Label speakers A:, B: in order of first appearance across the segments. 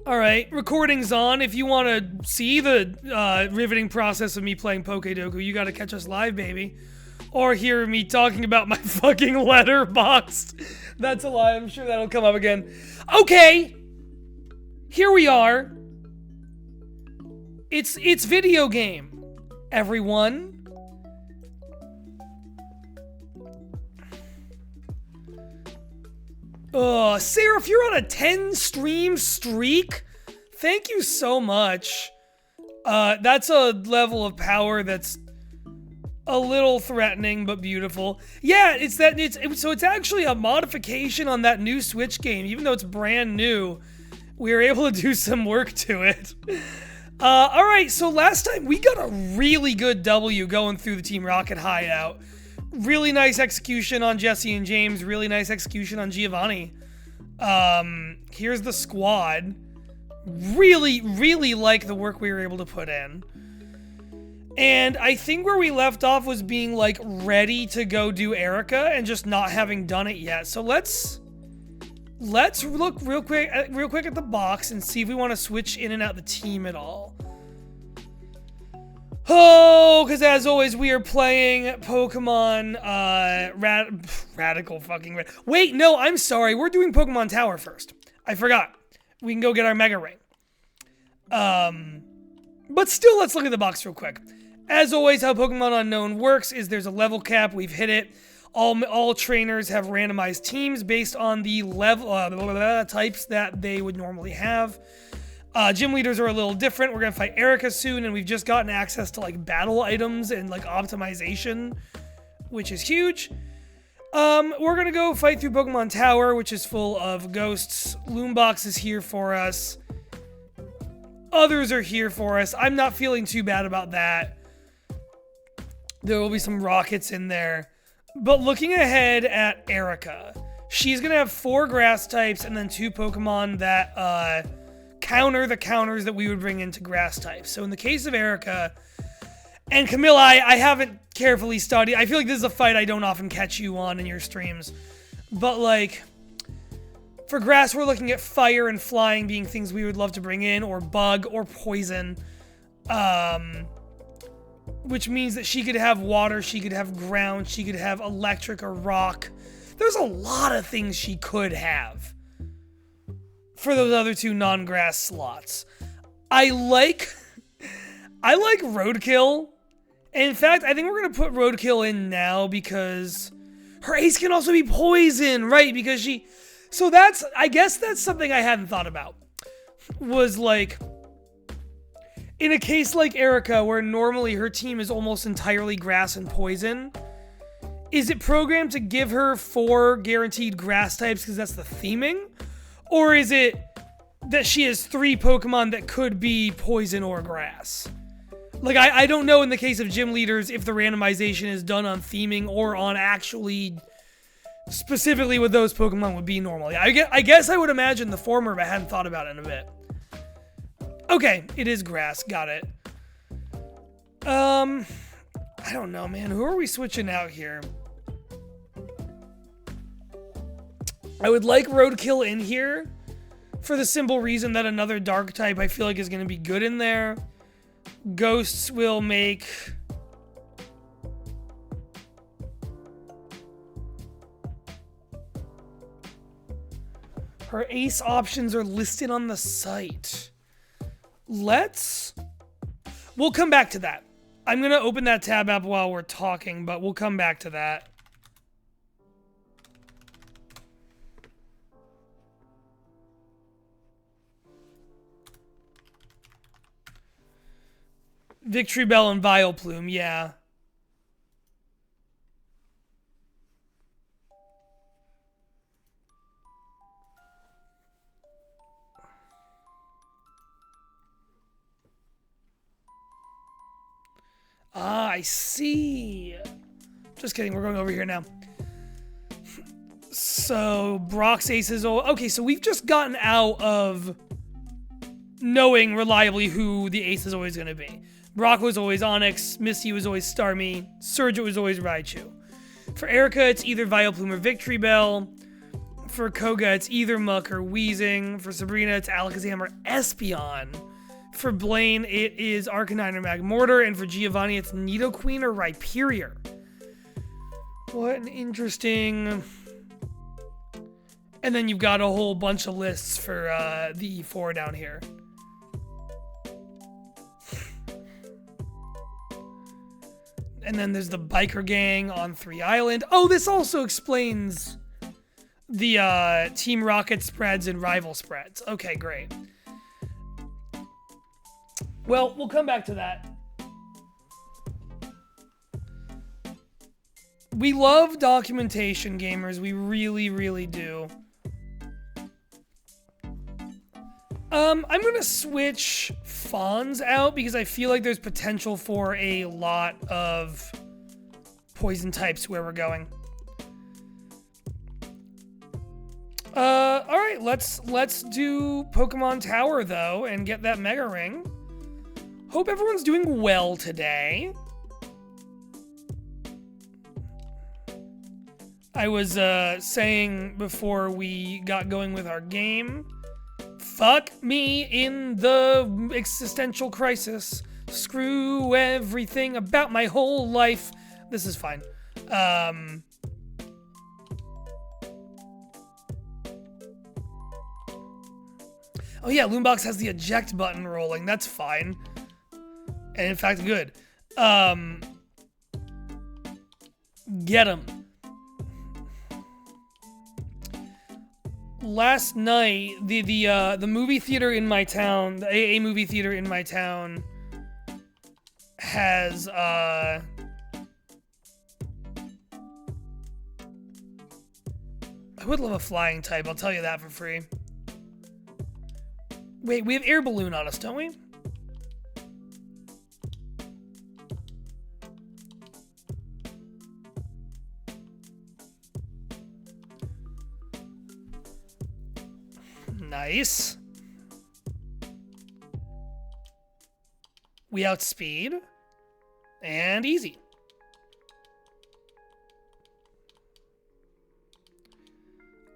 A: All right, recording's on. If you want to see the riveting process of me playing Pokedoku, you got to catch us live, baby. Or hear me talking about my fucking letterboxd. That's a lie. I'm sure that'll come up again. Okay, here we are. It's video game, everyone. Sarah, if you're on a 10 stream streak, thank you so much. That's a level of power that's a little threatening but beautiful. Yeah, so it's actually a modification on that new Switch game. Even though it's brand new, we were able to do some work to it. Alright, so last time we got a really good W going through the Team Rocket hideout. Really nice execution on Jesse and James. Really nice execution on Giovanni. Here's the squad. Really, really like the work we were able to put in. And I think where we left off was being, like, ready to go do Erica and just not having done it yet. So let's look real quick at the box and see if we want to switch in and out the team at all. Oh, because as always, we are playing Pokemon, Radical fucking Red. Wait, no, I'm sorry. We're doing Pokemon Tower first. I forgot. We can go get our Mega Ring. But still, let's look at the box real quick. As always, how Pokemon Unknown works is there's a level cap. We've hit it. All trainers have randomized teams based on the level types that they would normally have. Gym leaders are a little different. We're going to fight Erica soon, and we've just gotten access to, like, battle items and, like, optimization, which is huge. We're going to go fight through Pokemon Tower, which is full of ghosts. Loombox is here for us. Others are here for us. I'm not feeling too bad about that. There will be some rockets in there. But looking ahead at Erica, she's going to have 4 grass types and then 2 Pokemon that, counter the counters that we would bring into grass types. So in the case of Erica and Camilla, I haven't carefully studied. I feel like this is a fight I don't often catch you on in your streams. But like, for grass, we're looking at fire and flying being things we would love to bring in, or bug, or poison. Which means that she could have water, she could have ground, she could have electric or rock. There's a lot of things she could have for those other 2 non-grass slots. I like Roadkill. In fact, I think we're going to put Roadkill in now because her ace can also be poison, right? Because she... So I guess that's something I hadn't thought about. Was like, in a case like Erica, where normally her team is almost entirely grass and poison, is it programmed to give her 4 guaranteed grass types because that's the theming? Or is it that she has 3 Pokemon that could be poison or grass? Like, I don't know in the case of gym leaders if the randomization is done on theming or on actually specifically what those Pokemon would be normally. I guess I would imagine the former, but I hadn't thought about it in a bit. Okay, it is grass. Got it. I don't know, man. Who are we switching out here? I would like Roadkill in here for the simple reason that another dark type I feel like is going to be good in there. Ghosts will make... Her ace options are listed on the site. We'll come back to that. I'm going to open that tab up while we're talking, but we'll come back to that. Victory Bell and Vileplume, yeah. Ah, I see. Just kidding, we're going over here now. So, Brock's aces... Okay, so we've just gotten out of knowing reliably who the ace is always going to be. Brock was always Onix, Misty was always Starmie, Surge was always Raichu. For Erica, it's either Vileplume or Victory Bell. For Koga, it's either Muck or Weezing. For Sabrina, it's Alakazam or Espeon. For Blaine, it is Arcanine or Magmortar. And for Giovanni, it's Nidoqueen or Rhyperior. What an interesting... And then you've got a whole bunch of lists for the E4 down here. And then there's the biker gang on 3 Island. Oh, this also explains the Team Rocket spreads and rival spreads. Okay, great. Well, we'll come back to that. We love documentation, gamers. We really, really do. I'm gonna switch Fawns out because I feel like there's potential for a lot of poison types where we're going. All right, let's do Pokemon Tower though and get that Mega Ring. Hope everyone's doing well today. I was saying before we got going with our game, fuck me in the existential crisis. Screw everything about my whole life. This is fine. Oh yeah, Loombox has the eject button rolling. That's fine. And in fact, good. Get him. Last night, the movie theater in my town, the AA movie theater in my town, has I would love a flying type. I'll tell you that for free. Wait, we have air balloon on us, don't we? Nice. We outspeed. And easy.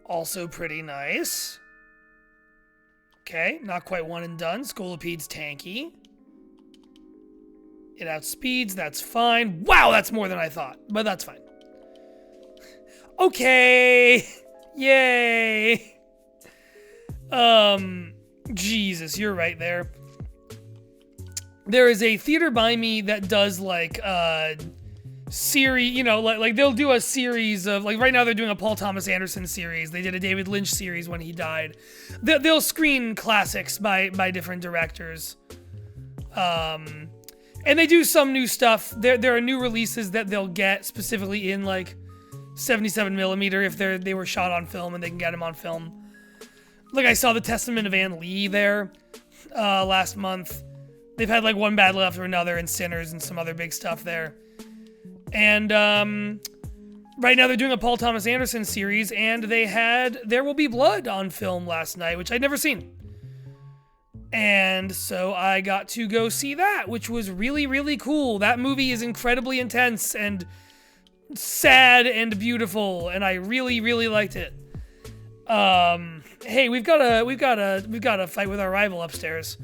A: Also pretty nice. Okay, not quite one and done. Scolopede's tanky. It outspeeds, that's fine. Wow, that's more than I thought, but that's fine. Okay. Yay. Jesus, you're right there. There is a theater by me that does like series, you know, like they'll do a series of, like right now they're doing a Paul Thomas Anderson series. They did a David Lynch series when he died. They'll screen classics by different directors. And they do some new stuff. There are new releases that they'll get specifically in like 77mm if they were shot on film and they can get them on film. Like I saw The Testament of Ann Lee there last month. They've had like One Battle After Another and Sinners and some other big stuff there. And right now they're doing a Paul Thomas Anderson series, and they had There Will Be Blood on film last night, which I'd never seen. And so I got to go see that, which was really, really cool. That movie is incredibly intense and sad and beautiful, and I really, really liked it. Hey, we've got a fight with our rival upstairs.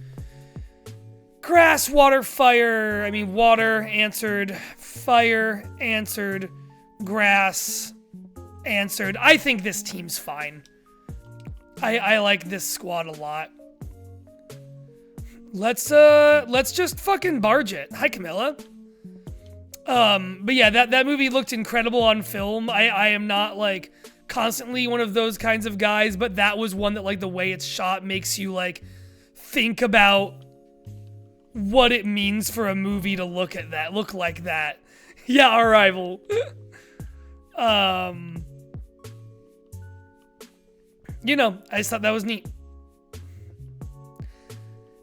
A: Grass, water, fire. I mean, water answered, fire answered, grass answered. I think this team's fine. I like this squad a lot. Let's just fucking barge it. Hi, Camilla. But yeah, that movie looked incredible on film. I am not like constantly one of those kinds of guys, but that was one that like the way it's shot makes you like think about what it means for a movie to look like that. Yeah, our rival. You know, I just thought that was neat.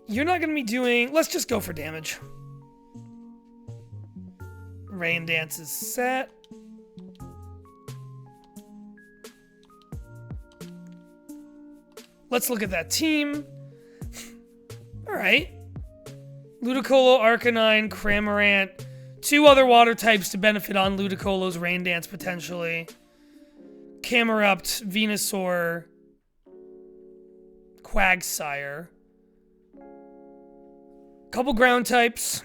A: You're not gonna be doing, let's just go for damage. Rain Dance is set. Let's look at that team. All right. Ludicolo, Arcanine, Cramorant. 2 other water types to benefit on Ludicolo's Rain Dance potentially. Camerupt, Venusaur, Quagsire. Couple ground types.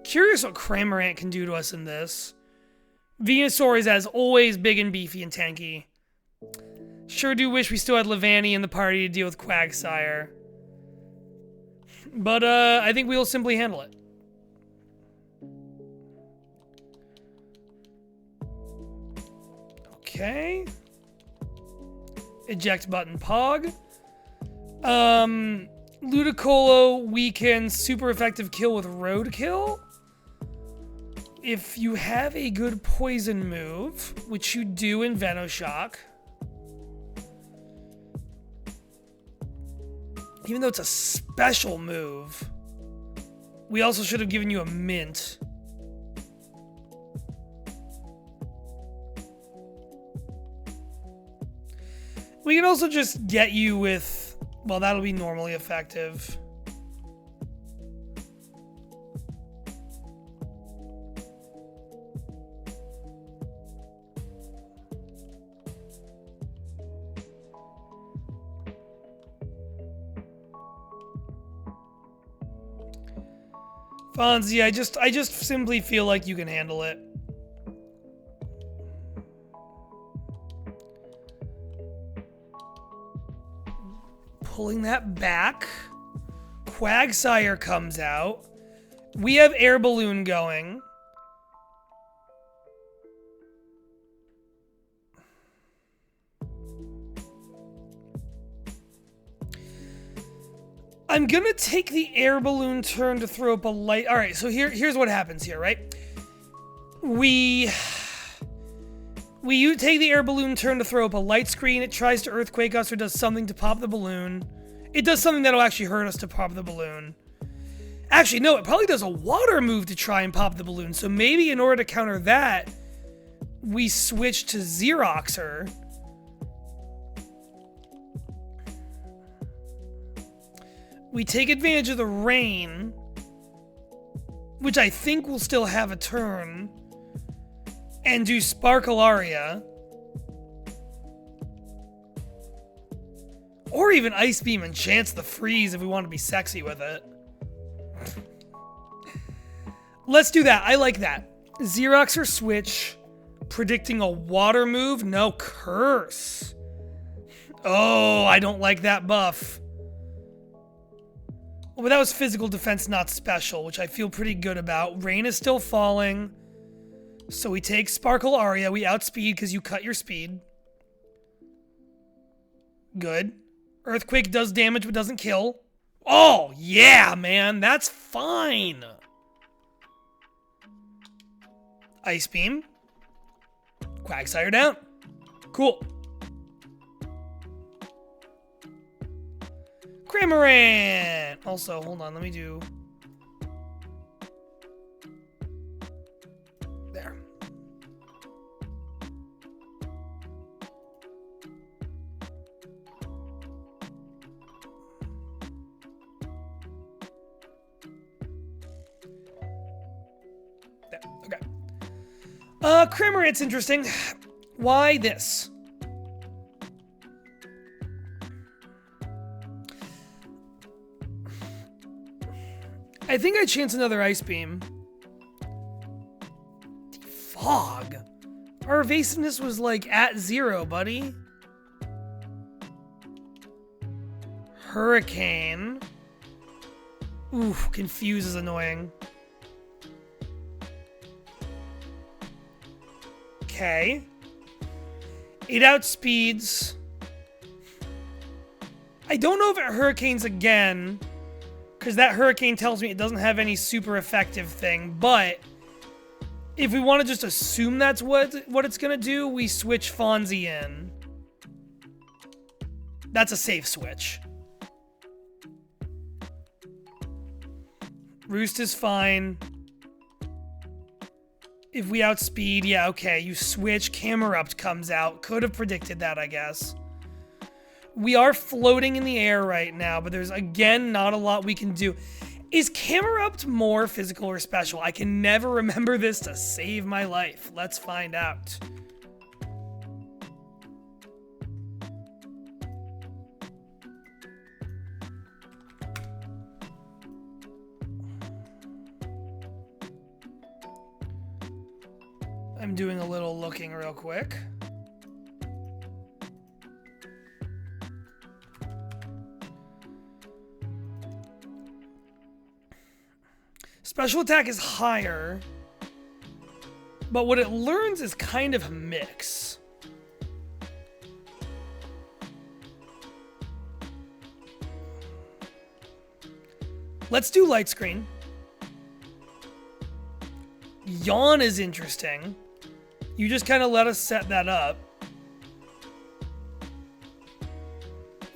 A: Curious what Cramorant can do to us in this. Venusaur is, as always, big and beefy and tanky. Sure do wish we still had Levani in the party to deal with Quagsire. But, I think we'll simply handle it. Okay. Eject button Pog. Ludicolo weakens super effective kill with Roadkill. If you have a good poison move, which you do in Venoshock, even though it's a special move, we also should have given you a mint. We can also just get you with, well, that'll be normally effective. Fonzie, I just simply feel like you can handle it. Pulling that back. Quagsire comes out. We have Air Balloon going. I'm gonna take the Air Balloon turn to throw up a light. All right, so here's what happens here, right? We take the Air Balloon turn to throw up a light screen. It tries to Earthquake us or does something to pop the balloon. It does something that'll actually hurt us to pop the balloon. Actually, no, it probably does a water move to try and pop the balloon. So maybe in order to counter that, we switch to Xeroxer. We take advantage of the rain, which I think will still have a turn, and do Sparklearia. Or even Ice Beam and chance the freeze if we want to be sexy with it. Let's do that. I like that. Xeroxer switch, predicting a water move. No, curse. Oh, I don't like that buff. Well, but that was physical defense, not special, which I feel pretty good about. Rain is still falling. So we take Sparklearia. We outspeed because you cut your speed. Good. Earthquake does damage but doesn't kill. Oh, yeah, man. That's fine. Ice Beam. Quagsire down. Cool. Cramorant! Also, hold on, let me do... There. There, okay. Cramorant's interesting. Why this? I think I chance another Ice Beam. Fog. Our evasiveness was like at 0, buddy. Hurricane. Oof, Confuse is annoying. Okay. It outspeeds. I don't know if it Hurricanes again, because that Hurricane tells me it doesn't have any super effective thing, but if we want to just assume that's what it's going to do, we switch Fonzie in. That's a safe switch. Roost is fine. If we outspeed, yeah, okay, you switch. Camerupt comes out. Could have predicted that, I guess. We are floating in the air right now, but there's, again, not a lot we can do. Is Camerupt more physical or special? I can never remember this to save my life. Let's find out. I'm doing a little looking real quick. Special attack is higher, but what it learns is kind of a mix. Let's do light screen. Yawn is interesting. You just kind of let us set that up.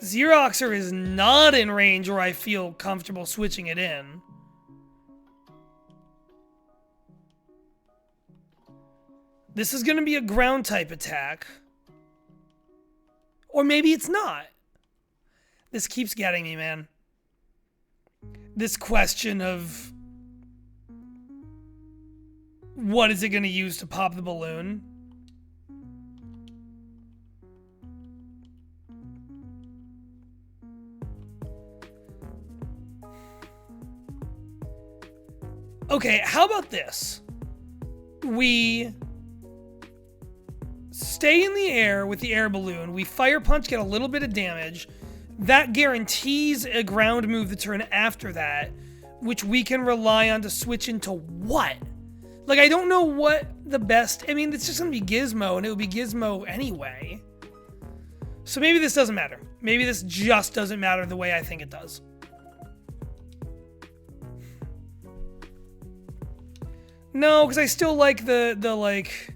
A: Xeroxer is not in range where I feel comfortable switching it in. This is going to be a ground type attack. Or maybe it's not. This keeps getting me, man. This question of what is it going to use to pop the balloon? Okay, how about this? We stay in the air with the air balloon. We fire punch, get a little bit of damage. That guarantees a ground move the turn after that, which we can rely on to switch into what? Like, I don't know what the best... I mean, it's just going to be Gizmo, and it would be Gizmo anyway. So maybe this doesn't matter. Maybe this just doesn't matter the way I think it does. No, because I still like the like...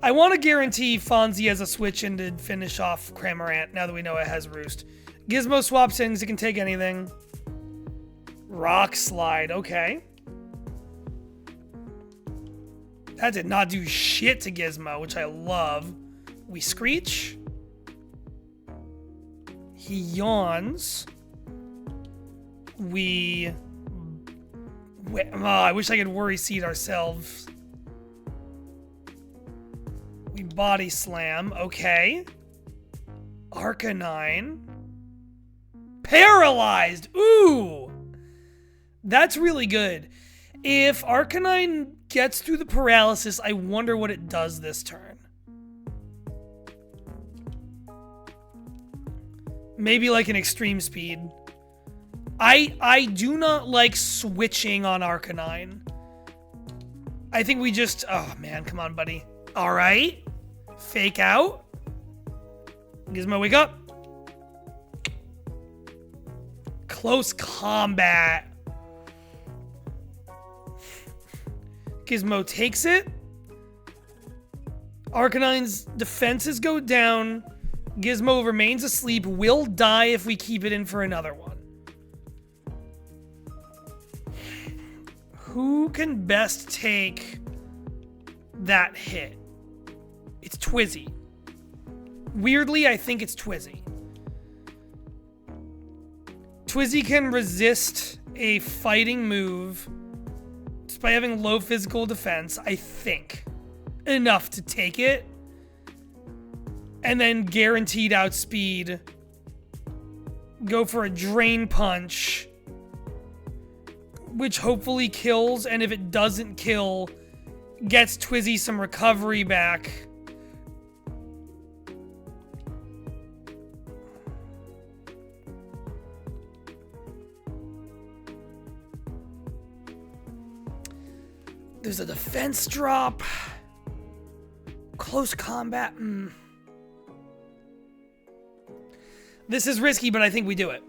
A: I want to guarantee Fonzie has a switch in to finish off Cramorant now that we know it has Roost. Gizmo swaps things, it can take anything. Rock Slide, okay. That did not do shit to Gizmo, which I love. We Screech. He yawns. We... Oh, I wish I could Worry Seed ourselves. We Body Slam. Okay. Arcanine. Paralyzed. Ooh. That's really good. If Arcanine gets through the paralysis, I wonder what it does this turn. Maybe like an extreme speed. I do not like switching on Arcanine. I think we just... Oh, man. Come on, buddy. All right. Fake out. Gizmo, wake up. Close combat. Gizmo takes it. Arcanine's defenses go down. Gizmo remains asleep. Will die if we keep it in for another one. Who can best take that hit? It's Twizzy. Weirdly, I think it's Twizzy. Twizzy can resist a fighting move by having low physical defense, I think. Enough to take it. And then guaranteed outspeed. Go for a Drain Punch. Which hopefully kills, and if it doesn't kill, gets Twizzy some recovery back. There's a defense drop. Close combat. This is risky, but I think we do it.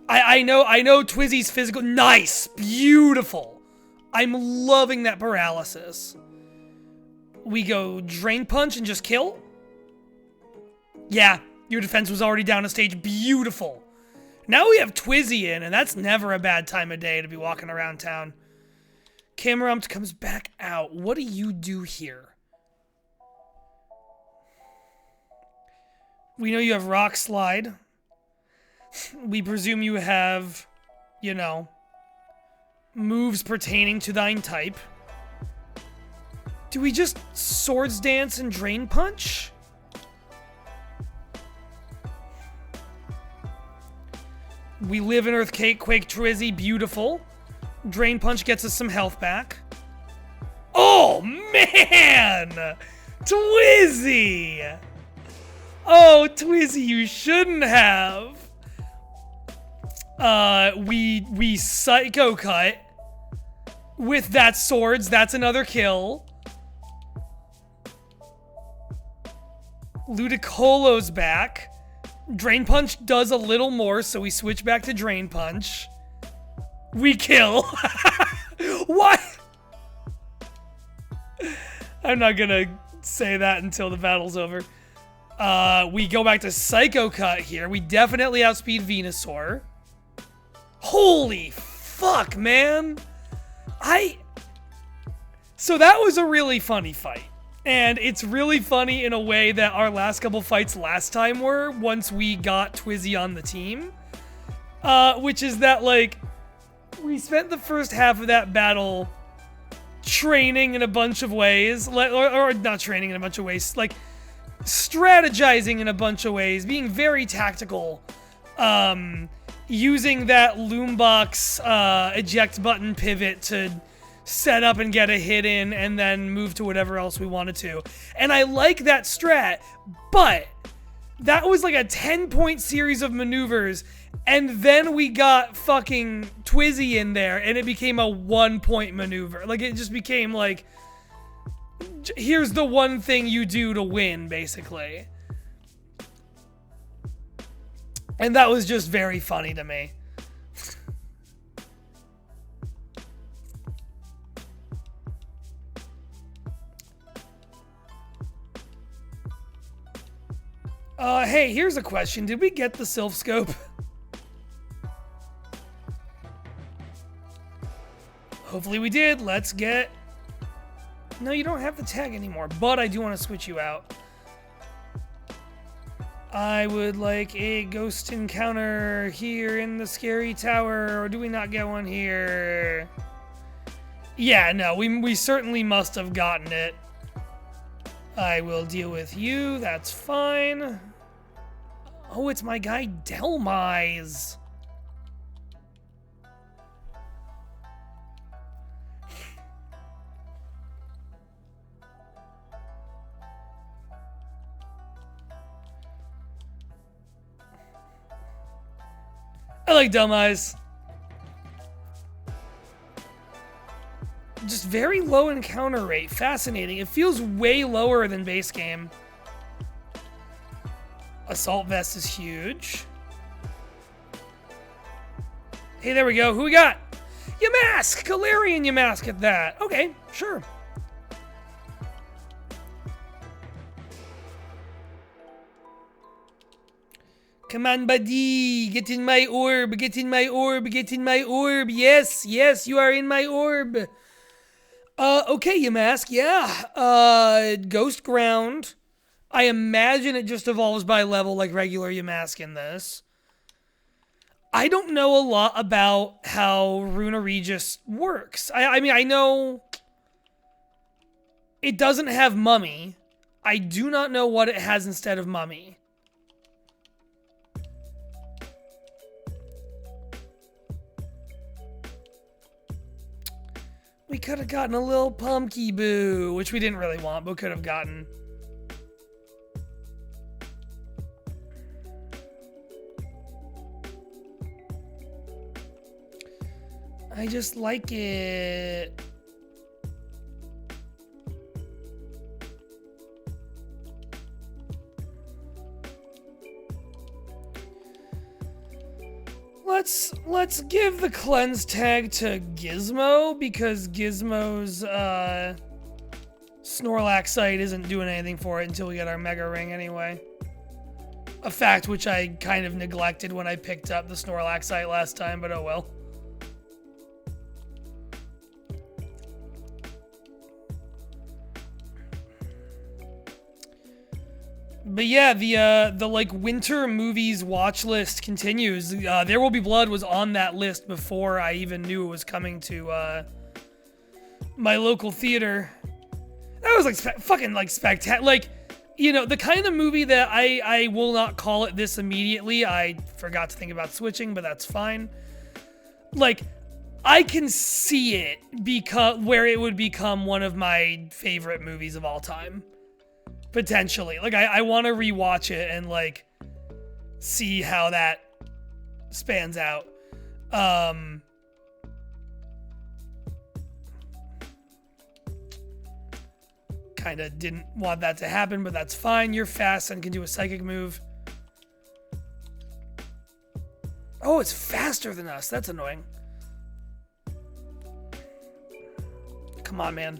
A: I know Twizzy's physical. Nice. Beautiful. I'm loving that paralysis. We go Drain Punch and just kill. Yeah, your defense was already down a stage. Beautiful. Now we have Twizzy in, and that's never a bad time of day to be walking around town. Camerupt comes back out. What do you do here? We know you have Rock Slide. We presume you have, you know, moves pertaining to thine type. Do we just Swords Dance and Drain Punch? We live in Earthquake, Twizzy, beautiful. Drain Punch gets us some health back. Oh, man! Twizzy! Oh, Twizzy, you shouldn't have. We Psycho Cut. With that swords, that's another kill. Ludicolo's back. Drain Punch does a little more, so we switch back to Drain Punch. We kill. What? I'm not gonna say that until the battle's over. We go back to Psycho Cut here. We definitely outspeed Venusaur. Holy fuck, man. So that was a really funny fight. And it's really funny in a way that our last couple fights last time were, once we got Twizzy on the team. Which is that, like, we spent the first half of that battle training in a bunch of ways. Or not training in a bunch of ways, like, strategizing in a bunch of ways, being very tactical. Using that Loombox eject button pivot to set up and get a hit in and then move to whatever else we wanted to. And I like that strat, but that was like a 10-point series of maneuvers, and then we got fucking Twizzy in there and it became a 1-point maneuver. Like, it just became like, here's the one thing you do to win, basically. And that was just very funny to me. Hey, here's a question. Did we get the Sylph Scope? Hopefully we did. Let's get... No, you don't have the tag anymore, but I do want to switch you out. I would like a ghost encounter here in the scary tower, or do we not get one here? Yeah, no, we certainly must have gotten it. I will deal with you, that's fine. Oh, it's my guy Delmise. I like Delmise. Just very low encounter rate. Fascinating. It feels way lower than base game. Assault Vest is huge. Hey, there we go. Who we got? Yamask! Galarian Yamask at that. Okay, sure. Come on, buddy. Get in my orb. Get in my orb. Get in my orb. Yes, yes, you are in my orb. Okay, Yamask, yeah. Ghost Ground. I imagine it just evolves by level like regular Yamask in this. I don't know a lot about how Runa Regis works. I mean, I know it doesn't have Mummy. I do not know what it has instead of Mummy. We could have gotten a little Pumpkin Boo, which we didn't really want, but could have gotten. I just like it. Let's give the cleanse tag to Gizmo, because Gizmo's Snorlaxite isn't doing anything for it until we get our Mega Ring anyway. A fact which I kind of neglected when I picked up the Snorlaxite last time, but oh well. But yeah, the like winter movies watch list continues. There Will Be Blood was on that list before I even knew it was coming to my local theater. That was like fucking like spectacular. Like, you know, the kind of movie that I will not call it this immediately. I forgot to think about switching, but that's fine. Like, I can see it where it would become one of my favorite movies of all time. Potentially. Like, I want to rewatch it and, like, see how that spans out. Kind of didn't want that to happen, but that's fine. You're fast and can do a psychic move. Oh, it's faster than us. That's annoying. Come on, man.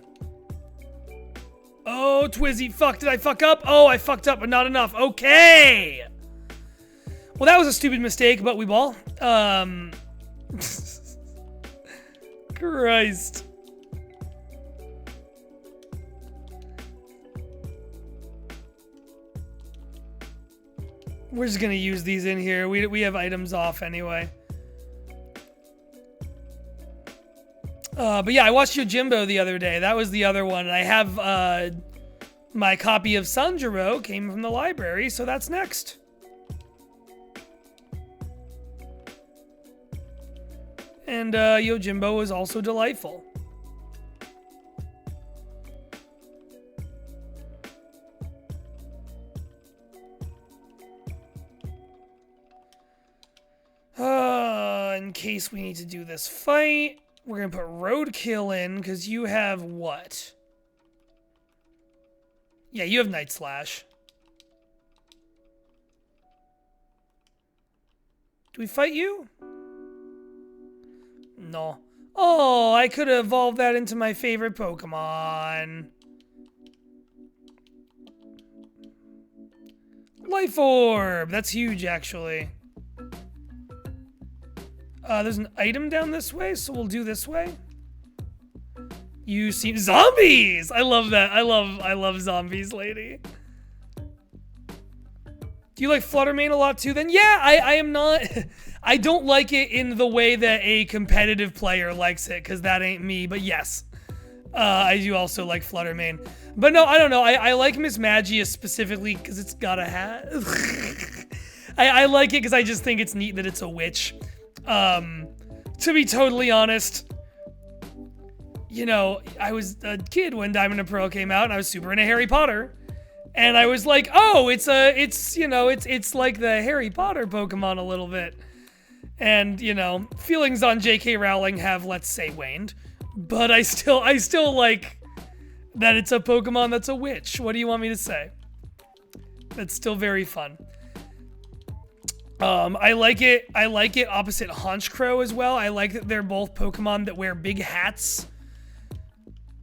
A: Oh, Twizzy. Fuck, did I fuck up? Oh, I fucked up, but not enough. Okay. Well, that was a stupid mistake, but we ball. Christ. We're just gonna use these in here. We have items off anyway. But yeah, I watched Yojimbo the other day. That was the other one. And I have my copy of Sanjuro came from the library, so that's next. And Yojimbo was also delightful. In case we need to do this fight, we're going to put Roadkill in, because you have what? Yeah, you have Night Slash. Do we fight you? No. Oh, I could have evolved that into my favorite Pokemon. Life Orb! That's huge, actually. There's an item down this way, so we'll do this way. You see zombies! I love that. I love zombies, lady. Do you like Fluttermane a lot too then? Yeah, I am not... I don't like it in the way that a competitive player likes it, because that ain't me, but yes. I do also like Fluttermane. But no, I don't know. I like Miss Magia specifically because it's got a hat. I like it because I just think it's neat that it's a witch. To be totally honest, you know, I was a kid when Diamond and Pearl came out, and I was super into Harry Potter, and I was like, oh, it's like the Harry Potter Pokemon a little bit, and you know, feelings on J.K. Rowling have, let's say, waned, but I still like that it's a Pokemon that's a witch. What do you want me to say? That's still very fun. I like it opposite Honchkrow as well. I like that they're both Pokemon that wear big hats.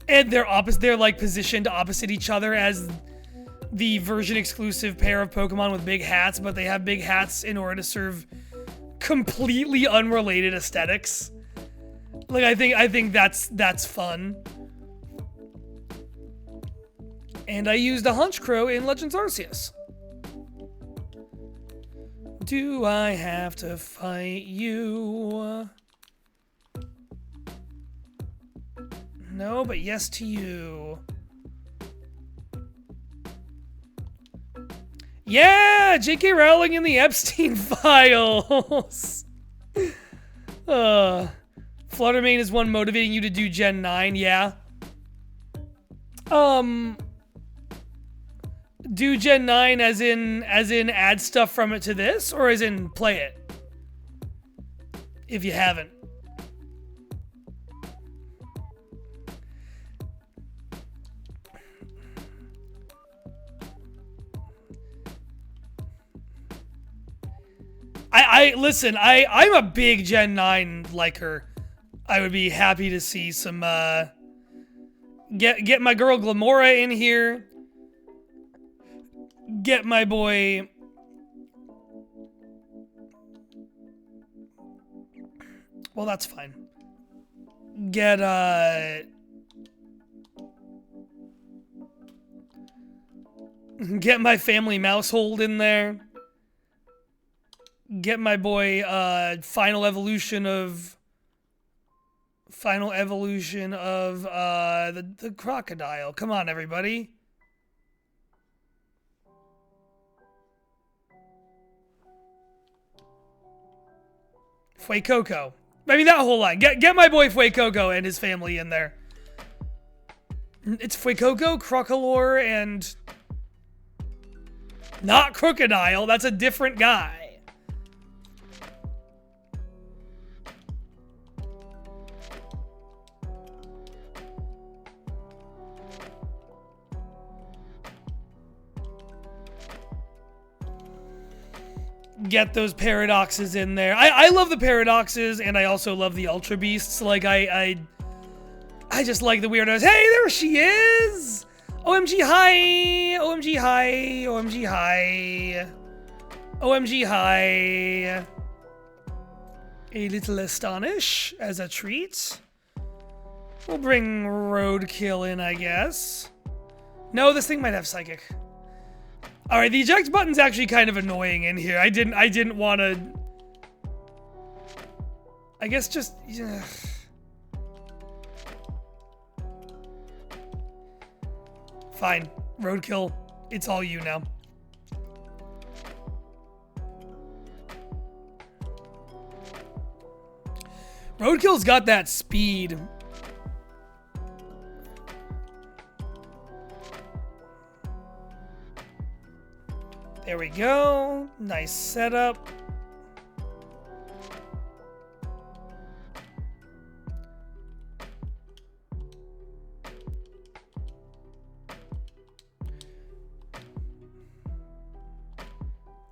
A: And they're like positioned opposite each other as the version exclusive pair of Pokemon with big hats, but they have big hats in order to serve completely unrelated aesthetics. Like I think that's fun. And I used a Honchkrow in Legends Arceus. Do I have to fight you? No, but yes to you. Yeah! J.K. Rowling in the Epstein files! Fluttermane is one motivating you to do Gen 9, yeah. Do Gen 9 as in add stuff from it to this, or as in play it? If you haven't. Listen, I'm a big Gen 9 liker. I would be happy to see some get my girl Glamora in here. Get my boy... Well, that's fine. Get my family Mousehold in there. Get my boy final evolution of the crocodile. Come on, everybody. Fuecoco. I mean, that whole line. Get my boy Fuecoco and his family in there. It's Fuecoco, Crocolore, and... Not Crocodile. That's a different guy. Get those paradoxes in there. I love the paradoxes, and I also love the Ultra Beasts. Like, I just like the weirdos. Hey, there she is! OMG hi! OMG hi! OMG hi! OMG hi! A little astonish as a treat. We'll bring Roadkill in, I guess. No, this thing might have Psychic. Alright, the eject button's actually kind of annoying in here. I didn't want to... I guess just... Yeah. Fine. Roadkill, it's all you now. Roadkill's got that speed. There we go. Nice setup.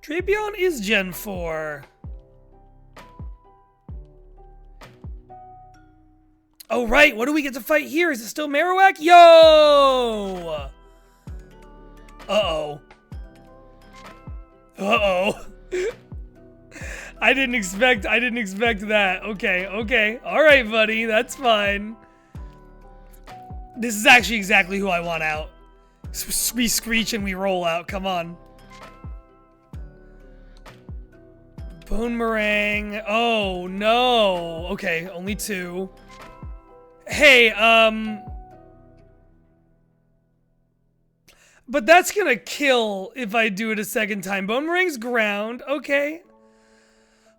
A: Drapion is Gen 4. Oh, right. What do we get to fight here? Is it still Marowak? Yo! Uh-oh. Uh-oh. I didn't expect that. Okay. All right, buddy. That's fine. This is actually exactly who I want out. We screech and we roll out. Come on. Bone Meringue. Oh, no. Okay, only 2. Hey, but that's gonna kill if I do it a second time. Bone Meringue's ground. Okay.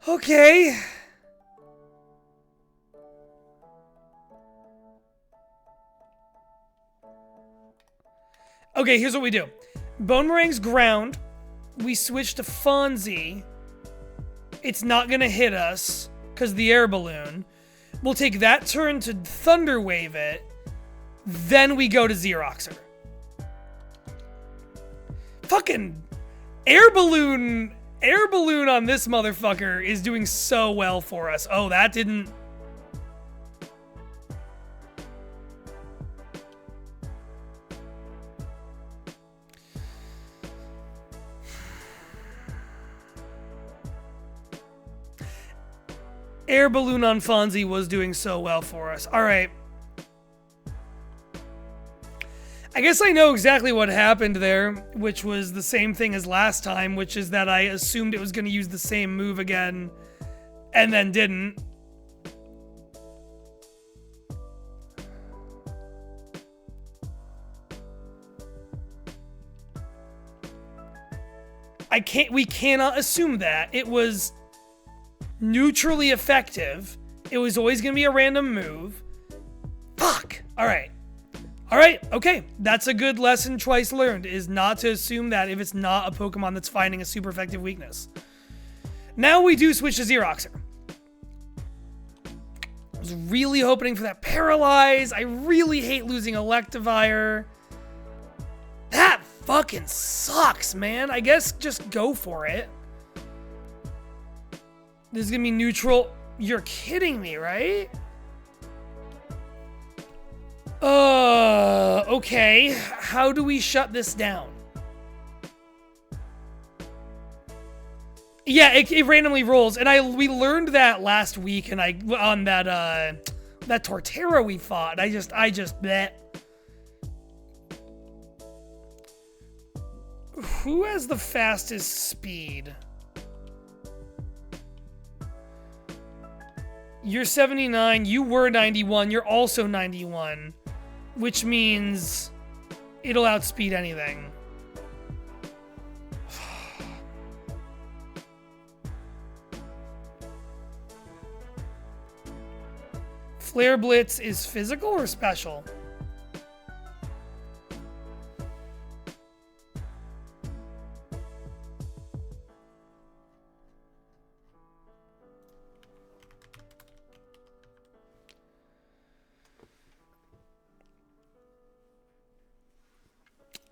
A: Okay. Okay, here's what we do. Bone Meringue's ground. We switch to Fonzie. It's not gonna hit us because the air balloon. We'll take that turn to Thunder Wave it. Then we go to Xeroxer. Fucking air balloon on this motherfucker is doing so well for us. Oh, that didn't... Air balloon on Fonzie was doing so well for us. All right. I guess I know exactly what happened there, which was the same thing as last time, which is that I assumed it was going to use the same move again and then didn't. We cannot assume that. It was neutrally effective. It was always going to be a random move. Fuck. All right. All right. Okay. That's a good lesson twice learned, is not to assume that if it's not a Pokemon that's finding a super effective weakness. Now we do switch to Xeroxer. I was really hoping for that Paralyze. I really hate losing Electivire. That fucking sucks, man. I guess just go for it. This is gonna be neutral. You're kidding me, right? Okay. How do we shut this down? Yeah, it randomly rolls, and we learned that last week, and on that Torterra we fought. I just bleh. Who has the fastest speed? You're 79, you were 91, you're also 91, which means it'll outspeed anything. Flare Blitz is physical or special?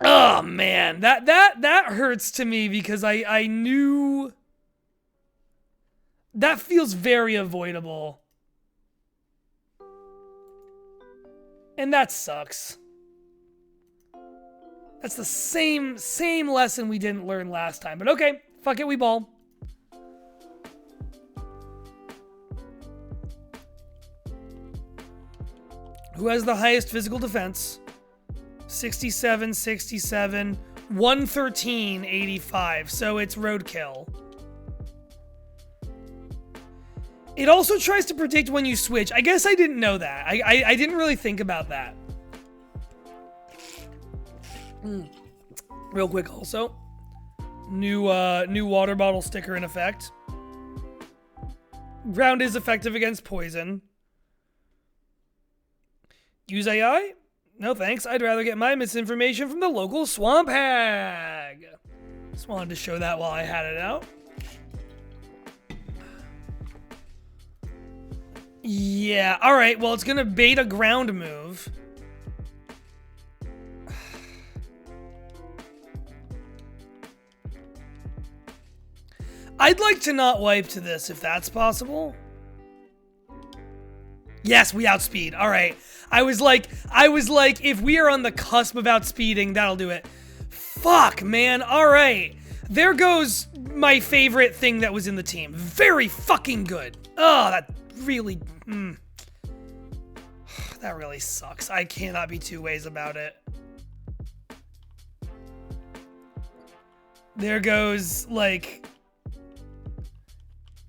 A: Oh man, that hurts to me because I knew that feels very avoidable. And that sucks. That's the same lesson we didn't learn last time. But okay, fuck it, we ball. Who has the highest physical defense? 67, 67, 113, 85. So it's Roadkill. It also tries to predict when you switch. I guess I didn't know that. I didn't really think about that. Real quick also. New water bottle sticker in effect. Ground is effective against poison. Use AI? No thanks. I'd rather get my misinformation from the local swamp hag. Just wanted to show that while I had it out. Yeah, alright, well it's gonna bait a ground move. I'd like to not wipe to this if that's possible. Yes, we outspeed. Alright. I was like, if we are on the cusp of outspeeding, that'll do it. Fuck, man. Alright. There goes my favorite thing that was in the team. Very fucking good. Oh, that really... That really sucks. I cannot be two ways about it. There goes, like,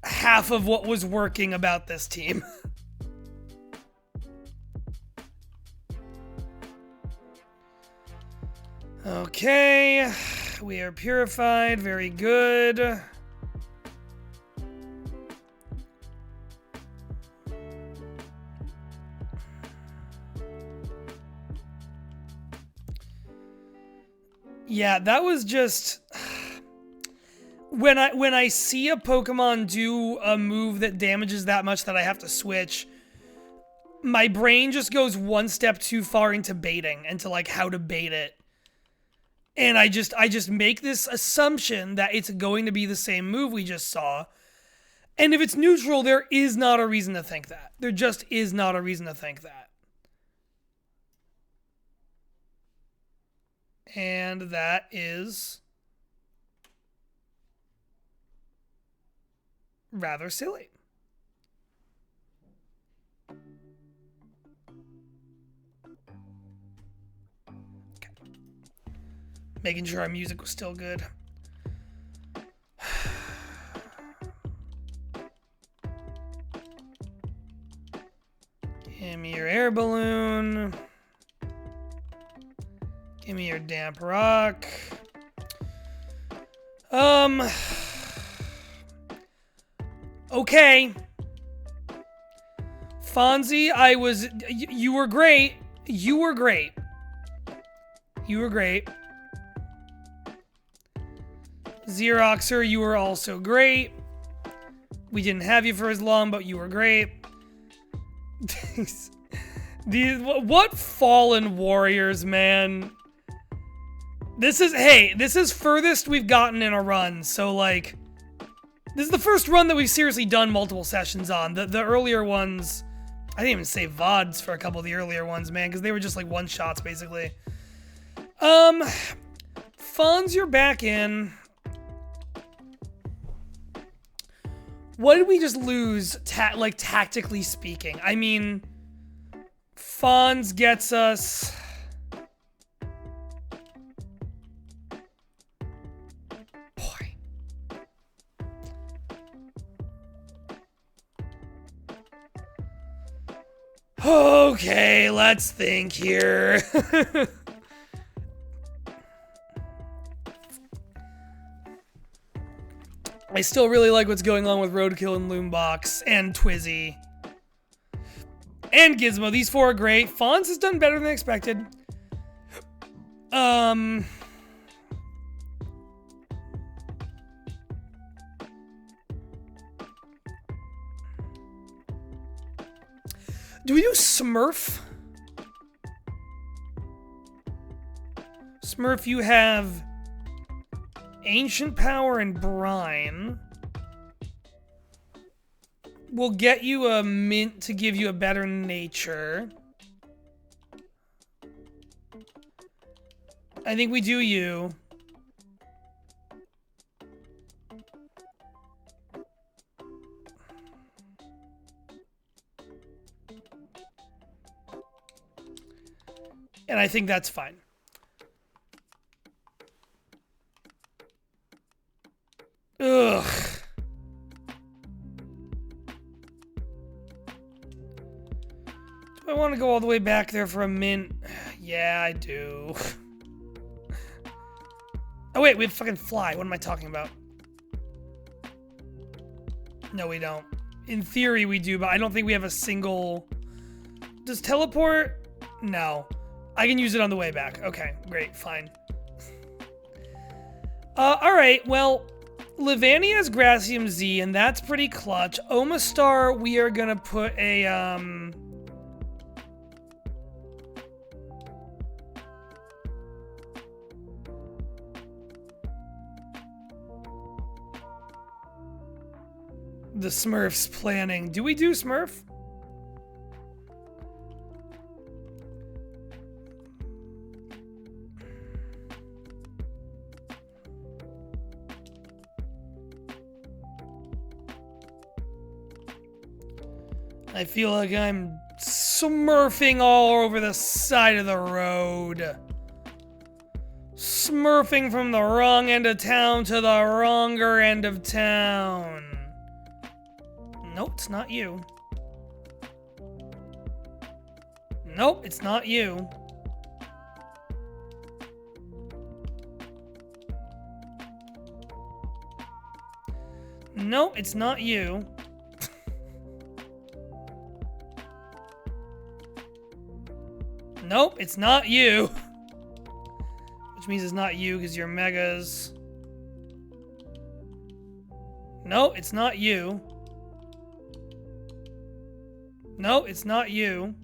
A: half of what was working about this team. Okay, we are purified. Very good. Yeah, that was just... When I see a Pokemon do a move that damages that much that I have to switch, my brain just goes one step too far into baiting, into like how to bait it. And I just make this assumption that it's going to be the same move we just saw. And if it's neutral, there is not a reason to think that. There just is not a reason to think that. And that is rather silly. Making sure our music was still good. Give me your air balloon. Give me your damp rock. Okay. Fonzie, you were great. You were great. You were great. Xeroxer, you were also great. We didn't have you for as long, but you were great. What fallen warriors, man. This is furthest we've gotten in a run, so like, this is the first run that we've seriously done multiple sessions on. The earlier ones, I didn't even say VODs for a couple of the earlier ones, man, because they were just like one-shots, basically. Fonz, you're back in. What did we just lose, like, tactically speaking? I mean, Fonz gets us... Boy. Okay, let's think here. I still really like what's going on with Roadkill and Loombox and Twizzy. and Gizmo. These 4 are great. Fonz has done better than expected. Do we do Smurf? Smurf, you have Ancient Power and Brine. We'll get you a mint to give you a better nature. I think we do you. And I think that's fine. Ugh. Do I want to go all the way back there for a mint? Yeah, I do. Oh wait, we have fucking fly. What am I talking about? No, we don't. In theory, we do, but I don't think we have a single... Does teleport? No. I can use it on the way back. Okay, great, fine. Alright, well, Levani has Gracium Z, and that's pretty clutch. Omastar, we are gonna put a, the Smurfs planning. Do we do Smurf? I feel like I'm smurfing all over the side of the road. Smurfing from the wrong end of town to the wronger end of town. Nope, it's not you. Nope, it's not you. Nope, it's not you. Nope, it's not you. Which means it's not you because you're megas. No, it's not you. No, it's not you.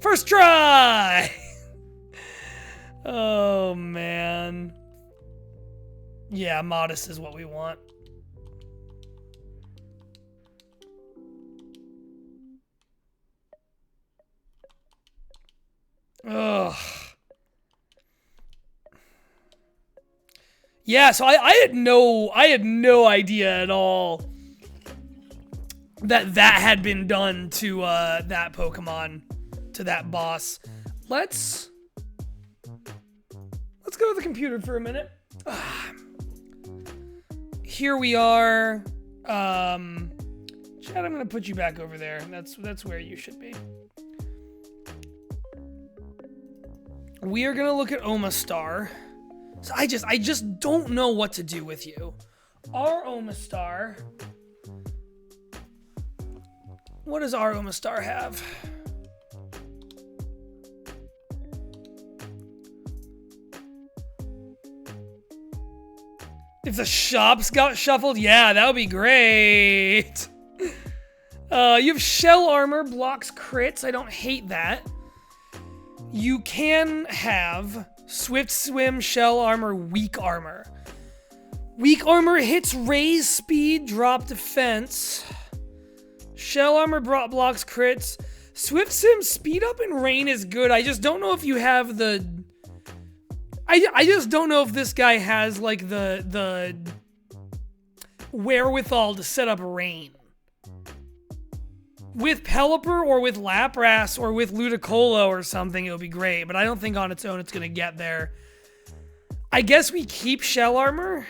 A: First try! Oh, man. Yeah, modest is what we want. Ugh. Yeah, so I had no idea at all that had been done to that Pokemon, to that boss. Let's go to the computer for a minute. Here we are. Chad, I'm gonna put you back over there. That's where you should be. We are gonna look at Omastar. So I just don't know what to do with you. Our Omastar. What does our Omastar have? If the shops got shuffled, yeah, that would be great. You have shell armor, blocks crits. I don't hate that. You can have Swift Swim, Shell Armor, Weak Armor. Weak Armor hits raise speed, drop defense. Shell Armor blocks crits. Swift Swim, speed up and rain is good. I just don't know if you have the... I just don't know if this guy has, like, the wherewithal to set up rain. With Pelipper or with Lapras or with Ludicolo or something, it would be great. But I don't think on its own it's going to get there. I guess we keep Shell Armor.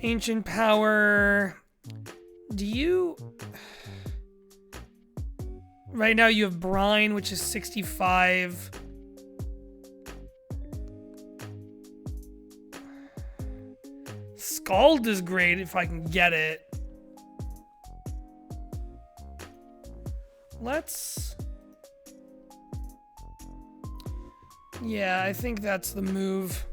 A: Ancient Power. Do you... Right now you have Brine, which is 65. Scald is great if I can get it. let's... Yeah, I think that's the move.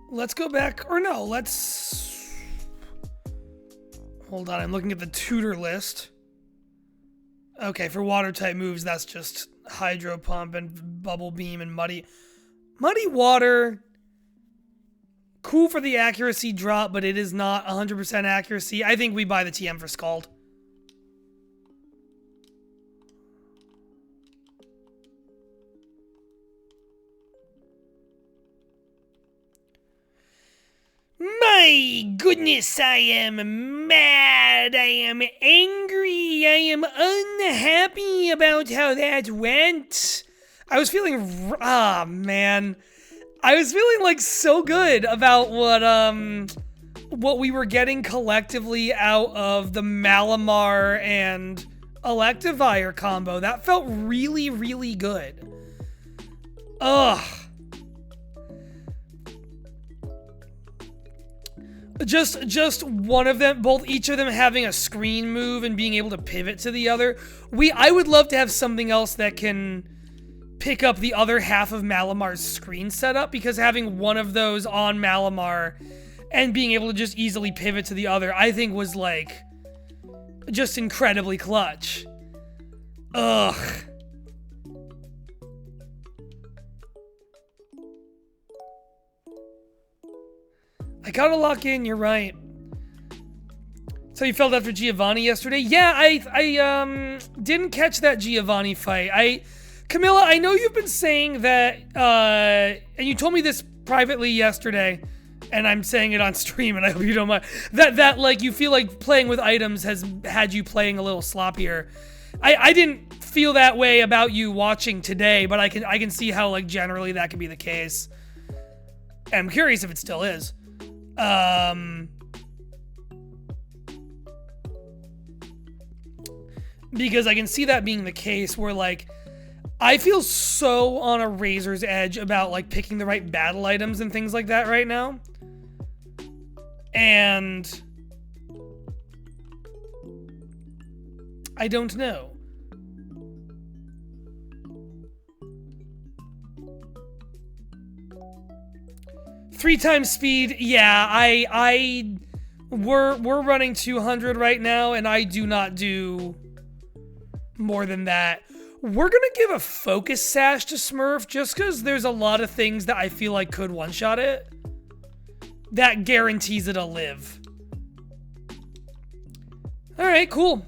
A: Let's go back, or no, let's... Hold on, I'm looking at the tutor list. Okay, for water type moves, that's just Hydro Pump and Bubble Beam and Muddy. Muddy Water, cool for the accuracy drop, but it is not 100% accuracy. I think we buy the TM for Scald. My goodness, I am mad, I am angry, I am unhappy about how that went. I was feeling, man. I was feeling like so good about what we were getting collectively out of the Malamar and Electivire combo. That felt really, really good. Ugh. Just one of them, each of them having a screen move and being able to pivot to the other. I would love to have something else that can pick up the other half of Malamar's screen setup, because having one of those on Malamar and being able to just easily pivot to the other, I think was like just incredibly clutch. Ugh. I gotta lock in, you're right. So you felt after Giovanni yesterday? Yeah, I didn't catch that Giovanni fight. Camilla, I know you've been saying that, and you told me this privately yesterday, and I'm saying it on stream, and I hope you don't mind, that like, you feel like playing with items has had you playing a little sloppier. I didn't feel that way about you watching today, but I can see how, like, generally that can be the case. And I'm curious if it still is. Because I can see that being the case where, like, I feel so on a razor's edge about, like, picking the right battle items and things like that right now. And I don't know. Three times speed, yeah, we're running 200 right now, and I do not do more than that. We're gonna give a focus sash to Smurf just because there's a lot of things that I feel like could one-shot it. That guarantees it'll live. Alright, cool.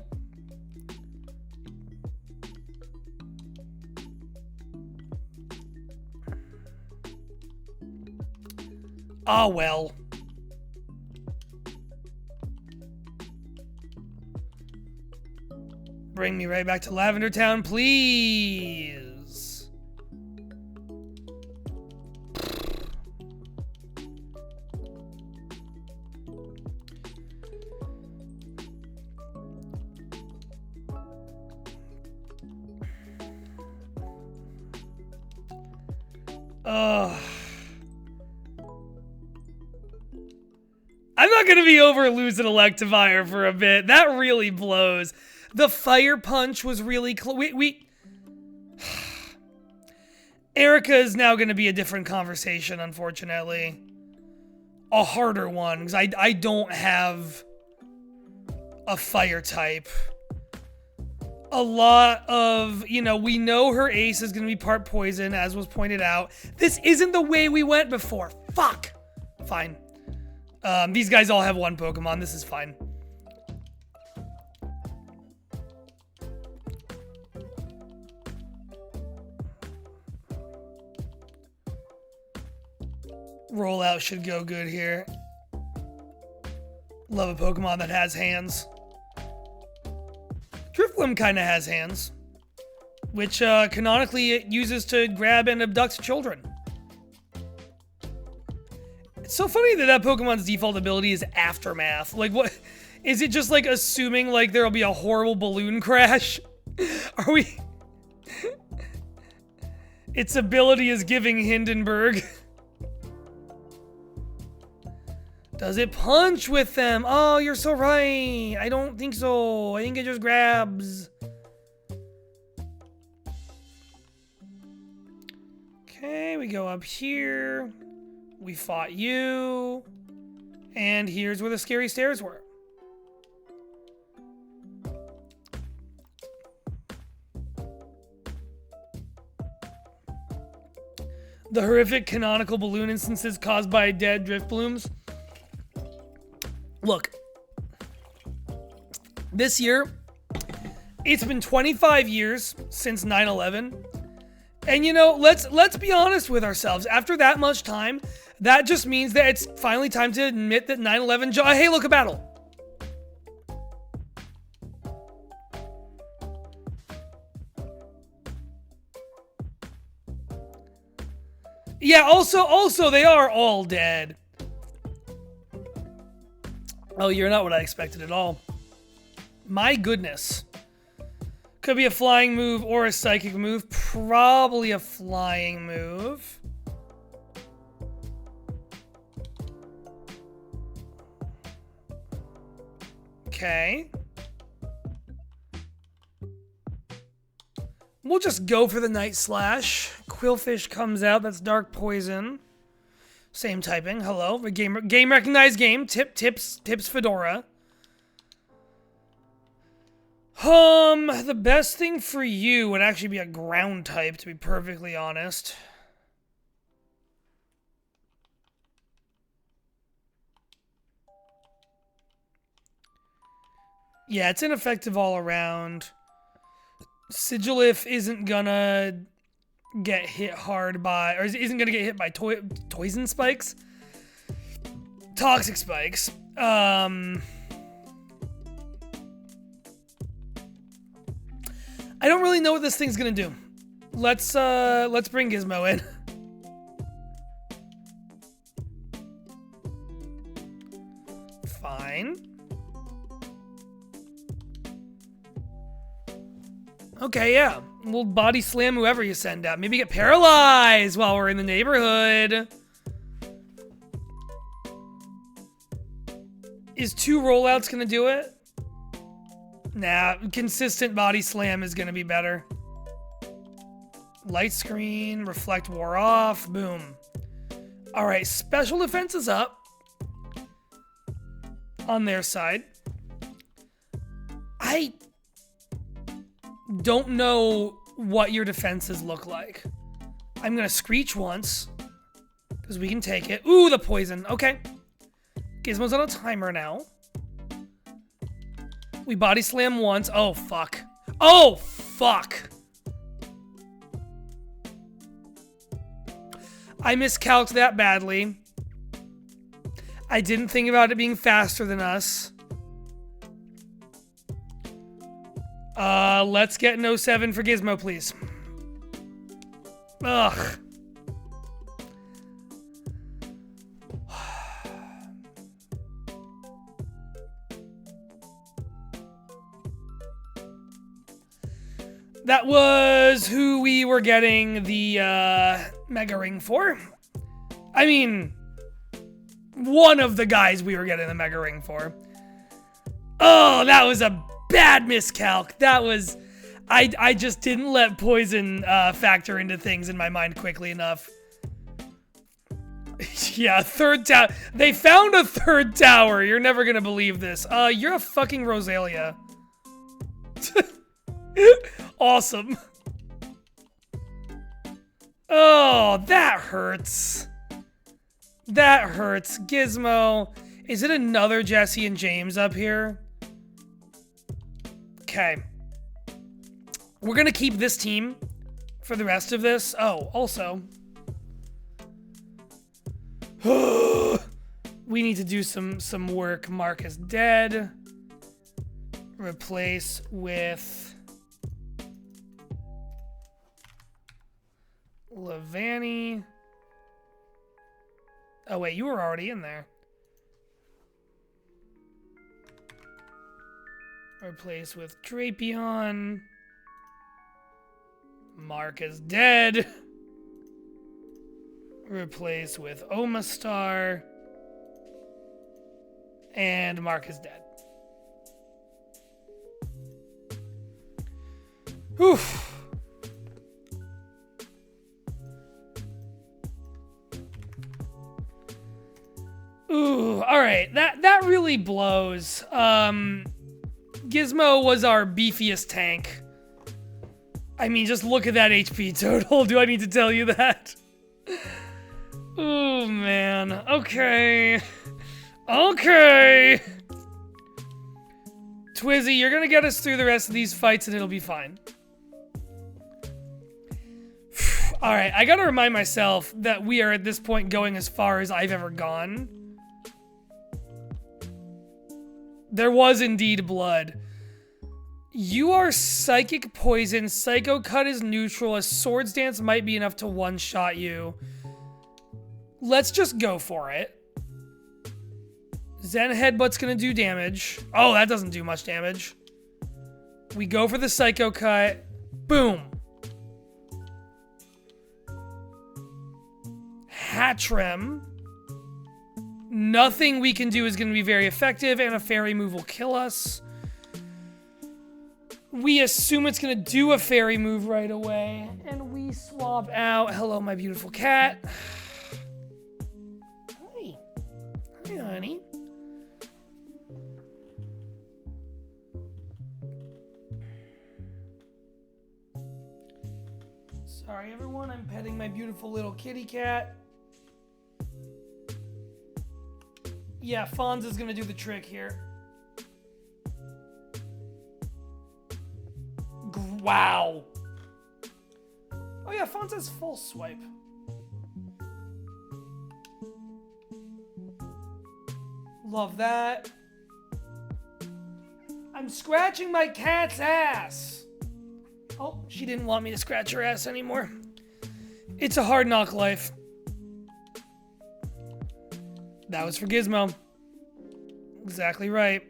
A: Ah, well. Bring me right back to Lavender Town, please. Ugh. I'm not gonna be over losing Electivire for a bit. That really blows. The Fire Punch was really close. Erica is now gonna be a different conversation, unfortunately. A harder one, because I don't have a fire type. A lot of, you know, we know her ace is gonna be part poison, as was pointed out. This isn't the way we went before. Fuck. Fine. These guys all have one Pokemon. This is fine. Rollout should go good here. Love a Pokemon that has hands. Drifblim kind of has hands, which canonically it uses to grab and abduct children. It's so funny that Pokemon's default ability is Aftermath. Like, what? Is it just, like, assuming, like, there'll be a horrible balloon crash? Are we... Its ability is giving Hindenburg. Does it punch with them? Oh, you're so right. I don't think so. I think it just grabs. Okay, we go up here. We fought you. And here's where the scary stairs were. The horrific canonical balloon instances caused by dead drift blooms. Look, this year, it's been 25 years since 9/11. And you know, let's be honest with ourselves. After that much time, that just means that it's finally time to admit that 9/11... Hey, look, a battle. Yeah, also, they are all dead. Oh, you're not what I expected at all. My goodness. Could be a flying move or a psychic move. Probably a flying move. Okay. We'll just go for the Night Slash. Quillfish comes out. That's Dark Poison. Same typing. Hello. Game recognized game. Tips Fedora. The best thing for you would actually be a ground type, to be perfectly honest. Yeah, it's ineffective all around. Sigilif isn't gonna get hit hard by, or isn't gonna get hit by poison spikes? Toxic spikes. I don't really know what this thing's gonna do. Let's bring Gizmo in. Fine. Okay, yeah. We'll body slam whoever you send out. Maybe get paralyzed while we're in the neighborhood. Is 2 rollouts gonna do it? Nah, consistent body slam is gonna be better. Light screen, reflect wore off, boom. Alright, special defense is up. On their side. I don't know what your defenses look like. I'm gonna screech once, because we can take it. Ooh, the poison. Okay. Gizmo's on a timer now. We body slam once. Oh, fuck. Oh, fuck. I miscalced that badly. I didn't think about it being faster than us. Let's get an 07 for Gizmo, please. Ugh. That was who we were getting the Mega Ring for. I mean, one of the guys we were getting the Mega Ring for. Oh, that was a bad miscalc. That was... I just didn't let poison factor into things in my mind quickly enough. Yeah, third tower. They found a third tower. You're never gonna believe this. You're a fucking Rosalia. Awesome. Oh, that hurts. That hurts. Gizmo. Is it another Jesse and James up here? Okay. We're gonna keep this team for the rest of this. Oh, also. We need to do some work. Mark is dead. Replace with Levani. Oh wait, you were already in there. Replace with Drapion. Mark is dead. Replace with Omastar. And Mark is dead. Whew. Ooh, alright. That really blows. Gizmo was our beefiest tank. I mean, just look at that HP total. Do I need to tell you that? Oh, man. Okay. Okay. Twizzy, you're gonna get us through the rest of these fights and it'll be fine. Alright, I gotta remind myself that we are at this point going as far as I've ever gone. There was indeed blood. You are Psychic Poison. Psycho Cut is neutral. A Swords Dance might be enough to one-shot you. Let's just go for it. Zen Headbutt's gonna do damage. Oh, that doesn't do much damage. We go for the Psycho Cut. Boom. Hattrem. Nothing we can do is gonna be very effective, and a Fairy move will kill us. We assume it's gonna do a Fairy move right away, and we swap out. Hello, my beautiful cat. Hi. Hi, honey. Sorry, everyone. I'm petting my beautiful little kitty cat. Yeah, Fonz is gonna do the trick here. Wow. Oh yeah, Fonz has full swipe. Love that. I'm scratching my cat's ass. Oh, she didn't want me to scratch her ass anymore. It's a hard knock life. That was for Gizmo. Exactly right.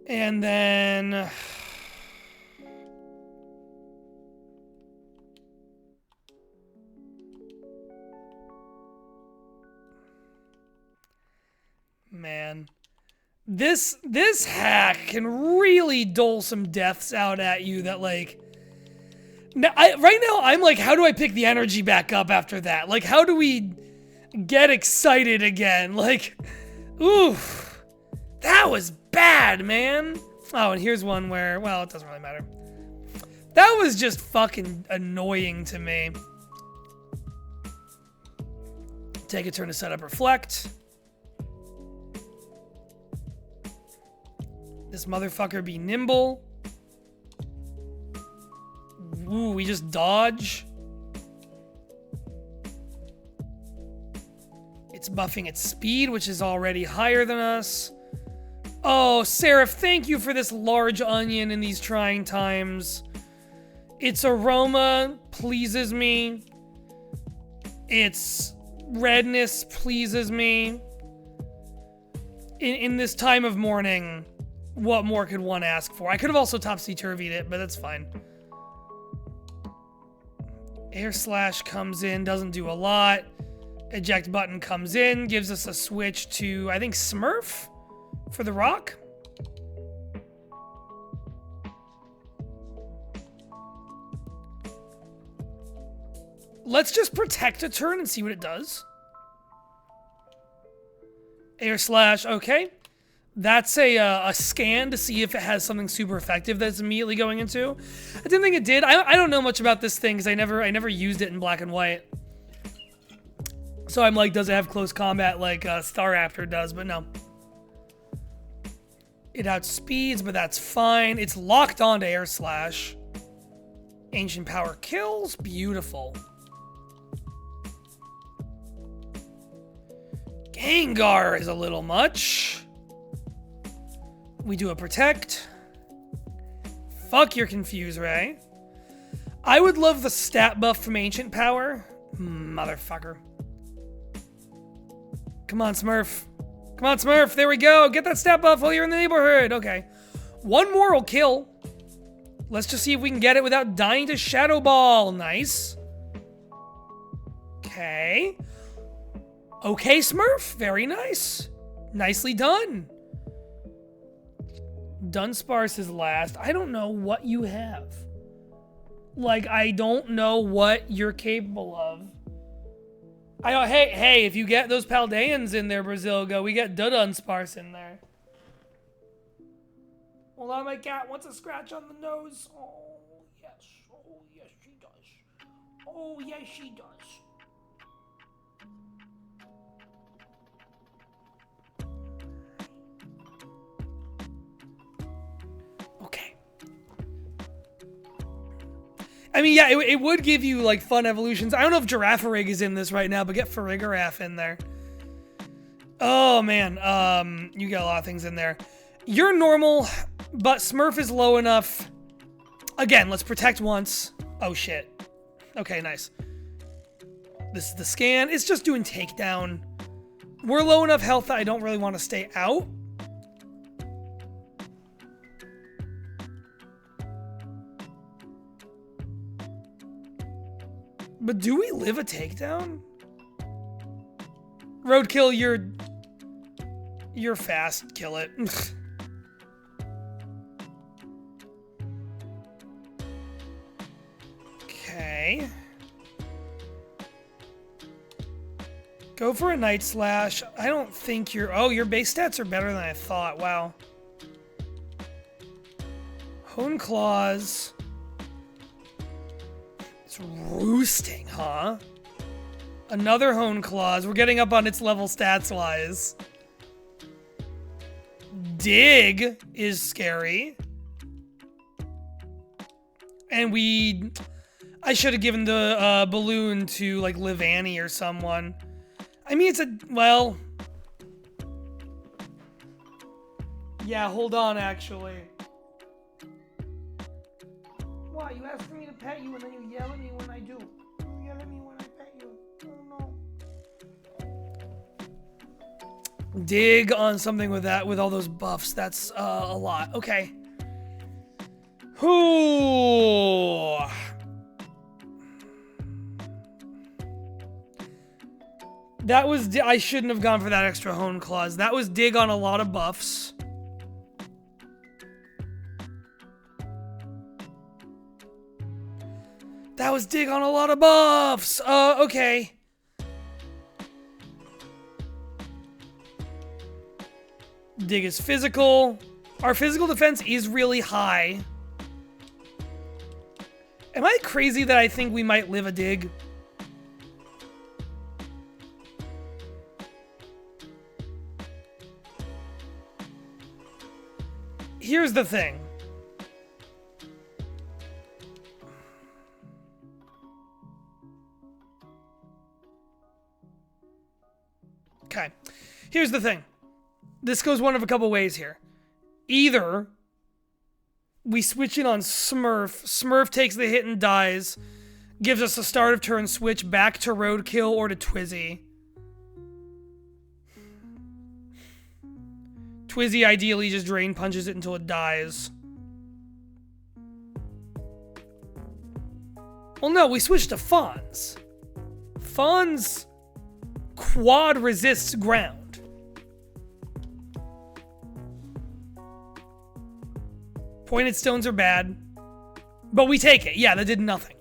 A: And then... Man. This hack can really dole some deaths out at you that, like... Now, right now, I'm like, how do I pick the energy back up after that? Like, how do we get excited again? Like, oof. That was bad, man. Oh, and here's one where, well, it doesn't really matter. That was just fucking annoying to me. Take a turn to set up Reflect. This motherfucker be nimble. Ooh, we just dodge. It's buffing its speed, which is already higher than us. Oh, Seraph, thank you for this large onion in these trying times. Its aroma pleases me. Its redness pleases me. In this time of mourning, what more could one ask for? I could have also topsy-turvied it, but that's fine. Air Slash comes in, doesn't do a lot. Eject button comes in, gives us a switch to, I think, Smurf for the rock. Let's just protect a turn and see what it does. Air Slash, okay. That's a scan to see if it has something super effective that's immediately going into. I didn't think it did. I don't know much about this thing because I never used it in black and white. So I'm like, does it have close combat like Staraptor does? But no. It outspeeds, but that's fine. It's locked onto Air Slash. Ancient Power kills. Beautiful. Gengar is a little much. We do a Protect. Fuck your Confuse Ray. I would love the stat buff from Ancient Power. Motherfucker. Come on, Smurf. Come on, Smurf. There we go. Get that stat buff while you're in the neighborhood. Okay. One more will kill. Let's just see if we can get it without dying to Shadow Ball. Nice. Okay. Okay, Smurf. Very nice. Nicely done. Dunsparce is last. I don't know what you have. Like, I don't know what you're capable of. Hey, if you get those Paldeans in there, Brazilga, we get Dunsparce in there. Hold on, my cat wants a scratch on the nose. Oh, yes. Oh, yes, she does. Oh, yes, she does. Okay. I mean, yeah, it would give you, like, fun evolutions. I don't know if Girafarig is in this right now, but get Farigiraf in there. Oh, man. You got a lot of things in there. You're normal, but Smurf is low enough. Again, let's protect once. Oh, shit. Okay, nice. This is the scan. It's just doing takedown. We're low enough health that I don't really want to stay out. But do we live a takedown? Roadkill, you're fast. Kill it. Okay. Go for a Night Slash. I don't think you're... Oh, your base stats are better than I thought. Wow. Hone Claws. It's roosting, huh? Another Hone Claws. We're getting up on its level stats-wise. Dig is scary. And I should have given the balloon to, like, Livani or someone. I mean, it's a... Well... Yeah, hold on, actually. What? You asked for me to pet you and then you yell at me when I do. You yell at me when I pet you. Oh, no. Dig on something with that, with all those buffs. That's a lot. Okay. Ooh. That was... I shouldn't have gone for that extra Hone Claws. That was Dig on a lot of buffs. That was Dig on a lot of buffs. Okay. Dig is physical. Our physical defense is really high. Am I crazy that I think we might live a Dig? Here's the thing. Okay. Here's the thing. This goes one of a couple ways here. Either we switch in on Smurf. Smurf takes the hit and dies. Gives us a start of turn switch back to Roadkill or to Twizzy. Twizzy ideally just Drain Punches it until it dies. Well, no, we switched to Fonz. Fonz quad resists ground. Pointed stones are bad, but we take it. Yeah, that did nothing.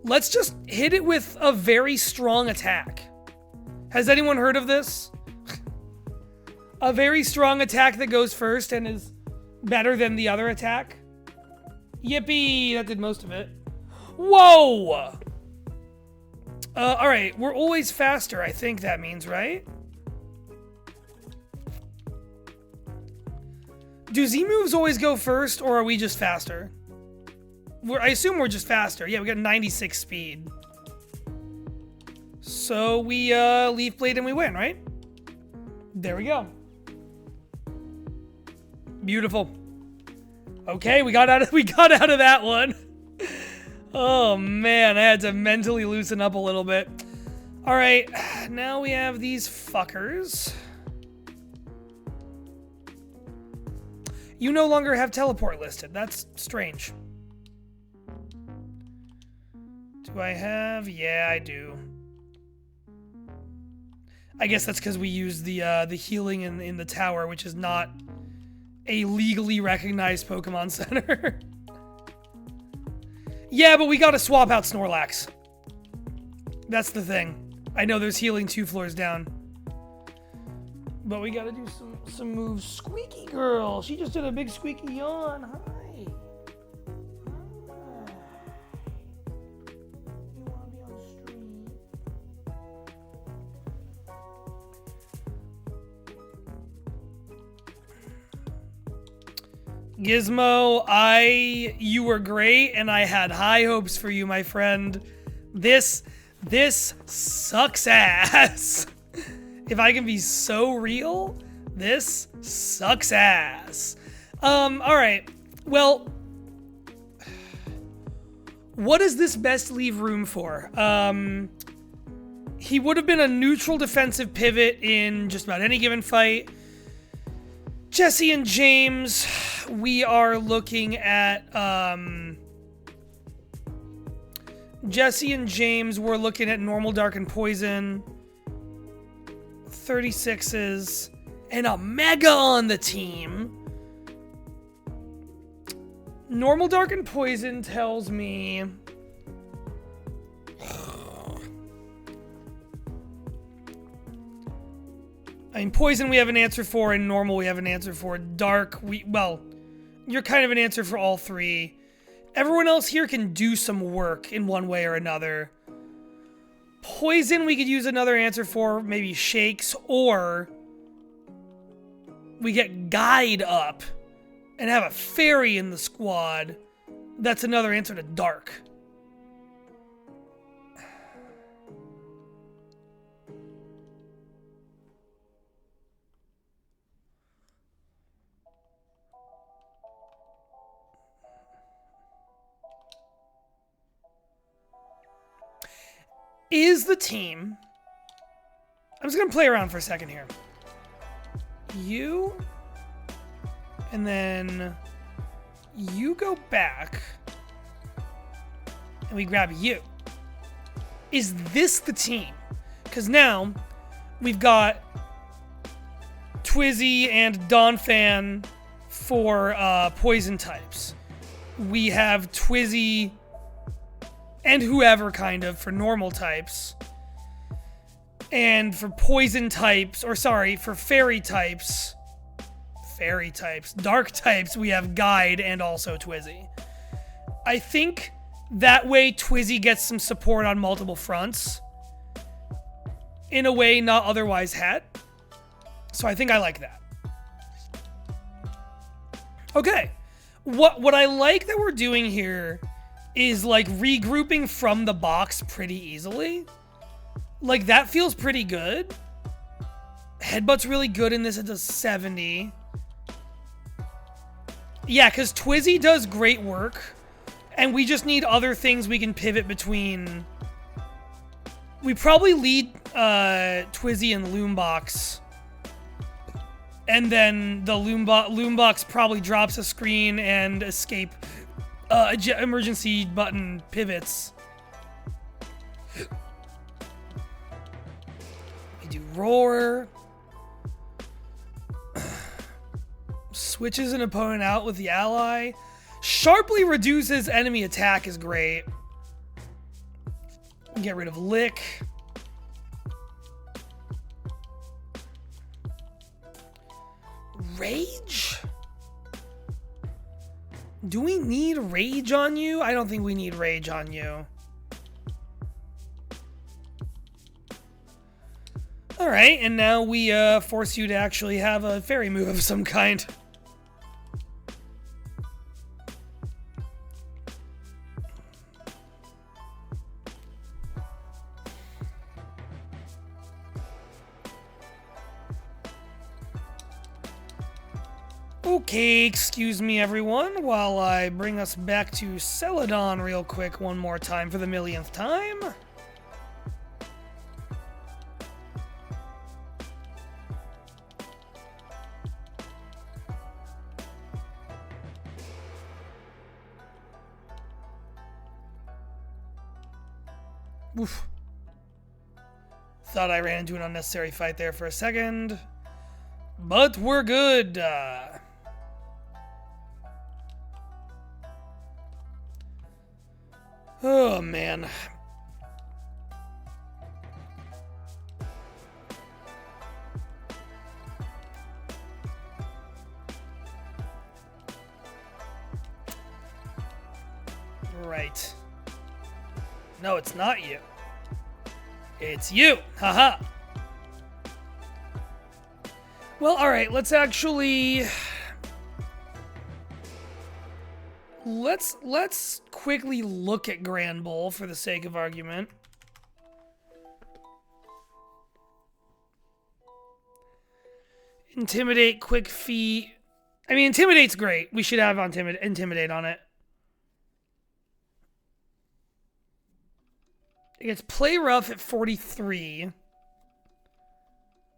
A: Let's just hit it with a very strong attack. Has anyone heard of this? A very strong attack that goes first and is better than the other attack? Yippee! That did most of it. Whoa! Alright, we're always faster, I think that means, right? Do Z moves always go first, or are we just faster? I assume we're just faster. Yeah, we got 96 speed. So we Leaf Blade and we win, right? There we go. Beautiful. Okay, we got out of that one. Oh man, I had to mentally loosen up a little bit. All right, now we have these fuckers. You no longer have teleport listed. That's strange. Do I have? Yeah, I do. I guess that's because we use the healing in the tower, which is not a legally recognized Pokemon Center. Yeah, but we gotta swap out Snorlax. That's the thing. I know there's healing 2 floors down. But we gotta do some moves. Squeaky girl! She just did a big squeaky yawn. Hi. You wanna be on stream? Gizmo, you were great, and I had high hopes for you, my friend. This sucks ass. If I can be so real, this sucks ass. Alright. Well, what does this best leave room for? He would have been a neutral defensive pivot in just about any given fight. Jesse and James, we are looking at, Jesse and James, we're looking at normal, dark, and poison. 36s, and a Mega on the team. Normal, dark, and poison tells me... I mean, poison we have an answer for, and normal we have an answer for. Dark, well, you're kind of an answer for all 3. Everyone else here can do some work in one way or another. Poison we could use another answer for, maybe Shakes, or we get Guide up and have a Fairy in the squad. That's another answer to Dark. Is the team... I'm just going to play around for a second here. You... And then... You go back. And we grab you. Is this the team? Because now, we've got... Twizzy and Donphan for poison types. We have Twizzy... and whoever, kind of, for normal types. And for poison types, or sorry, for fairy types, dark types, we have Guide and also Twizzy. I think that way Twizzy gets some support on multiple fronts. In a way not otherwise had. So I think I like that. Okay. What I like that we're doing here is like regrouping from the box pretty easily. Like that feels pretty good. Headbutt's really good in this. It does 70. Yeah, because Twizzy does great work. And we just need other things we can pivot between. We probably lead Twizzy and Loombox. And then the Loombox probably drops a screen and escape emergency button pivots. We do Roar. Switches an opponent out with the ally. Sharply reduces enemy attack is great. Get rid of Lick. Rage? Do we need Rage on you? I don't think we need Rage on you. Alright, and now we force you to actually have a fairy move of some kind. Okay, excuse me everyone, while I bring us back to Celadon real quick one more time for the millionth time. Oof. Thought I ran into an unnecessary fight there for a second. But we're good. Oh, man. Right. No, it's not you. It's you. Haha. Well, all right. Let's actually... Let's quickly look at Grand Bull for the sake of argument. Intimidate, quick feet. I mean, Intimidate's great. We should have Intimidate on it. It gets Play Rough at 43.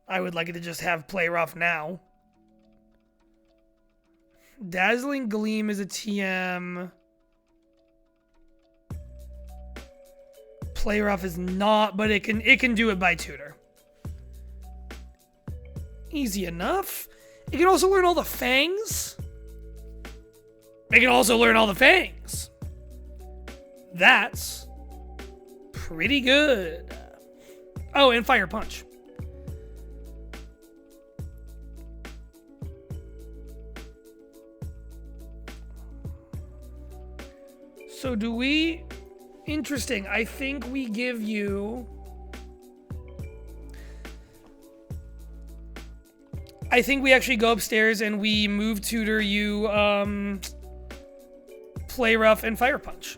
A: I would like it to just have Play Rough now. Dazzling Gleam is a TM. Play Rough is not, but it can do it by tutor. Easy enough. It can also learn all the fangs. It can also learn all the fangs. That's pretty good. Oh, and Fire Punch. So do we... Interesting. I think we give you... I think we actually go upstairs and we move tutor you Play Rough and Fire Punch.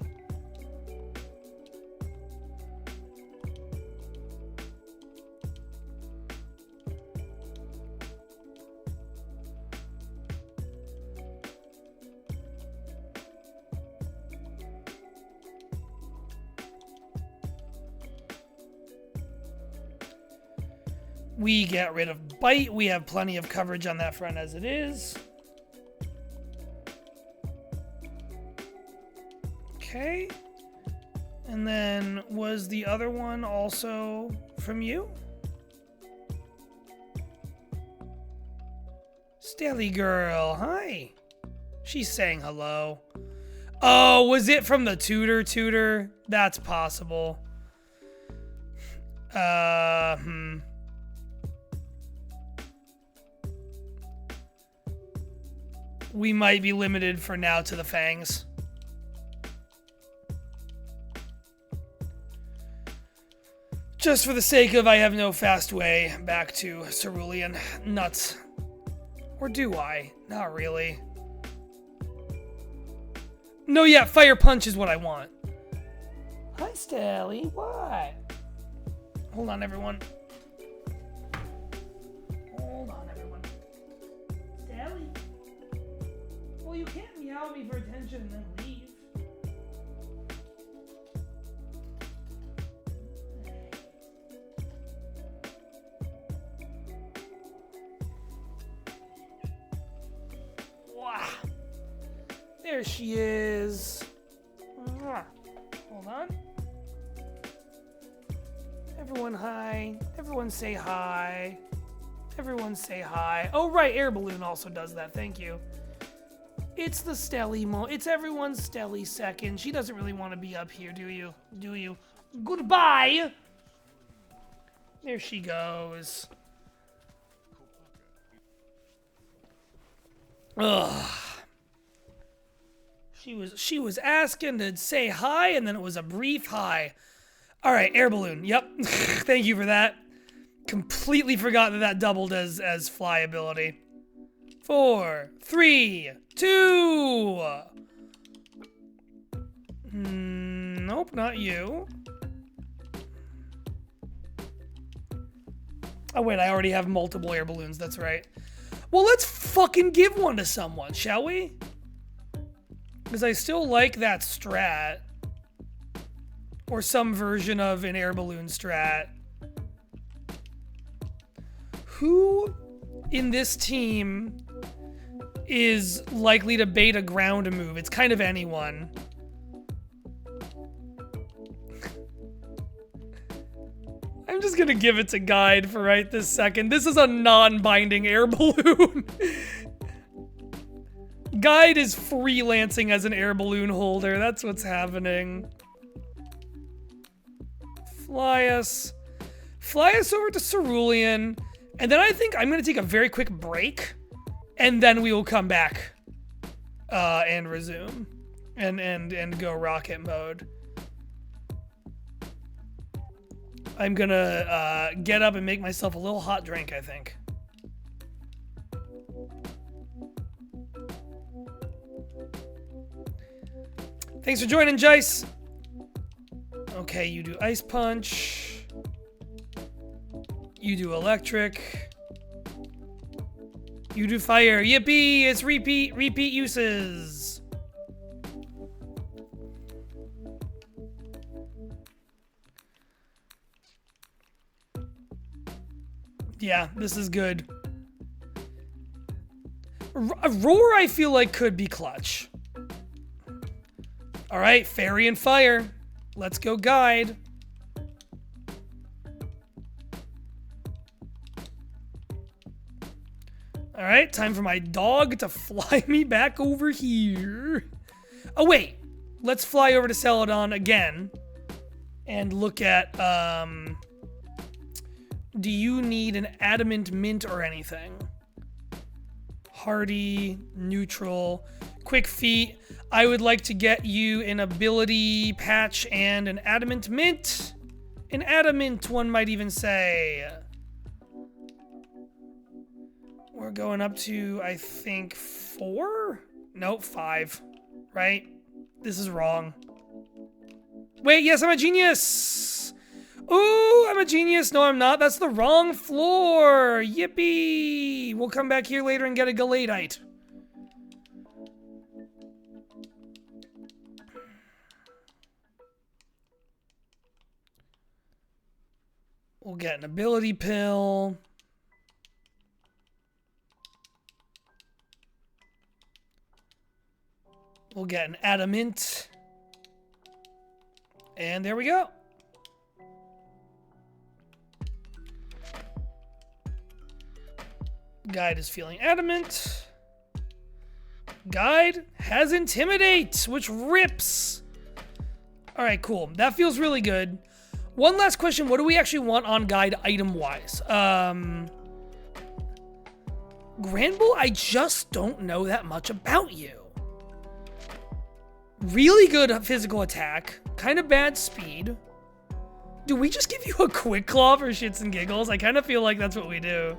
A: We get rid of Bite. We have plenty of coverage on that front as it is. Okay. And then was the other one also from you? Stelly girl, hi. She's saying hello. Oh, was it from the tutor? That's possible. We might be limited for now to the fangs. Just for the sake of I have no fast way back to Cerulean. Nuts. Or do I? Not really. No, yeah, Fire Punch is what I want. Hi, Stelly. What? Hold on, everyone. Hold on, everyone. Stelly. Well, you can't meow at me for attention and then leave. Wow. There she is. Hold on. Everyone hi. Everyone say hi. Everyone say hi. Oh, right. Air Balloon also does that. Thank you. It's the Stelly it's everyone's Stelly second. She doesn't really want to be up here, do you? Do you? Goodbye! There she goes. Ugh. She was asking to say hi, and then it was a brief hi. All right, Air Balloon. Yep. Thank you for that. Completely forgot that doubled as fly ability. 4, 3, 2. Nope, not you. Oh, wait, I already have multiple air balloons. That's right. Well, let's fucking give one to someone, shall we? Because I still like that strat. Or some version of an air balloon strat. Who in this team is likely to bait a ground move? It's kind of anyone. just gonna give it to Guide for right this second. This is a non-binding air balloon. Guide is freelancing as an air balloon holder. That's what's happening. Fly us over to Cerulean, and then I think I'm gonna take a very quick break, and then we will come back and resume and go rocket mode. I'm gonna get up and make myself a little hot drink, I think. Thanks for joining, Jace. Okay, you do Ice Punch. You do Electric. You do Fire. Yippee! It's repeat uses. Yeah, this is good. Roar, I feel like, could be clutch. All right, Fairy and Fire. Let's go, Guide. All right, time for my dog to fly me back over here. Oh, wait. Let's fly over to Celadon again and look at, do you need an adamant mint or anything? Hardy, neutral, quick feet. I would like to get you an ability patch and an adamant mint. An adamant, one might even say. We're going up to, I think, 4? Nope, 5. Right? This is wrong. Wait, yes, I'm a genius! Ooh, I'm a genius. No, I'm not. That's the wrong floor. Yippee! We'll come back here later and get a Galadite. We'll get an ability pill. We'll get an adamant. And there we go. Guide is feeling adamant. Guide has intimidate, which rips. All right, cool. That feels really good. One last question. What do we actually want on Guide item-wise? Granbull, I just don't know that much about you. Really good physical attack. Kind of bad speed. Do we just give you a Quick Claw for shits and giggles? I kind of feel like that's what we do.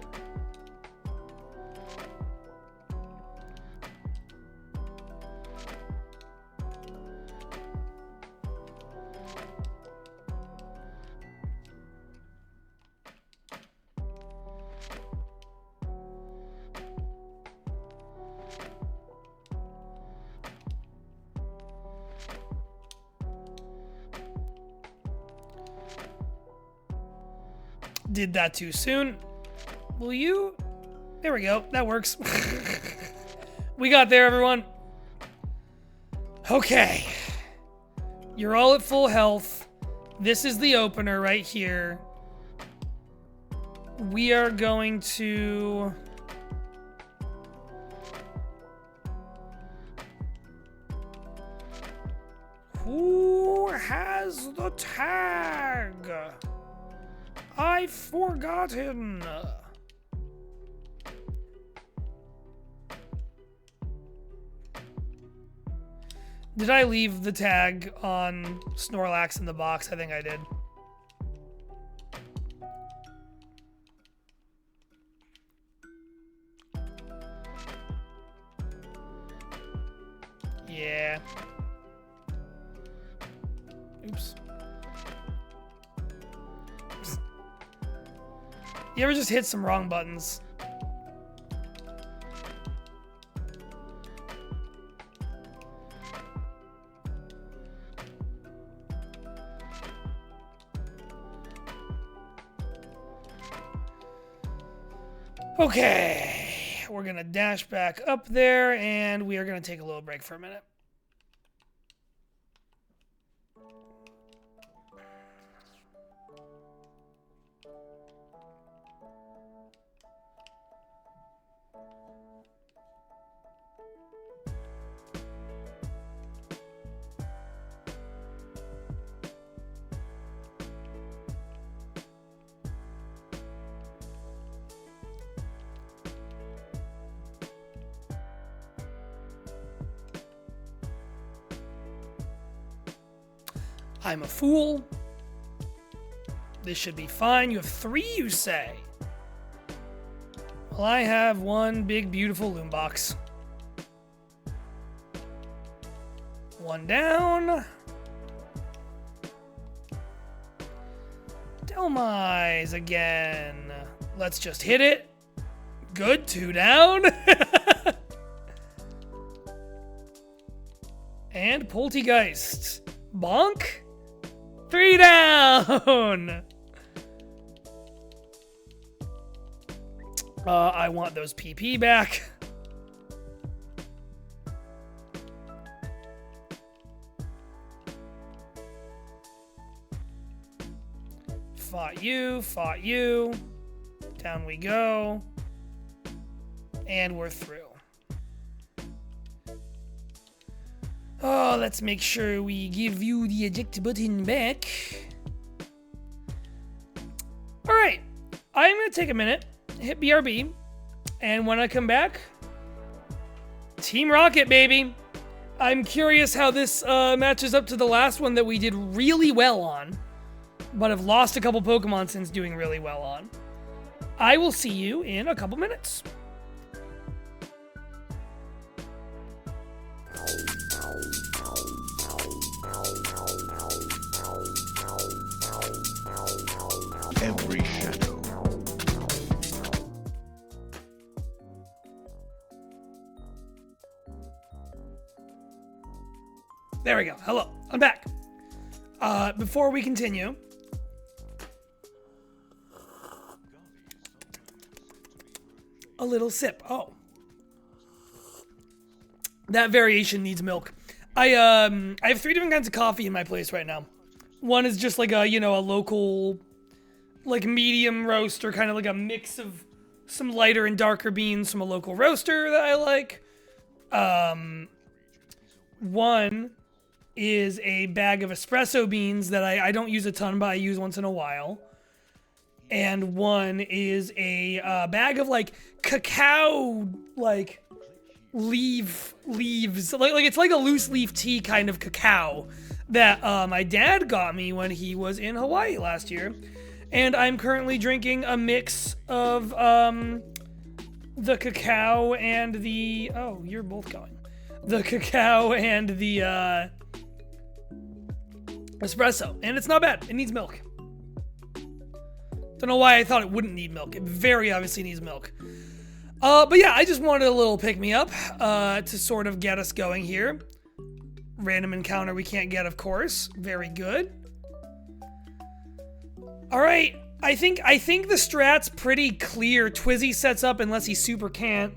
A: Did that too soon. Will you? There we go. That works. We got there, everyone. Okay. You're all at full health. This is the opener right here. We are going to... Who has the tag? I've forgotten. Did I leave the tag on Snorlax in the box? I think I did. Yeah. Oops. You ever just hit some wrong buttons? Okay, we're gonna dash back up there and we are gonna take a little break for a minute. I'm a fool. This should be fine. You have 3, you say? Well, I have 1 big, beautiful loom box. 1 down. Delmise again. Let's just hit it. Good, 2 down. And Poltegeist. Bonk. 3 down. I want those PP back. Fought you. Down we go. And we're through. Oh, let's make sure we give you the eject button back. Alright, I'm going to take a minute, hit BRB, and when I come back, Team Rocket, baby! I'm curious how this matches up to the last one that we did really well on, but have lost a couple Pokemon since doing really well on. I will see you in a couple minutes.
B: Every shadow.
A: There we go. Hello. I'm back. Before we continue, a little sip. Oh. That variation needs milk. I have 3 different kinds of coffee in my place right now. One is just like a, a local, like medium roaster, kind of like a mix of some lighter and darker beans from a local roaster that I like. One is a bag of espresso beans that I don't use a ton, but I use once in a while. And one is a bag of like cacao, like leaves, like it's like a loose leaf tea kind of cacao that my dad got me when he was in Hawaii last year. And I'm currently drinking a mix of the cacao and the... Oh, you're both going. The cacao and the espresso. And it's not bad. It needs milk. Don't know why I thought it wouldn't need milk. It very obviously needs milk. But yeah, I just wanted a little pick-me-up to sort of get us going here. Random encounter we can't get, of course. Very good. Alright, I think the strat's pretty clear. Twizzy sets up unless he super can't.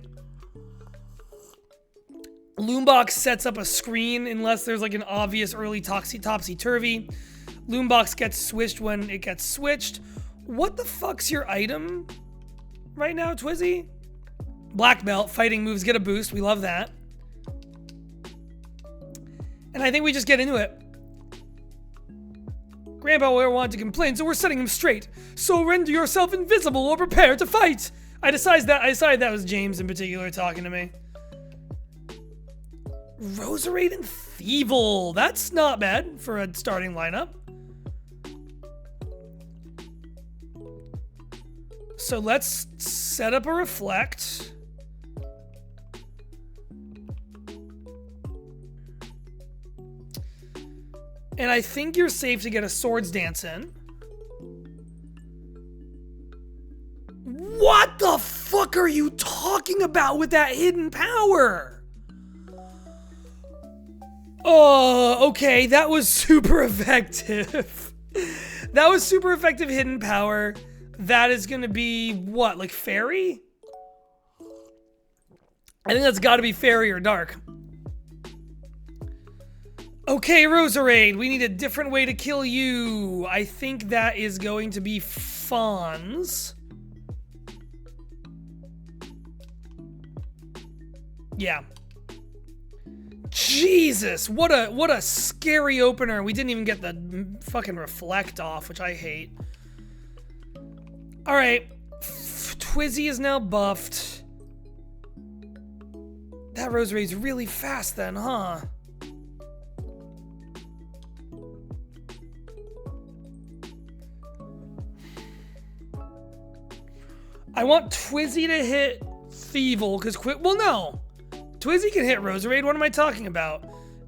A: Loombox sets up a screen unless there's like an obvious early topsy-turvy. Loombox gets switched when it gets switched. What the fuck's your item right now, Twizzy? Black belt, fighting moves get a boost. We love that. And I think we just get into it. Grandpa Ware wanted to complain, so we're setting him straight. So render yourself invisible or prepare to fight. I decided that was James in particular talking to me. Roserade and Thievul. That's not bad for a starting lineup. So let's set up a Reflect. And I think you're safe to get a Swords Dance in. What the fuck are you talking about with that hidden power? Oh, okay, that was super effective. That was super effective hidden power. That is gonna be, what, like Fairy? I think that's gotta be Fairy or Dark. Okay, Roserade, we need a different way to kill you. I think that is going to be Fawns. Yeah. Jesus, what a scary opener. We didn't even get the fucking Reflect off, which I hate. Alright, Twizzy is now buffed. That Roserade's really fast then, huh? I want Twizzy to hit Thievul, because well, no. Twizzy can hit Roserade. What am I talking about?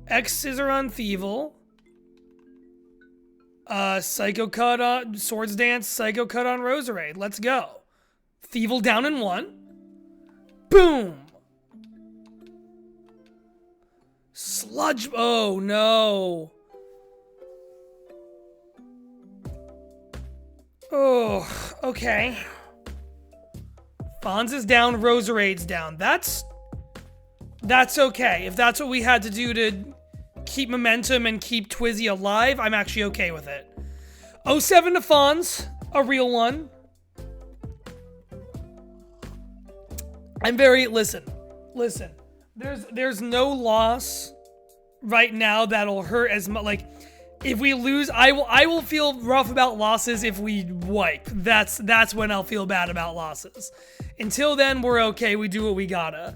A: X Scissor on Thievul. Psycho Cut on Swords Dance, Psycho Cut on Roserade. Let's go. Thievul down in 1. Boom. Sludge. Oh, no. Oh, okay. Fonz is down, Roserade's down. That's okay. If that's what we had to do to keep momentum and keep Twizzy alive, I'm actually okay with it. 07 to Fonz, a real one. I'm very, listen. There's no loss right now that'll hurt as much. Like, if we lose, I will feel rough about losses if we wipe. That's when I'll feel bad about losses. Until then, we're okay. We do what we gotta.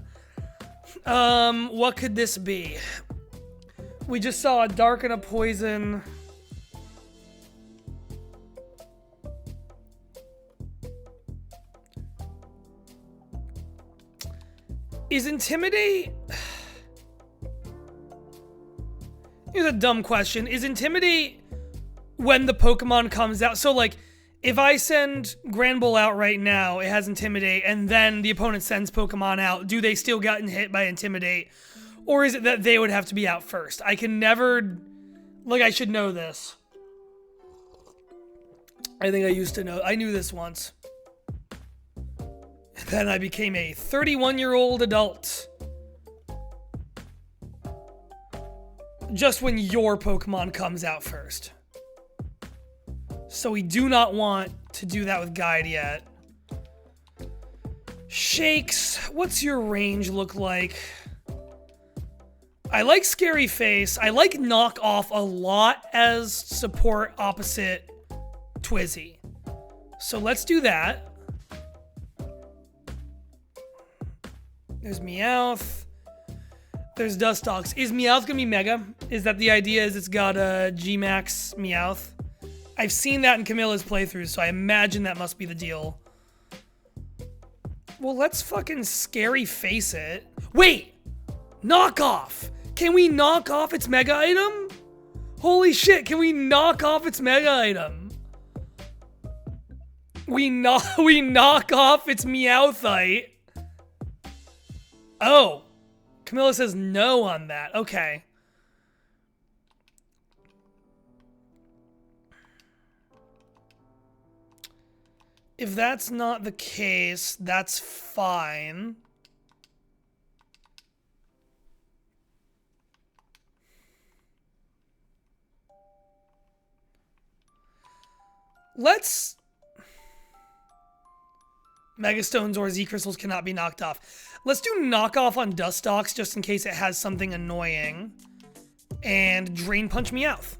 A: What could this be? We just saw a dark and a poison. Is Intimidate... Here's a dumb question. Is Intimidate when the Pokemon comes out? So, like, if I send Granbull out right now, it has Intimidate, and then the opponent sends Pokemon out, do they still get hit by Intimidate? Or is it that they would have to be out first? I can never... Like, I should know this. I think I used to know. I knew this once. And then I became a 31-year-old adult. Just when your Pokemon comes out first. So we do not want to do that with Guide yet. Shakes, what's your range look like? I like Scary Face. I like Knock Off a lot as support opposite Twizzy. So let's do that. There's Meowth. There's Dustox. Is Meowth gonna be Mega? Is that the idea? Is it's got a G-Max Meowth? I've seen that in Camilla's playthroughs, so I imagine that must be the deal. Well, let's fucking Scary Face it. Wait! Knock Off! Can we knock off its Mega item? Holy shit, can we knock off its Mega item? We knock off its Meowthite. Oh. Camilla says no on that. Okay. If that's not the case, that's fine. Let's... Megastones or Z-Crystals cannot be knocked off. Let's do knockoff on Dustox just in case it has something annoying. And Drain Punch Meowth.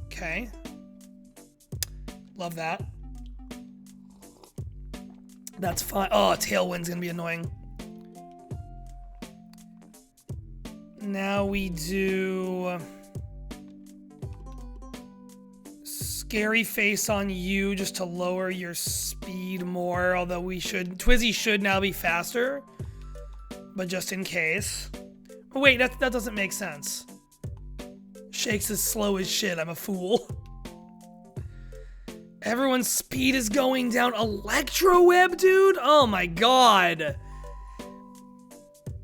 A: Okay. Love that. That's fine. Oh, Tailwind's gonna be annoying. Now we do... Scary Face on you just to lower your speed more, although we should... Twizzy should now be faster, but just in case. Oh, wait, that doesn't make sense. Shakes is slow as shit, I'm a fool. Everyone's speed is going down. Electro Web, dude? Oh my god.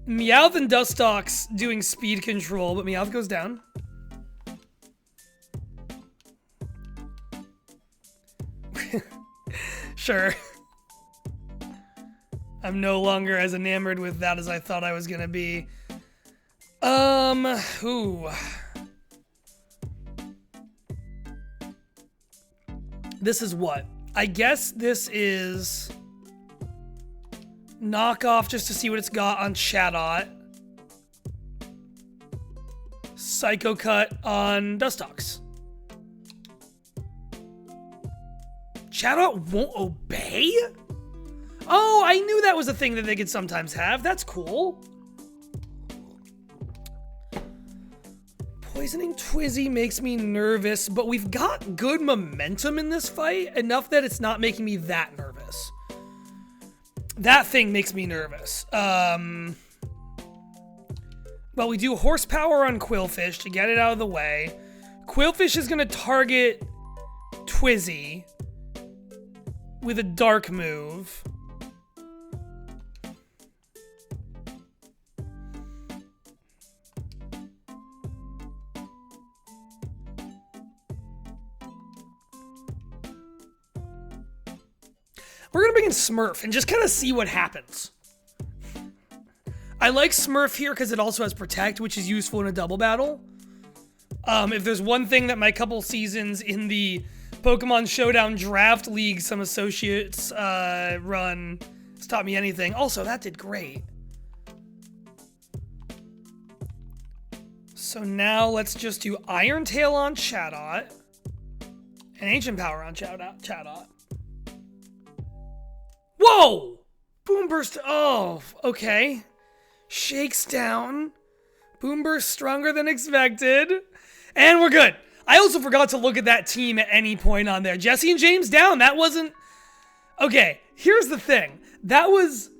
A: Meowth and Dustox doing speed control, but Meowth goes down. Sure. I'm no longer as enamored with that as I thought I was gonna be. Ooh. This is what? I guess this is knockoff just to see what it's got on Shadot. Psycho Cut on Dustox. Shadot won't obey? Oh, I knew that was a thing that they could sometimes have. That's cool. Poisoning Twizzy makes me nervous, but we've got good momentum in this fight, enough that it's not making me that nervous. That thing makes me nervous. Well, we do Horsepower on Quillfish to get it out of the way. Quillfish is going to target Twizzy with a Dark move. We're going to bring in Smurf and just kind of see what happens. I like Smurf here because it also has Protect, which is useful in a double battle. If there's one thing that my couple seasons in the Pokemon Showdown Draft League some associates run has taught me anything. Also, that did great. So now let's just do Iron Tail on Chatot and Ancient Power on Chatot. Whoa! Boom Burst. Oh, okay. Shakes down. Boom Burst stronger than expected. And we're good. I also forgot to look at that team at any point on there. Jesse and James down. That wasn't... Okay, here's the thing. That was...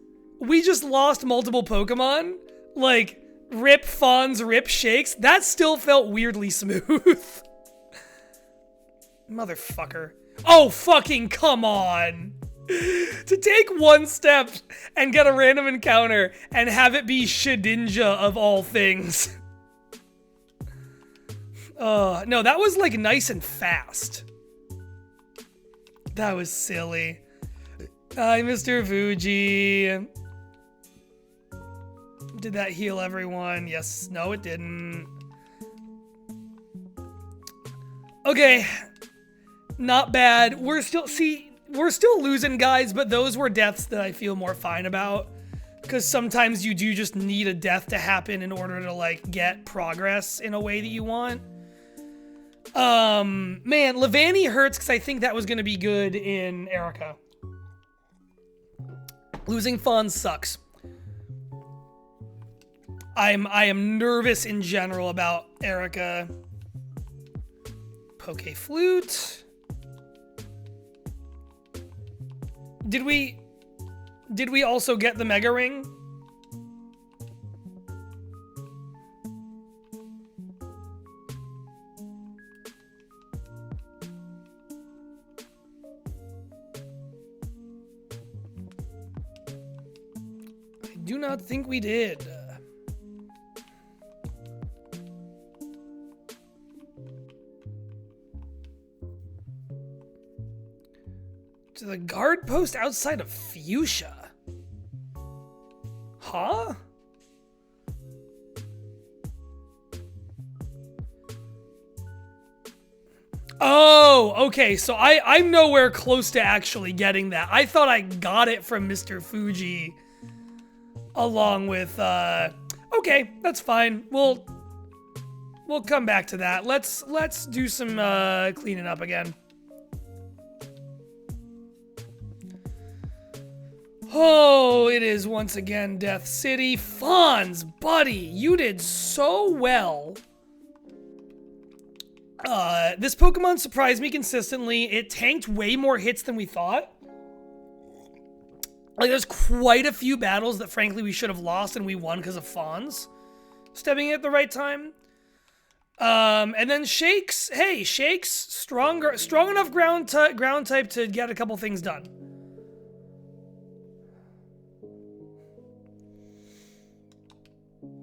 A: We just lost multiple Pokemon. Like, Rip Fawns, Rip Shakes. That still felt weirdly smooth. Motherfucker. Oh, fucking come on. To take one step and get a random encounter and have it be Shedinja of all things. No, that was like nice and fast. That was silly. Hi, Mr. Fuji. Did that heal everyone? Yes. No, it didn't. Okay. Not bad. We're still losing, guys, but those were deaths that I feel more fine about. Because sometimes you do just need a death to happen in order to, like, get progress in a way that you want. Man, Levani hurts because I think that was going to be good in Erica. Losing Fawn sucks. I am nervous in general about Erica. Poke Flute. Did we also get the Mega Ring? I do not think we did. To the guard post outside of Fuchsia. Huh? Oh, okay. So I'm nowhere close to actually getting that. I thought I got it from Mr. Fuji along with, okay, that's fine. We'll come back to that. Let's do some, cleaning up again. Oh, it is once again Death City. Fonz, buddy, you did so well. This Pokemon surprised me consistently. It tanked way more hits than we thought. Like, there's quite a few battles that, frankly, we should have lost and we won because of Fonz stepping in at the right time. And then Shakes. Hey, Shakes, strong enough ground type to get a couple things done.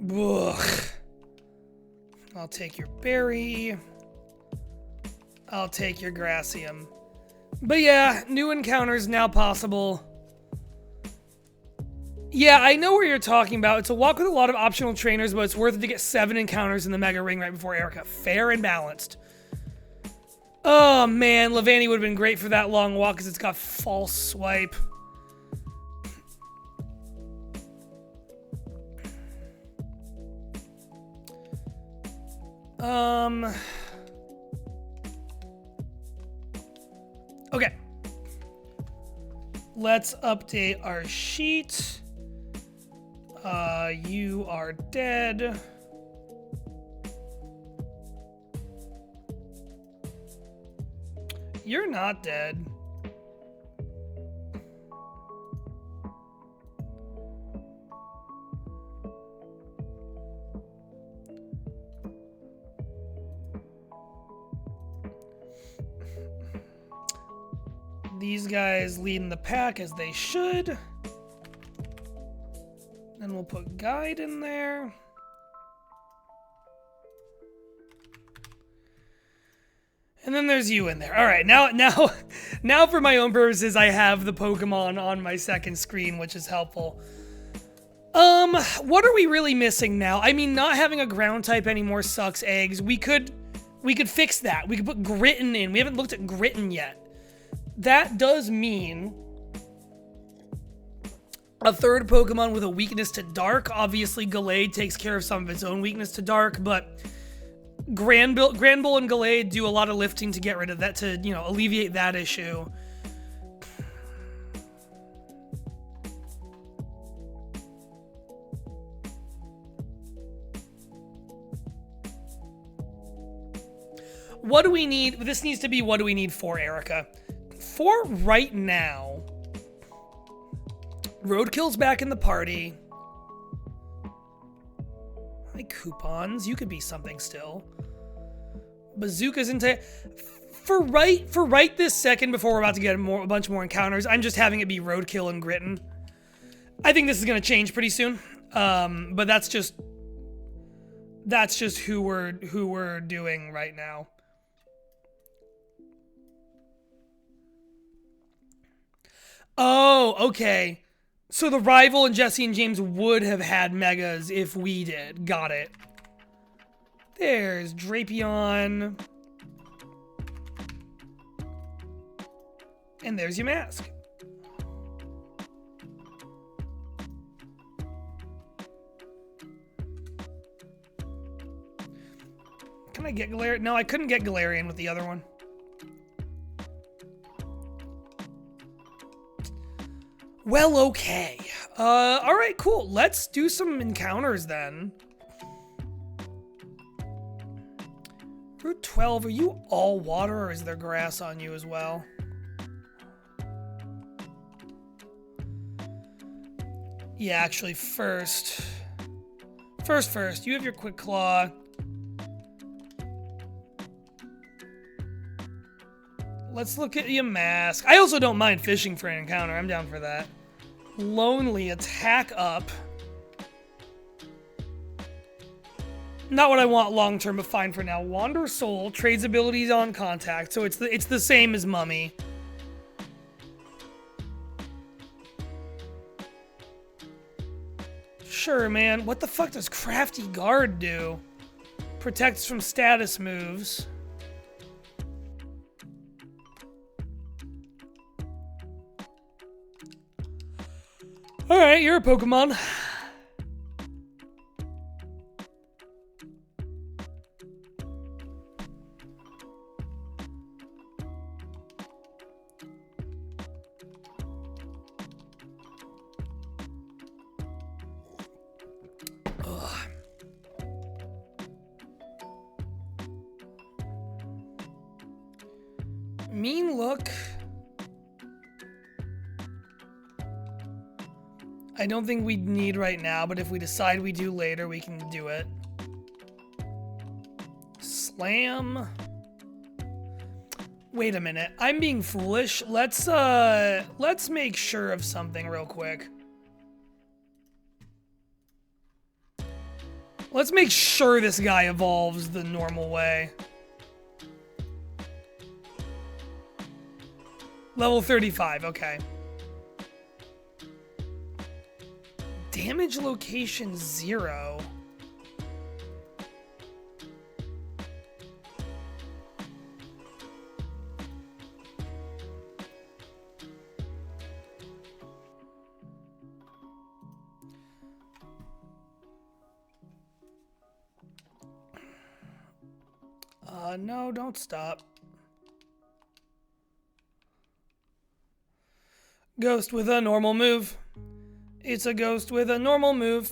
A: Ugh. I'll take your berry. I'll take your Grassium. But yeah, new encounters now possible. Yeah, I know where you're talking about. It's a walk with a lot of optional trainers, but it's worth it to get 7 encounters in the Mega Ring right before Erica. Fair and balanced. Oh man, Levani would have been great for that long walk because it's got False Swipe. Okay. Let's update our sheet. You are dead. You're not dead. These guys leading the pack as they should. Then we'll put guide in there. And then there's you in there. All right, now for my own purposes, I have the Pokemon on my second screen, which is helpful. What are we really missing now? I mean, not having a ground type anymore sucks eggs. We could fix that. We could put Gritton in. We haven't looked at Gritton yet. That does mean a third Pokemon with a weakness to Dark. Obviously, Gallade takes care of some of its own weakness to Dark, but Granbull and Gallade do a lot of lifting to get rid of that, to, you know, alleviate that issue. What do we need? This needs to be what do we need for Erica? For right now, Roadkill's back in the party. Like coupons, you could be something still. Bazooka's into for right this second before we're about to get a bunch more encounters. I'm just having it be Roadkill and Gritton. I think this is gonna change pretty soon, but that's just who we're doing right now. Oh, okay. So the rival and Jesse and James would have had megas if we did. Got it. There's Drapion. And there's your mask. Can I get Galarian? No, I couldn't get Galarian with the other one. Well, okay. All right, cool. Let's do some encounters then. Route 12, are you all water or is there grass on you as well? Yeah, actually, first, you have your Quick Claw. Let's look at your mask. I also don't mind fishing for an encounter. I'm down for that. Lonely, attack up. Not what I want long term, but fine for now. Wander Soul, trades abilities on contact, so it's the same as Mummy. Sure, man. What the fuck does Crafty Guard do? Protects from status moves. Alright, you're a Pokemon. Ugh. Mean look. I don't think we need right now, but if we decide we do later, we can do it. Slam. Wait a minute. I'm being foolish. Let's make sure of something real quick. Let's make sure this guy evolves the normal way. Level 35, okay. Damage location 0. No, don't stop. Ghost with a normal move. It's a ghost with a normal move.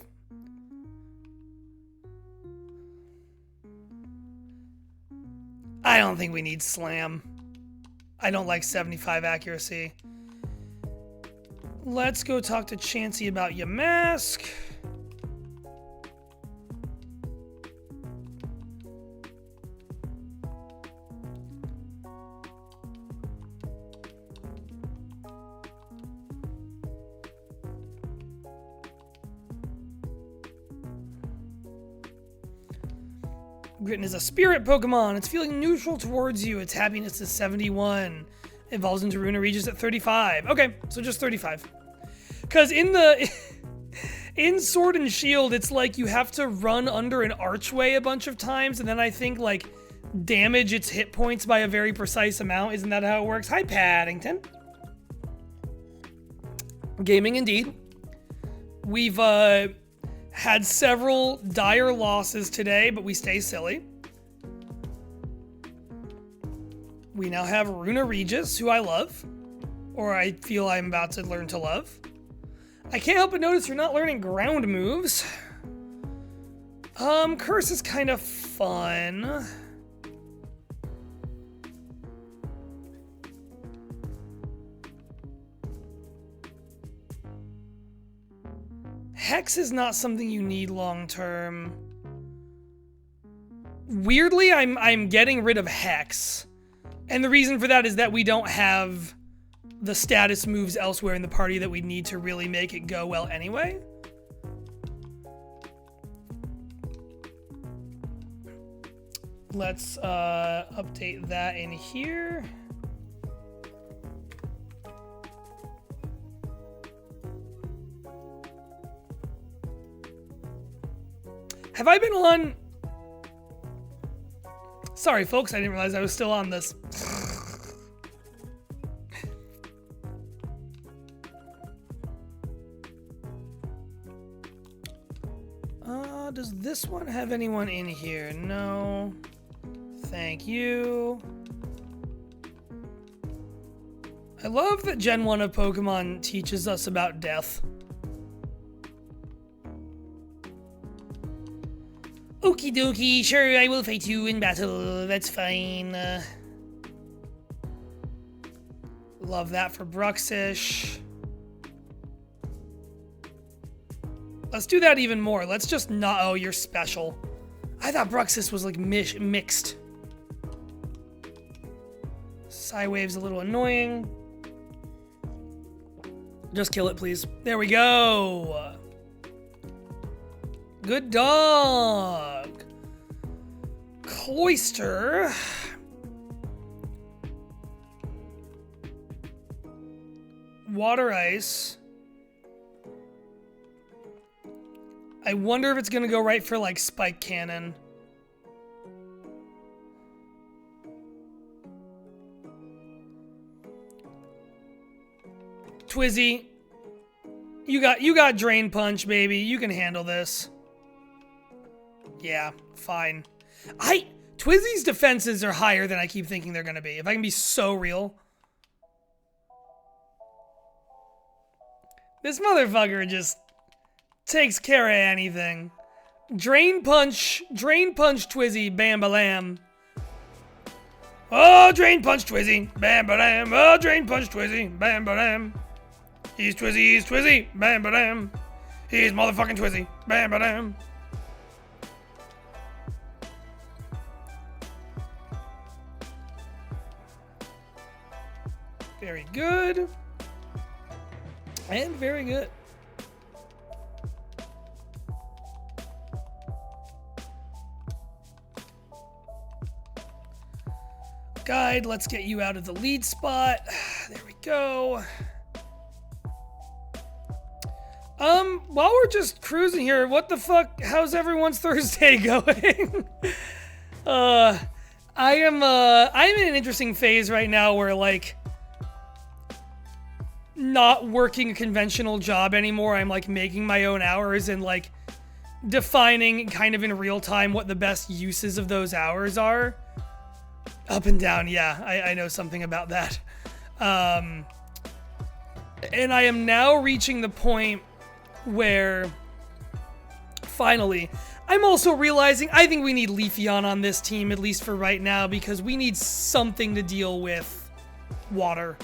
A: I don't think we need Slam. I don't like 75 accuracy. Let's go talk to Chansey about your mask. Gritton is a spirit Pokemon. It's feeling neutral towards you. Its happiness is 71. Evolves into Runa Regis at 35. Okay, so just 35. Because in Sword and Shield, it's like you have to run under an archway a bunch of times, and then I think like damage its hit points by a very precise amount. Isn't that how it works? Hi, Paddington. Gaming indeed. We've had several dire losses today, but we stay silly. We now have Runa Regis, who I love, or I feel I'm about to learn to love. I can't help but notice you're not learning ground moves. Curse is kind of fun. Hex is not something you need long term. Weirdly, I'm getting rid of Hex. And the reason for that is that we don't have the status moves elsewhere in the party that we need to really make it go well anyway. Let's update that in here. Have I been on? Sorry, folks, I didn't realize I was still on this. Does this one have anyone in here? No. Thank you. I love that Gen 1 of Pokemon teaches us about death. Okie dokie, sure, I will fight you in battle. That's fine. Love that for Bruxish. Let's do that even more. Let's just not. Oh, you're special. I thought Bruxish was like mixed. Psywave's a little annoying. Just kill it, please. There we go. Good dog. Cloyster. Water Ice. I wonder if it's gonna go right for like Spike Cannon. Twizzy, you got Drain Punch, baby. You can handle this. Yeah, fine. Twizzy's defenses are higher than I keep thinking they're gonna be. If I can be so real. This motherfucker just takes care of anything. Drain Punch Twizzy, bam balam. Oh, Drain Punch Twizzy, bam balam. Oh, Drain Punch Twizzy, bam balam. He's Twizzy, bam balam. He's motherfucking Twizzy, bam balam. Very good. And very good. Guide, let's get you out of the lead spot. There we go. While we're just cruising here, what the fuck? How's everyone's Thursday going? I'm in an interesting phase right now where like not working a conventional job anymore. I'm like making my own hours and like defining kind of in real time what the best uses of those hours are. Up and down, yeah, I know something about that. And I am now reaching the point where, finally, I'm also realizing I think we need Leafeon on this team, at least for right now, because we need something to deal with water.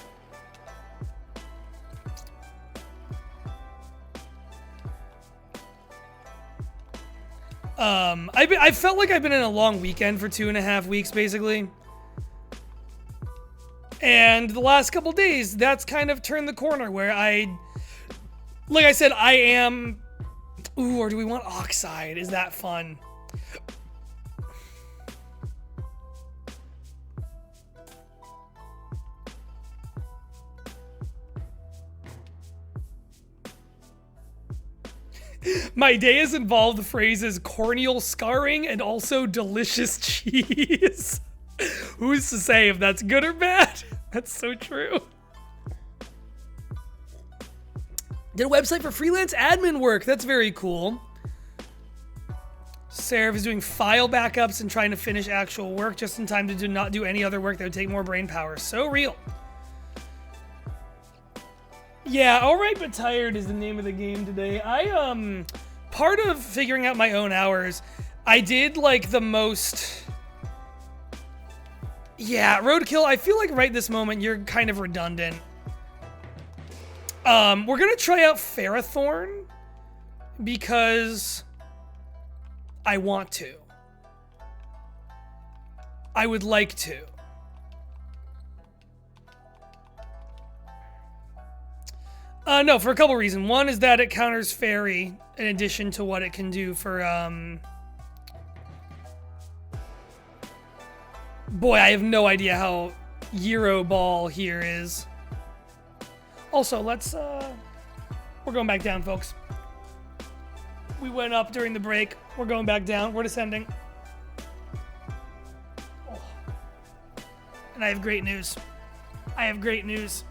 A: I felt like I've been in a long weekend for 2.5 weeks, basically. And the last couple days, that's kind of turned the corner where like I said, I am... Ooh, or do we want Oxide? Is that fun? My day has involved the phrases corneal scarring and also delicious cheese. Who's to say if that's good or bad? That's so true. Did a website for freelance admin work. That's very cool. Seraph is doing file backups and trying to finish actual work just in time to not do any other work that would take more brain power. So real. Yeah, Alright But Tired is the name of the game today. Part of figuring out my own hours, I did like the most... Yeah, Roadkill, I feel like right this moment you're kind of redundant. We're gonna try out Ferrothorn because I want to. I would like to. No, for a couple reasons. One is that it counters Fairy in addition to what it can do for, Boy, I have no idea how Euro Ball here is. Also, we're going back down, folks. We went up during the break. We're going back down. We're descending. Oh. And I have great news. I have great news.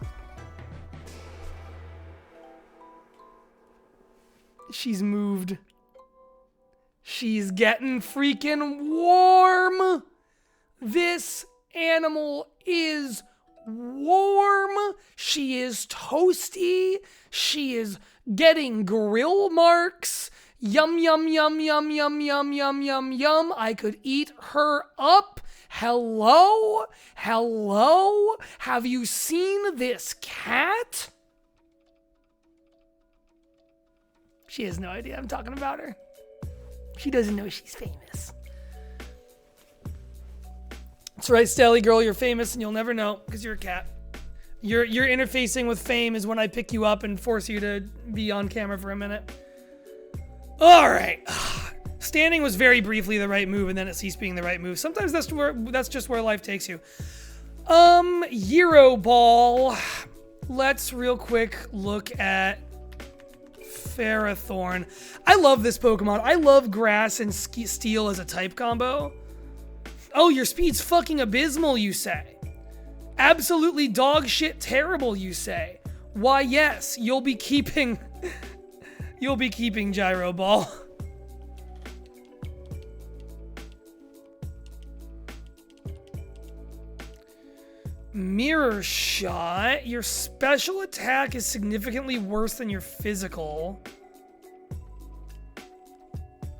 A: She's moved. She's getting freaking warm. This animal is warm. She is toasty. She is getting grill marks. Yum, yum, yum, yum, yum, yum, yum, yum, yum. I could eat her up. Hello? Hello? Have you seen this cat? She has no idea I'm talking about her. She doesn't know she's famous. That's right, Stelly girl, you're famous and you'll never know because you're a cat. You're interfacing with fame is when I pick you up and force you to be on camera for a minute. All right. Standing was very briefly the right move and then it ceased being the right move. Sometimes that's just where life takes you. Euro Ball. Let's real quick look at Ferrothorn. I love this Pokemon. I love Grass and Steel as a type combo. Oh, your speed's fucking abysmal, you say. Absolutely dog shit terrible, you say. Why, yes, you'll be keeping Gyro Ball. Mirror Shot. Your special attack is significantly worse than your physical.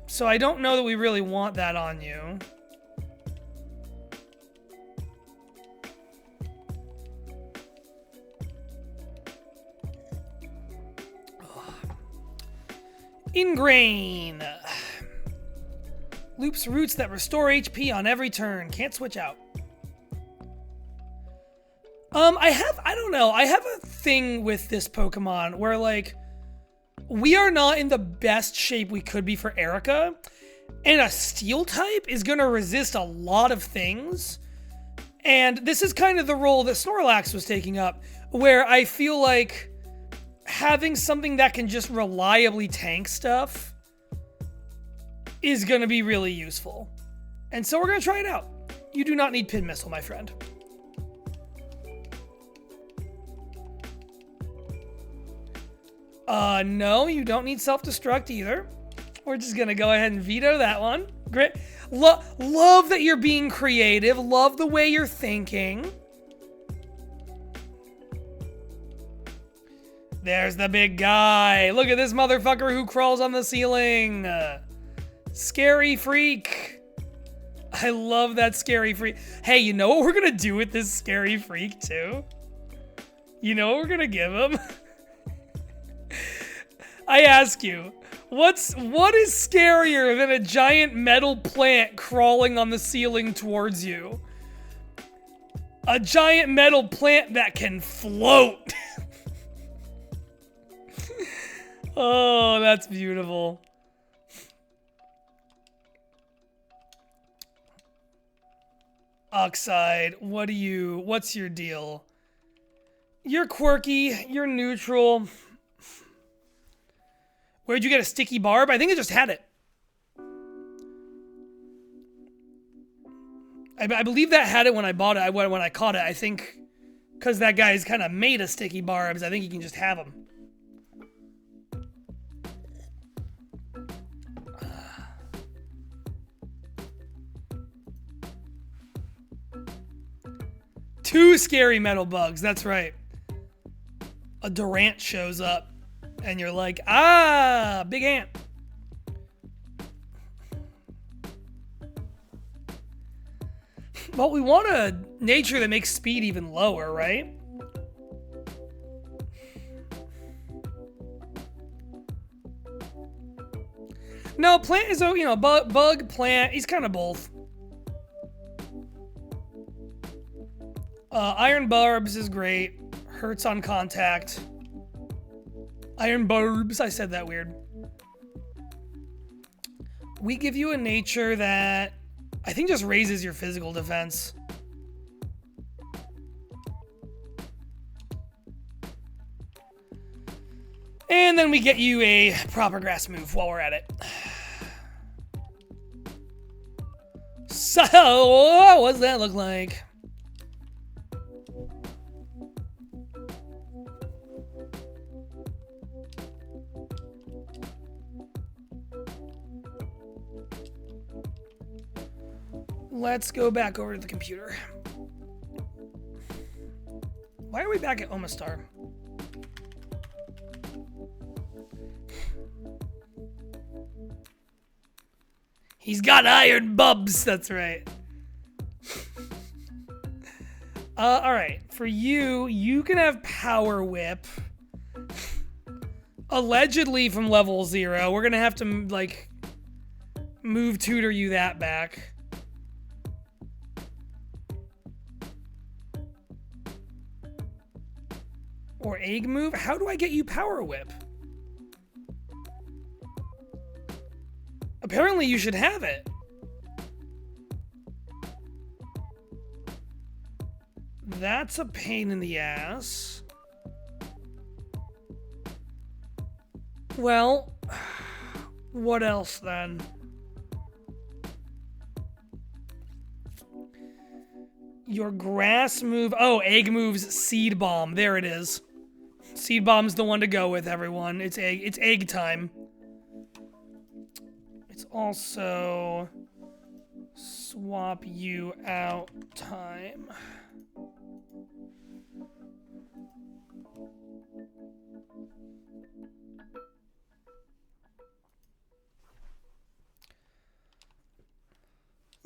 A: So I don't know that we really want that on you. Ingrain. Loops roots that restore HP on every turn. Can't switch out. I don't know. I have a thing with this Pokemon where, like, we are not in the best shape we could be for Erica, and a Steel type is going to resist a lot of things. And this is kind of the role that Snorlax was taking up, where I feel like having something that can just reliably tank stuff is going to be really useful. And so we're going to try it out. You do not need Pin Missile, my friend. No, you don't need self-destruct either. We're just gonna go ahead and veto that one. Great. Love that you're being creative. Love the way you're thinking. There's the big guy. Look at this motherfucker who crawls on the ceiling. Scary freak. I love that scary freak. Hey, you know what we're gonna do with this scary freak too? You know what we're gonna give him? I ask you, what is scarier than a giant metal plant crawling on the ceiling towards you? A giant metal plant that can float. Oh, that's beautiful. Oxide, what's your deal? You're quirky, you're neutral. Where'd you get a sticky barb? I think I just had it. I believe that had it when I bought it, when I caught it. I think because that guy's kind of made of sticky barbs, I think you can just have them. Two scary metal bugs, that's right. A Durant shows up, and you're like, ah, big ant. Well, we want a nature that makes speed even lower, right? No, plant is, you know, bug, plant, he's kind of both. Iron Barbs is great. Hurts on contact. Iron Barbs, I said that weird. We give you a nature that I think just raises your physical defense. And then we get you a proper grass move while we're at it. So, what's that look like? Let's go back over to the computer. Why are we back at Omastar? He's got iron bubs, that's right. Alright, for you, you can have Power Whip. Allegedly from level 0. We're gonna have to, like, move tutor you that back. Or egg move? How do I get you Power Whip? Apparently you should have it. That's a pain in the ass. Well, what else then? Your grass move. Oh, egg moves Seed Bomb. There it is. Seed Bomb's the one to go with, everyone. It's egg time. It's also swap you out time.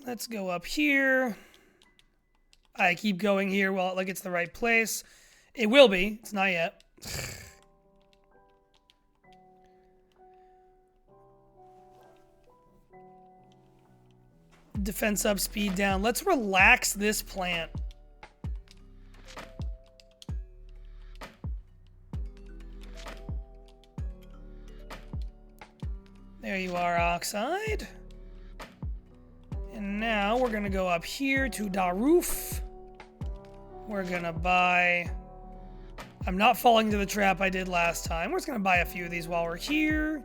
A: Let's go up here. I keep going here while like it's the right place. It will be. It's not yet. Defense up, speed down. Let's relax this plant. There you are, Oxide. And now we're gonna go up here to Daroof. We're gonna buy... I'm not falling into the trap I did last time. We're just gonna buy a few of these while we're here.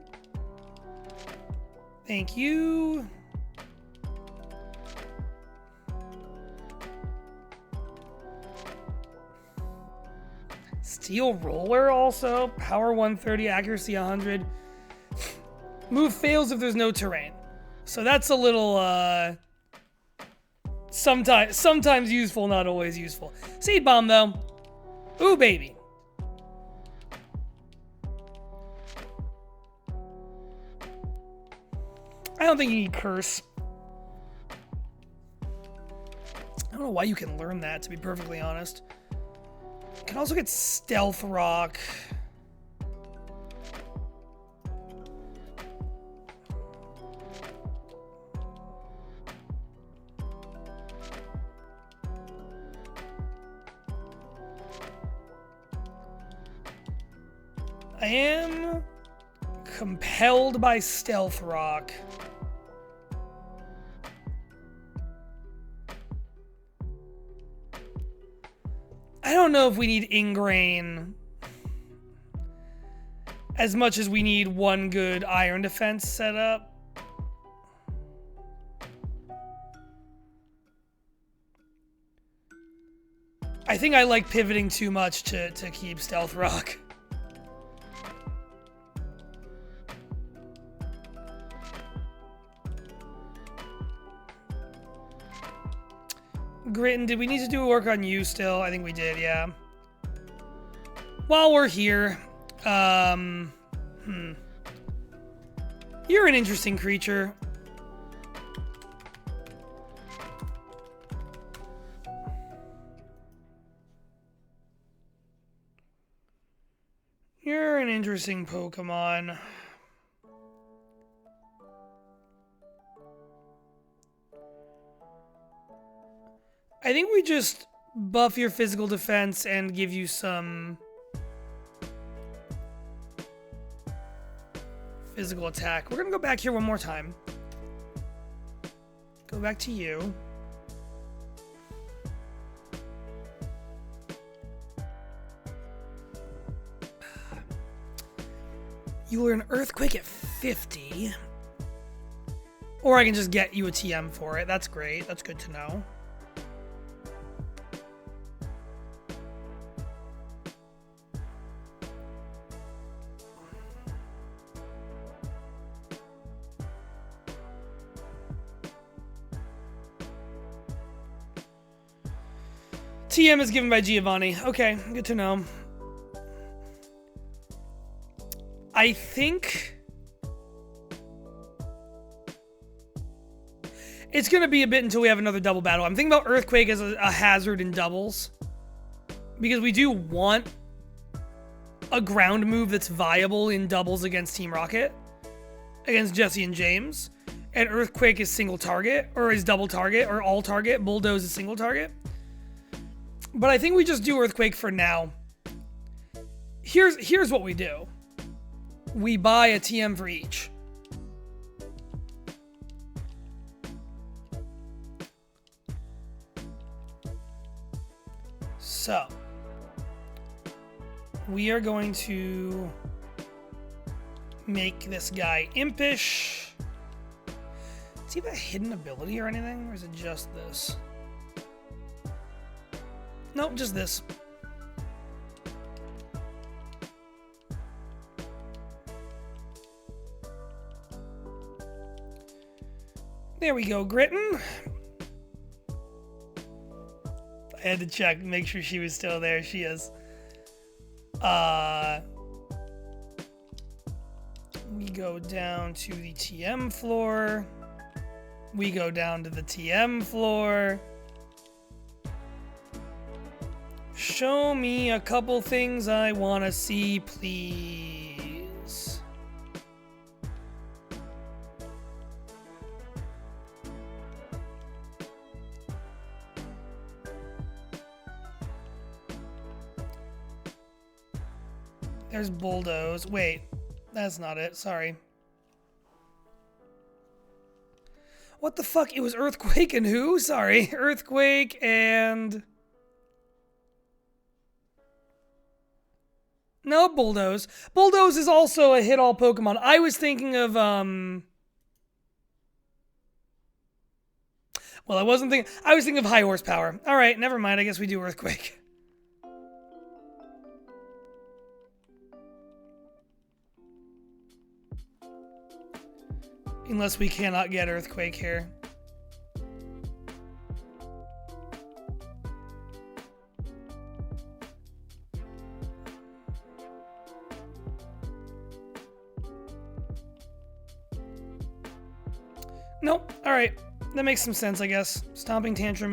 A: Thank you. Steel Roller also. Power 130, accuracy 100. Move fails if there's no terrain. So that's a little, sometimes useful, not always useful. Seed Bomb, though. Ooh, baby. I don't think you need Curse. I don't know why you can learn that, to be perfectly honest. Can also get Stealth Rock. I am compelled by Stealth Rock. I don't know if we need Ingrain as much as we need one good Iron Defense set up. I think I like pivoting too much to keep Stealth Rock. Gritton, did we need to do work on you still? I think we did, yeah. While we're here, you're an interesting creature. You're an interesting Pokemon. I think we just buff your physical defense and give you some physical attack. We're gonna go back here one more time. Go back to you. You were an Earthquake at 50. Or I can just get you a TM for it. That's great. That's good to know. TM is given by Giovanni. Okay, good to know. I think it's going to be a bit until we have another double battle. I'm thinking about Earthquake as a hazard in doubles, because we do want a ground move that's viable in doubles against Team Rocket, against Jesse and James. And Earthquake is single target, or is double target, or all target. Bulldoze is single target. But I think we just do Earthquake for now. Here's what we do. We buy a TM for each. So, we are going to make this guy impish. Does he have a hidden ability or anything? Or is it just this? Nope, just this. There we go, Gritton. I had to check, make sure she was still there. She is. We go down to the TM floor. We go down to the TM floor. Show me a couple things I want to see, please. There's Bulldoze. Wait, that's not it. Sorry. What the fuck? It was Earthquake and who? Sorry. Earthquake and... No, Bulldoze. Bulldoze is also a hit-all Pokemon. I was thinking of, well, I wasn't thinking... I was thinking of High Horsepower. Alright, never mind. I guess we do Earthquake. Unless we cannot get Earthquake here. Nope. All right. That makes some sense, I guess. Stomping Tantrum.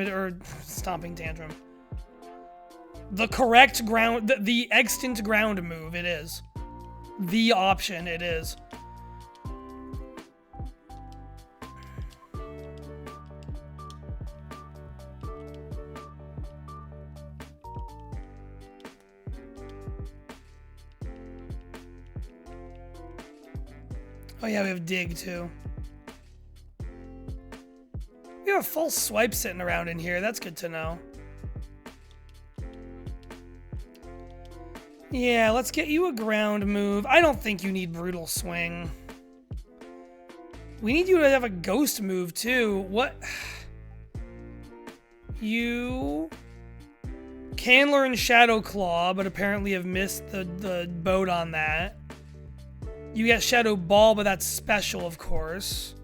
A: The correct ground, the extant ground move, it is. The option, it is. Oh yeah, we have dig too. We have a false swipe sitting around in here. That's good to know. Yeah, let's get you a ground move. I don't think you need brutal swing. We need you to have a ghost move too. What? You can learn Shadow Claw, but apparently have missed the boat on that. You get Shadow Ball, but that's special, of course.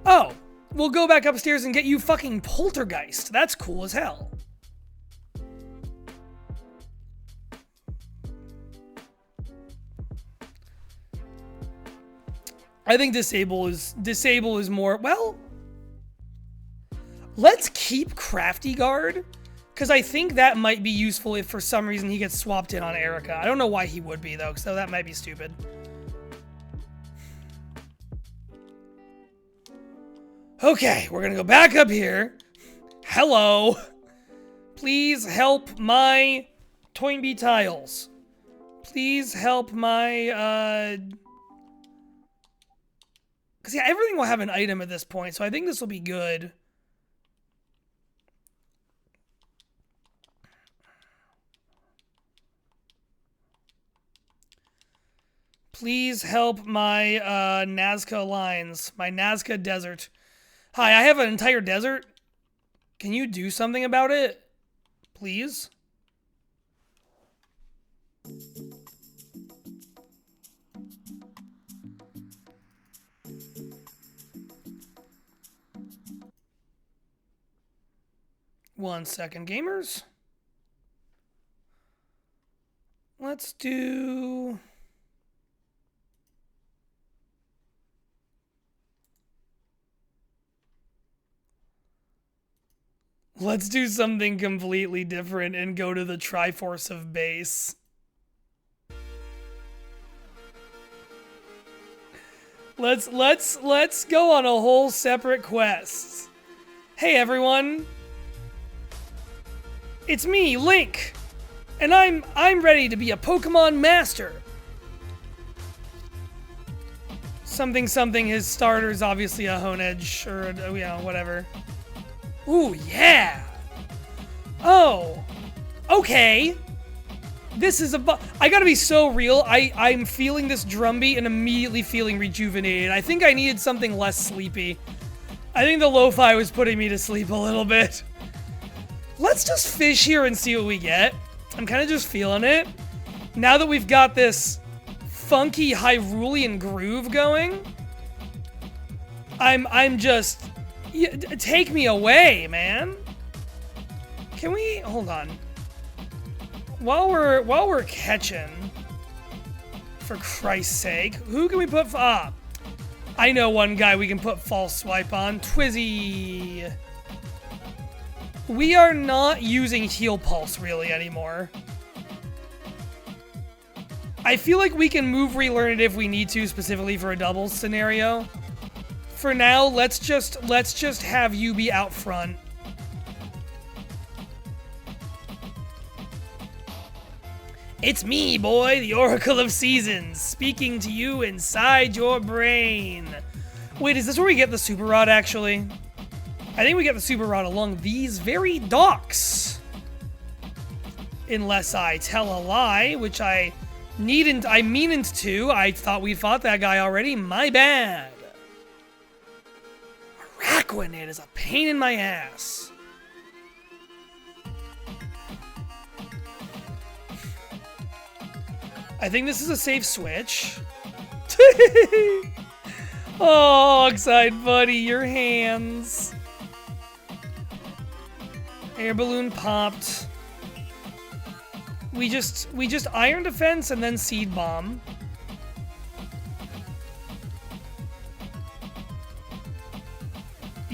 A: Oh, we'll go back upstairs and get you fucking Poltergeist. That's cool as hell. I think disable is more, well, let's keep Crafty Guard, because I think that might be useful if for some reason he gets swapped in on Erica. I don't know why he would be, though, so that might be stupid. Okay, we're gonna go back up here. Hello. Please help my Toynbee tiles. Please help my, because, yeah, everything will have an item at this point, so I think this will be good. Please help my Nazca lines, my Nazca desert. Hi, I have an entire desert. Can you do something about it? Please? One second, gamers. Let's do... Let's do something completely different and go to the Triforce of Base. Let's go on a whole separate quest. Hey everyone. It's me, Link. And I'm ready to be a Pokemon master. Something, his starter's obviously a Honedge, or, you know, whatever. Ooh, yeah! Oh, okay. This is I gotta be so real. I'm feeling this drumbeat and immediately feeling rejuvenated. I think I needed something less sleepy. I think the lo-fi was putting me to sleep a little bit. Let's just fish here and see what we get. I'm kind of just feeling it. Now that we've got this funky Hyrulean groove going, I'm just... Take me away, man. Can we... Hold on. While we're catching, for Christ's sake, who can we put... Ah, I know one guy we can put false swipe on. Twizzy. We are not using Heal Pulse really anymore. I feel like we can move Relearn it if we need to, specifically for a doubles scenario. For now, let's just have you be out front. It's me, boy, the Oracle of Seasons, speaking to you inside your brain. Wait, is this where we get the Super Rod, actually? I think we get the Super Rod along these very docks. Unless I tell a lie, which I mean't to. I thought we fought that guy already. My bad. Araquanid is a pain in my ass. I think this is a safe switch. Oh, Oxide buddy, your hands. Air balloon popped. We just Iron Defense and then Seed Bomb.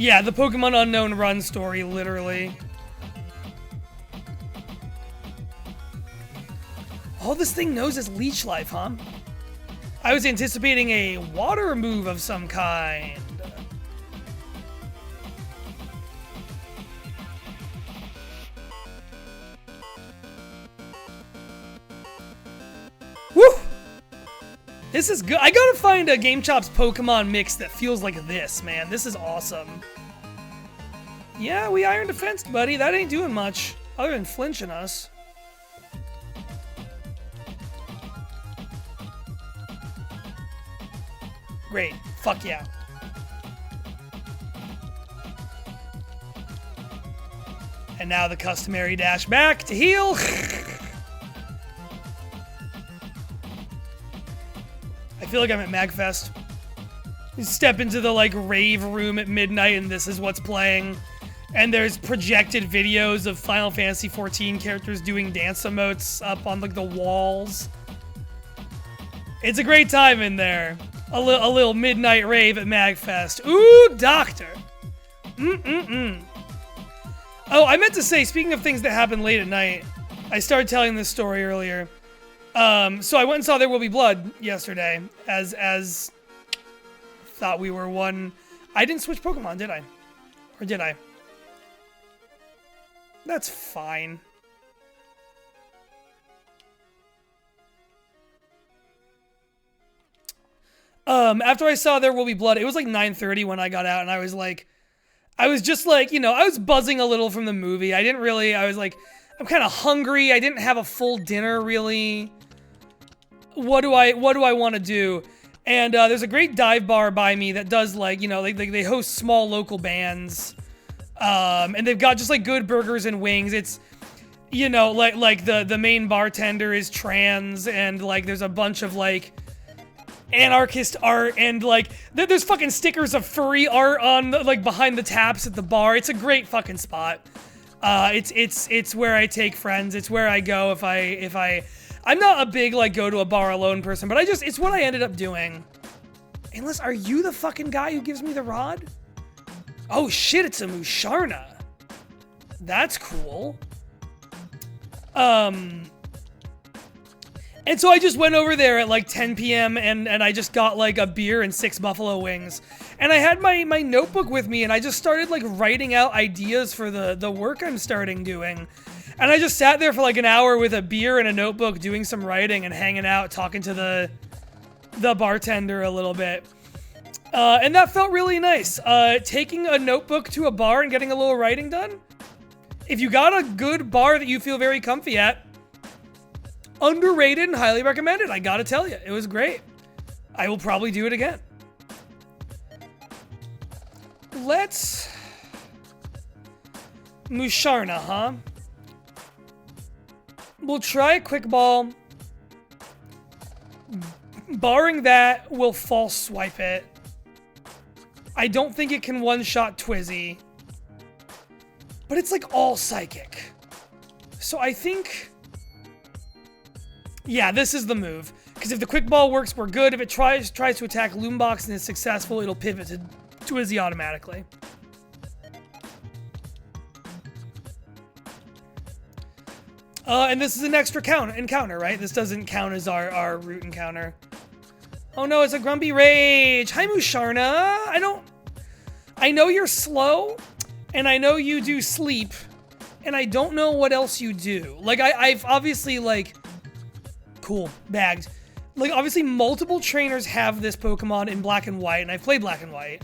A: Yeah, the Pokemon Unknown Run story, literally. All this thing knows is Leech Life, huh? I was anticipating a water move of some kind. Woo! This is good. I gotta find a Game Chops Pokemon mix that feels like this, man. This is awesome. Yeah, we Iron Defensed, buddy. That ain't doing much, other than flinching us. Great. Fuck yeah. And now the customary dash back to heal. I feel like I'm at MagFest. You step into the, like, rave room at midnight and this is what's playing. And there's projected videos of Final Fantasy XIV characters doing dance emotes up on, like, the walls. It's a great time in there. A little midnight rave at MagFest. Ooh, Doctor. Oh, I meant to say, speaking of things that happen late at night, I started telling this story earlier. So I went and saw There Will Be Blood yesterday, as thought we were one. I didn't switch Pokemon, did I? Or did I? That's fine. After I saw There Will Be Blood, it was like 9:30 when I got out, and I was just like, you know, I was buzzing a little from the movie. I was like, I'm kind of hungry. I didn't have a full dinner, really. What do I want to do? And there's a great dive bar by me that does, like, you know, they host small local bands. And they've got just, like, good burgers and wings. It's, you know, like the main bartender is trans, and, like, there's a bunch of, like, anarchist art, and, like, there's fucking stickers of furry art on, like, behind the taps at the bar. It's a great fucking spot. It's where I take friends. It's where I go if I'm not a big, like, go to a bar alone person, but it's what I ended up doing. Unless, are you the fucking guy who gives me the rod? Oh shit, it's a Musharna. That's cool. And so I just went over there at like 10 p.m. and I just got like a beer and 6 buffalo wings. And I had my notebook with me and I just started like writing out ideas for the work I'm starting doing. And I just sat there for like an hour with a beer and a notebook doing some writing and hanging out, talking to the bartender a little bit. And that felt really nice. Taking a notebook to a bar and getting a little writing done. If you got a good bar that you feel very comfy at, underrated and highly recommended. I gotta tell you, it was great. I will probably do it again. Let's... Musharna, huh? We'll try a quick ball. Barring that, we'll false swipe it. I don't think it can one-shot Twizzy. But it's like all psychic. So I think... yeah, this is the move. Because if the quick ball works, we're good. If it tries to attack Loombox and is successful, it'll pivot to Twizzy automatically. And this is an extra encounter, right? This doesn't count as our root encounter. Oh no, it's a Grumpy Rage. Hi, Musharna. I know you're slow, and I know you do sleep, and I don't know what else you do. Like, I've obviously, like... cool, bagged. Like, obviously, multiple trainers have this Pokemon in Black and White, and I've played Black and White.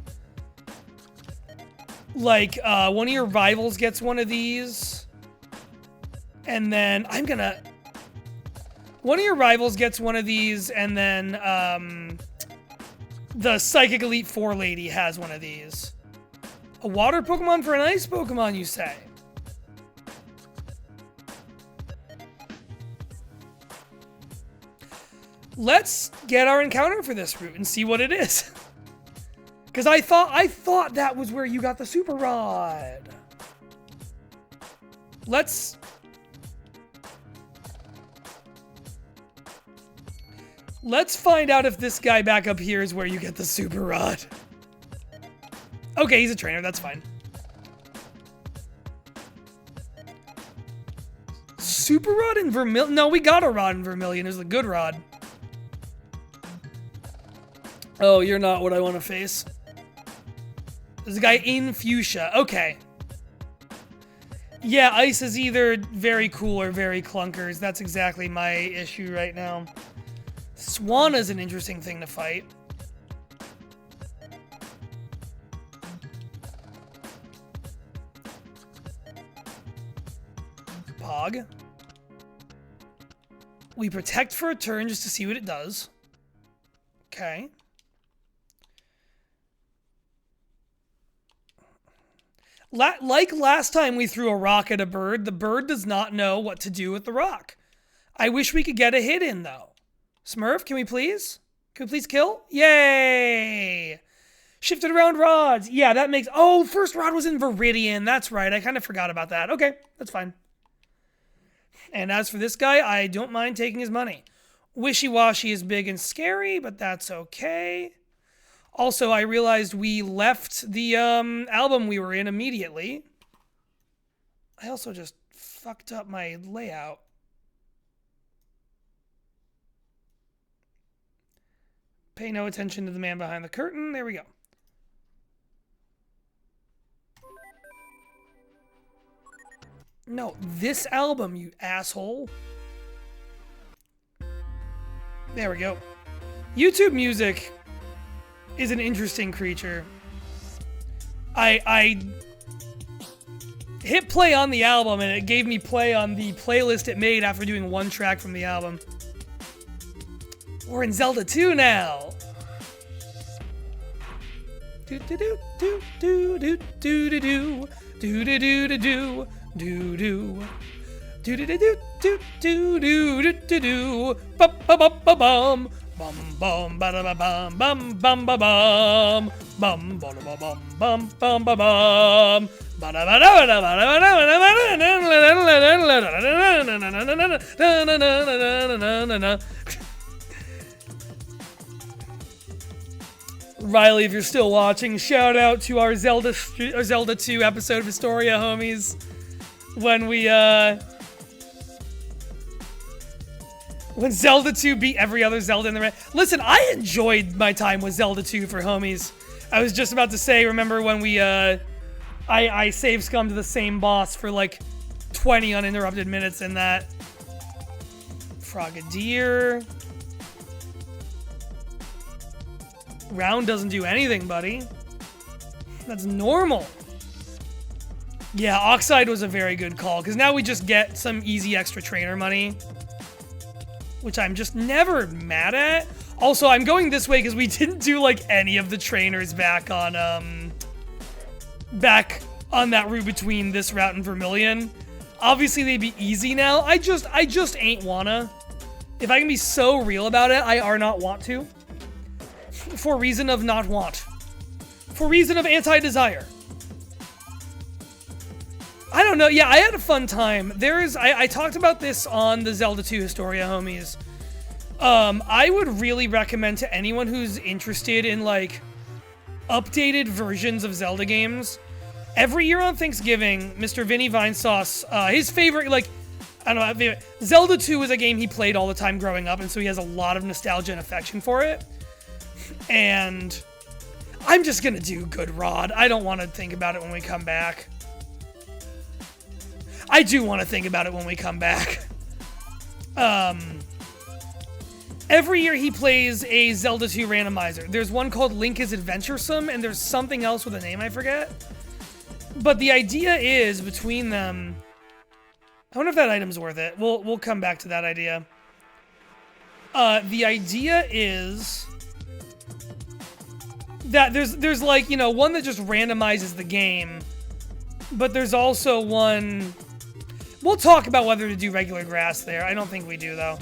A: Like, one of your rivals gets one of these. And then, one of your rivals gets one of these, and then, the Psychic Elite Four lady has one of these. A water Pokemon for an ice Pokemon, you say? Let's get our encounter for this route and see what it is. Because I thought that was where you got the Super Rod. Let's find out if this guy back up here is where you get the Super Rod. Okay, he's a trainer. That's fine. Super Rod and Vermilion? No, we got a Rod in Vermilion. It was a good Rod. Oh, you're not what I want to face. There's a guy in Fuchsia. Okay. Yeah, Ice is either very cool or very clunkers. That's exactly my issue right now. Swan is an interesting thing to fight. Pog. We protect for a turn just to see what it does. Okay. Like last time we threw a rock at a bird, the bird does not know what to do with the rock. I wish we could get a hit in, though. Smurf, can we please? Can we please kill? Yay! Shifted around rods. Yeah, that makes... Oh, first rod was in Viridian. That's right. I kind of forgot about that. Okay, that's fine. And as for this guy, I don't mind taking his money. Wishy-washy is big and scary, but that's okay. Also, I realized we left the album we were in immediately. I also just fucked up my layout. Pay no attention to the man behind the curtain. There we go. No, this album, you asshole. There we go. YouTube Music is an interesting creature. I hit play on the album and it gave me play on the playlist it made after doing one track from the album. We're in Zelda 2 now. Do do do do do do do do do do do do do do do. Do do do do do do do do do bum bum bum bum bum bum ba da bum bum bum ba bum bum ba da bum bum bum ba bum ba da ba da ba da ba da. Riley, if you're still watching, shout out to our Zelda 2 episode of Historia, homies. When Zelda 2 beat every other Zelda in the Listen, I enjoyed my time with Zelda 2 for homies. I was just about to say, remember when we, I save scummed the same boss for like 20 uninterrupted minutes in that. Frogadier. Round doesn't do anything, buddy. That's normal. Yeah, Oxide was a very good call, because now we just get some easy extra trainer money, which I'm just never mad at. Also, I'm going this way because we didn't do, like, any of the trainers back on that route between this route and Vermilion. Obviously, they'd be easy now. I just ain't wanna. If I can be so real about it, I are not want to. For reason of not want. For reason of anti-desire. I don't know. Yeah, I had a fun time. I talked about this on the Zelda 2 Historia, homies. I would really recommend to anyone who's interested in, like, updated versions of Zelda games. Every year on Thanksgiving, Mr. Vinny Vinesauce, his favorite, like, I don't know, Zelda 2 was a game he played all the time growing up, and so he has a lot of nostalgia and affection for it. And I'm just gonna do Good Rod. I don't want to think about it when we come back. I do want to think about it when we come back. Every year he plays a Zelda 2 randomizer. There's one called Link is Adventuresome, and there's something else with a name I forget. But the idea is, between them... I wonder if that item's worth it. We'll come back to that idea. The idea is... that there's like, you know, one that just randomizes the game, but there's also one... We'll talk about whether to do regular grass there. I don't think we do, though.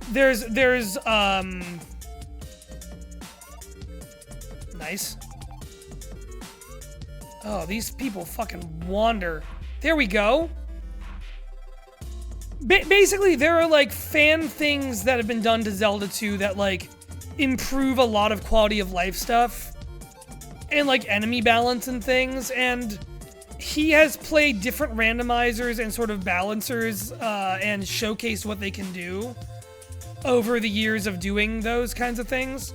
A: There's nice. Oh, these people fucking wander. There we go. Basically, there are, like, fan things that have been done to Zelda 2 that, like, improve a lot of quality of life stuff. and like enemy balance and things, and he has played different randomizers and sort of balancers and showcased what they can do over the years of doing those kinds of things.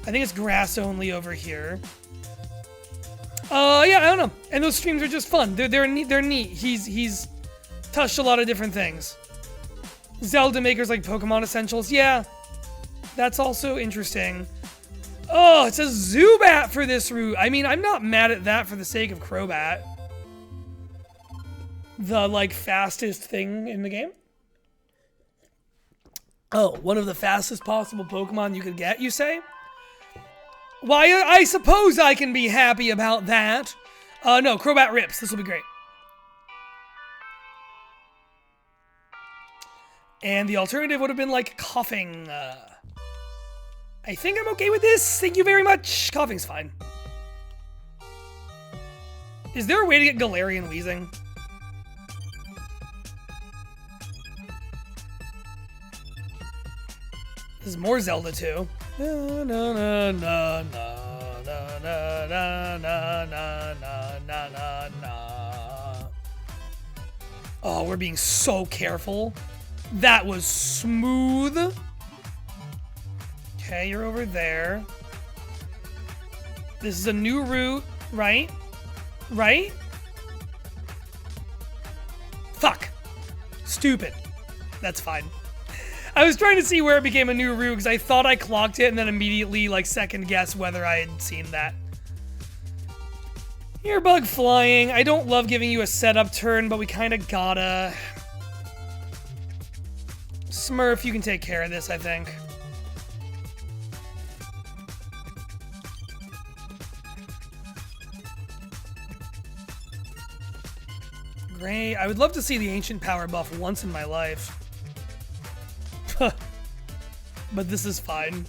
A: I think it's grass only over here. Yeah, I don't know. And those streams are just fun. They're neat. They're neat. He's touched a lot of different things. Zelda makers like Pokemon Essentials. Yeah, that's also interesting. Oh, it's a Zubat for this route. I mean, I'm not mad at that for the sake of Crobat. The, like, fastest thing in the game. Oh, one of the fastest possible Pokemon you could get, you say? Why, I suppose I can be happy about that. No, Crobat rips. This will be great. And the alternative would have been, like, coughing. I think I'm okay with this. Thank you very much. Coughing's fine. Is there a way to get Galarian wheezing? This is more Zelda 2. Na, na, na, na, na, na, na, na, na, na, na, na. Oh, we're being so careful. That was smooth. Okay, you're over there. This is a new route, right? Right? Fuck. Stupid. That's fine. I was trying to see where it became a new route because I thought I clocked it and then immediately, like, second guess whether I had seen that. Earbug flying. I don't love giving you a setup turn, but we kind of gotta. Smurf, you can take care of this, I think. Great. I would love to see the ancient power buff once in my life. But this is fine.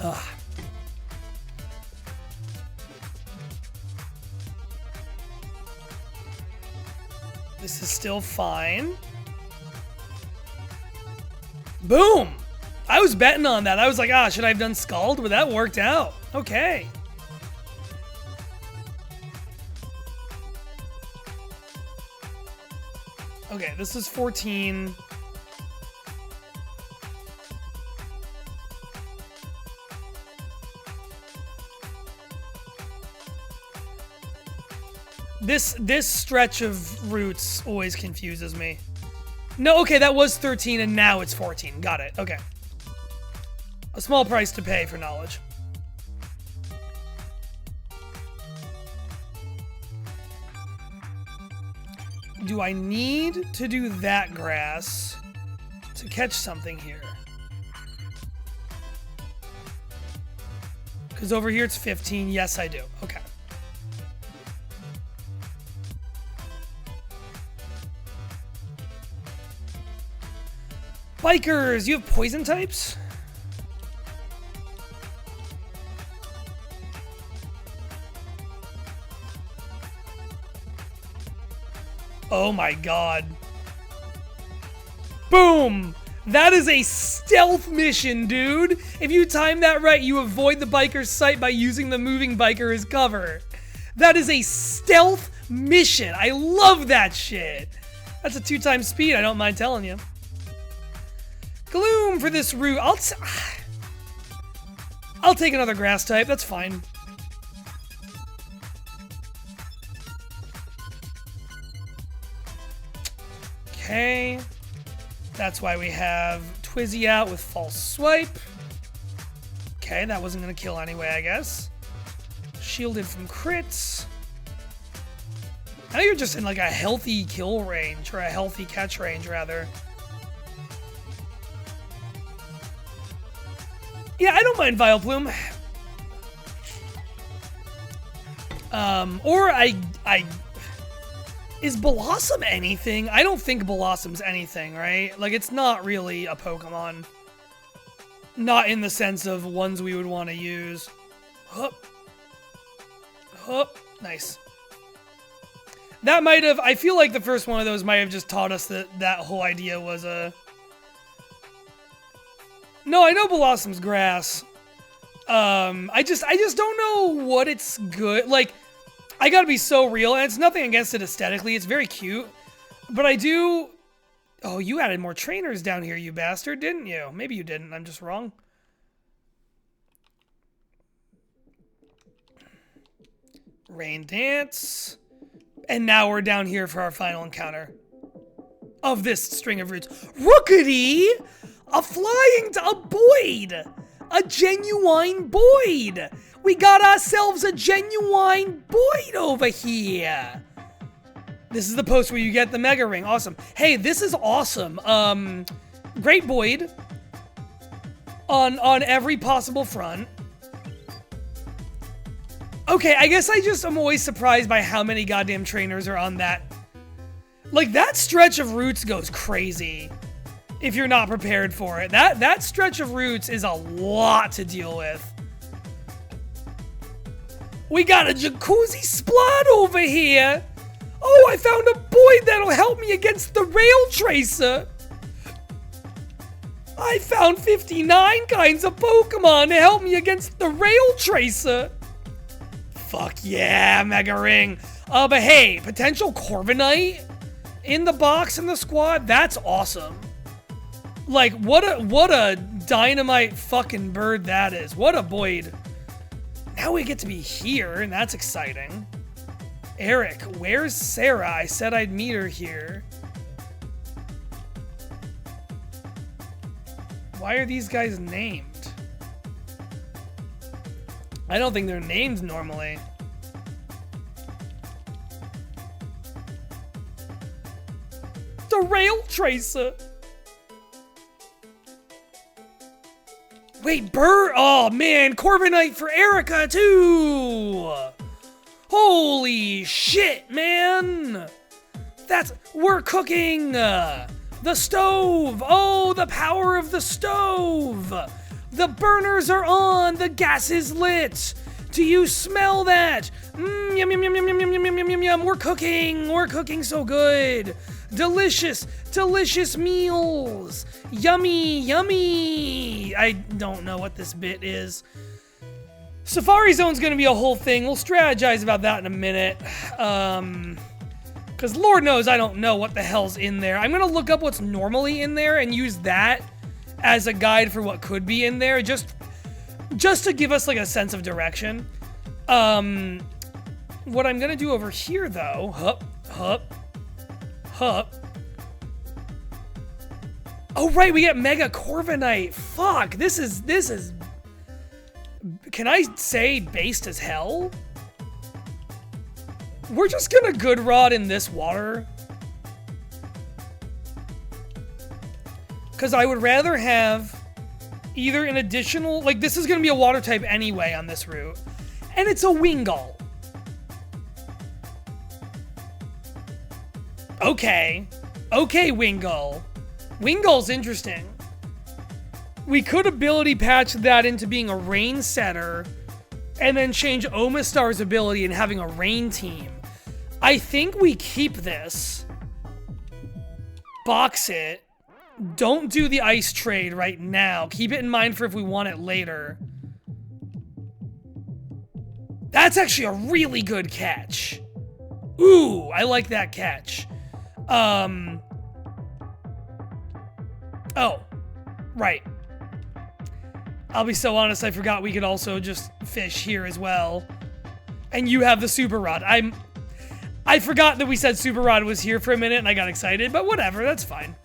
A: Ugh. This is still fine. Boom! I was betting on that. I was like, should I have done Scald? But that worked out. Okay. Okay, this is 14. This stretch of routes always confuses me. No, okay, that was 13 and now it's 14. Got it. Okay. A small price to pay for knowledge. Do I need to do that grass to catch something here? Because over here it's 15. Yes, I do. Okay. Bikers, you have poison types? Oh my god. Boom! That is a stealth mission, dude! If you time that right, you avoid the biker's sight by using the moving biker as cover. That is a stealth mission! I love that shit! That's a 2x speed, I don't mind telling you. Gloom for this route. I'll take another grass type, that's fine. Okay, that's why we have Twizzy out with False Swipe. Okay, that wasn't going to kill anyway, I guess. Shielded from crits. Now you're just in like a healthy kill range, or a healthy catch range, rather. Yeah, I don't mind Vileplume. Or is Blossom anything? I don't think Blossom's anything, right? Like, it's not really a Pokemon. Not in the sense of ones we would want to use. Hup. Hup. Nice. That might have... I feel like the first one of those might have just taught us that that whole idea was a... No, I know Blossom's grass. I just don't know what it's good. Like, I gotta be so real, and it's nothing against it aesthetically. It's very cute. But I do... Oh, you added more trainers down here, you bastard, didn't you? Maybe you didn't. I'm just wrong. Rain Dance. And now we're down here for our final encounter of this string of roots. Rookity! A Boyd! A genuine Boyd! We got ourselves a genuine Boyd over here! This is the post where you get the Mega Ring. Awesome. Hey, this is awesome. Great Boyd. On every possible front. Okay, I guess I'm always surprised by how many goddamn trainers are on that. Like, that stretch of roots goes crazy if you're not prepared for it. That stretch of roots is a lot to deal with. We got a Jacuzzi Splot over here. Oh, I found a Boyd that'll help me against the Rail Tracer. I found 59 kinds of Pokemon to help me against the Rail Tracer. Fuck yeah, Mega Ring. But hey, potential Corviknight in the box in the squad, that's awesome. Like, what a dynamite fucking bird that is. What a Boyd. Now we get to be here, and that's exciting. Eric, where's Sarah? I said I'd meet her here. Why are these guys named? I don't think they're named normally. The Rail Tracer. Wait, oh man, Corviknight for Erica too. Holy shit, man! We're cooking! The stove! Oh, the power of the stove! The burners are on! The gas is lit! Do you smell that? Yum, yum, yum, yum, yum, yum, yum, yum, yum, yum. We're cooking! We're cooking so good! Delicious, delicious meals! Yummy, yummy! I don't know what this bit is. Safari Zone's gonna be a whole thing. We'll strategize about that in a minute. Because Lord knows I don't know what the hell's in there. I'm gonna look up what's normally in there and use that as a guide for what could be in there, just to give us like a sense of direction. What I'm gonna do over here though, hup. Oh right, we get Mega Corviknight. Fuck, this is. Can I say based as hell? We're just gonna Good Rod in this water. Because I would rather have either an additional... Like, this is gonna be a water type anyway on this route. And it's a Wingull. Okay. Okay, Wingull. Wingull's interesting. We could ability patch that into being a rain setter and then change Omastar's ability and having a rain team. I think we keep this. Box it. Don't do the ice trade right now. Keep it in mind for if we want it later. That's actually a really good catch. Ooh, I like that catch. Oh, right. I'll be so honest, I forgot we could also just fish here as well. And you have the Super Rod. I forgot that we said Super Rod was here for a minute and I got excited, but whatever, that's fine.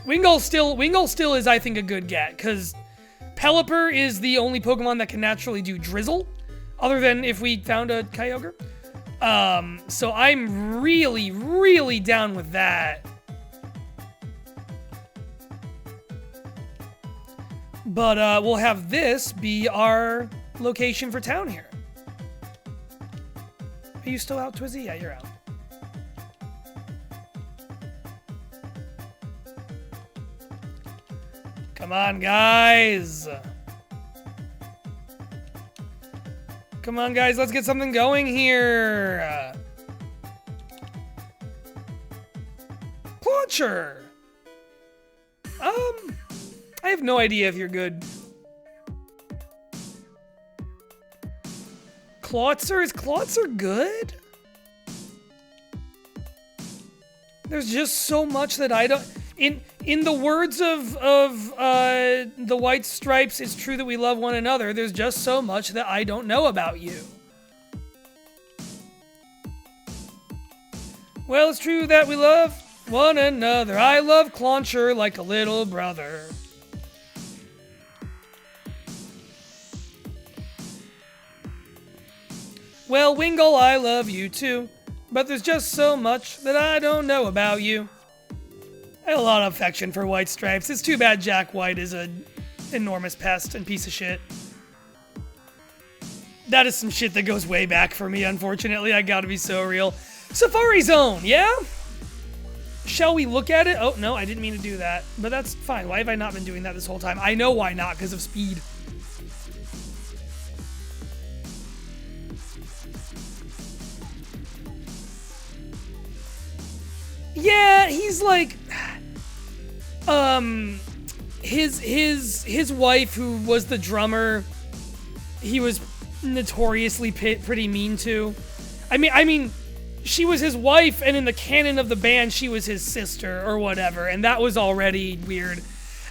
A: Wingull still is, I think, a good get, because Pelipper is the only Pokemon that can naturally do Drizzle, other than if we found a Kyogre. So I'm really, really down with that. But we'll have this be our location for town here. Are you still out, Twizzy? Yeah, you're out. Come on, guys. Come on, guys. Let's get something going here. Clauncher. I have no idea if you're good. Clawitzer? Is Clawitzer good? There's just so much that I don't... In the words of the White Stripes, it's true that we love one another. There's just so much that I don't know about you. Well, it's true that we love one another. I love Clauncher like a little brother. Well, Wingull, I love you too. But there's just so much that I don't know about you. I have a lot of affection for White Stripes. It's too bad Jack White is an enormous pest and piece of shit. That is some shit that goes way back for me, unfortunately. I gotta be so real. Safari Zone, yeah? Shall we look at it? Oh, no, I didn't mean to do that. But that's fine. Why have I not been doing that this whole time? I know why not, because of speed. Yeah, he's like... His wife, who was the drummer, he was notoriously pretty mean to. I mean, she was his wife, and in the canon of the band, she was his sister or whatever, and that was already weird.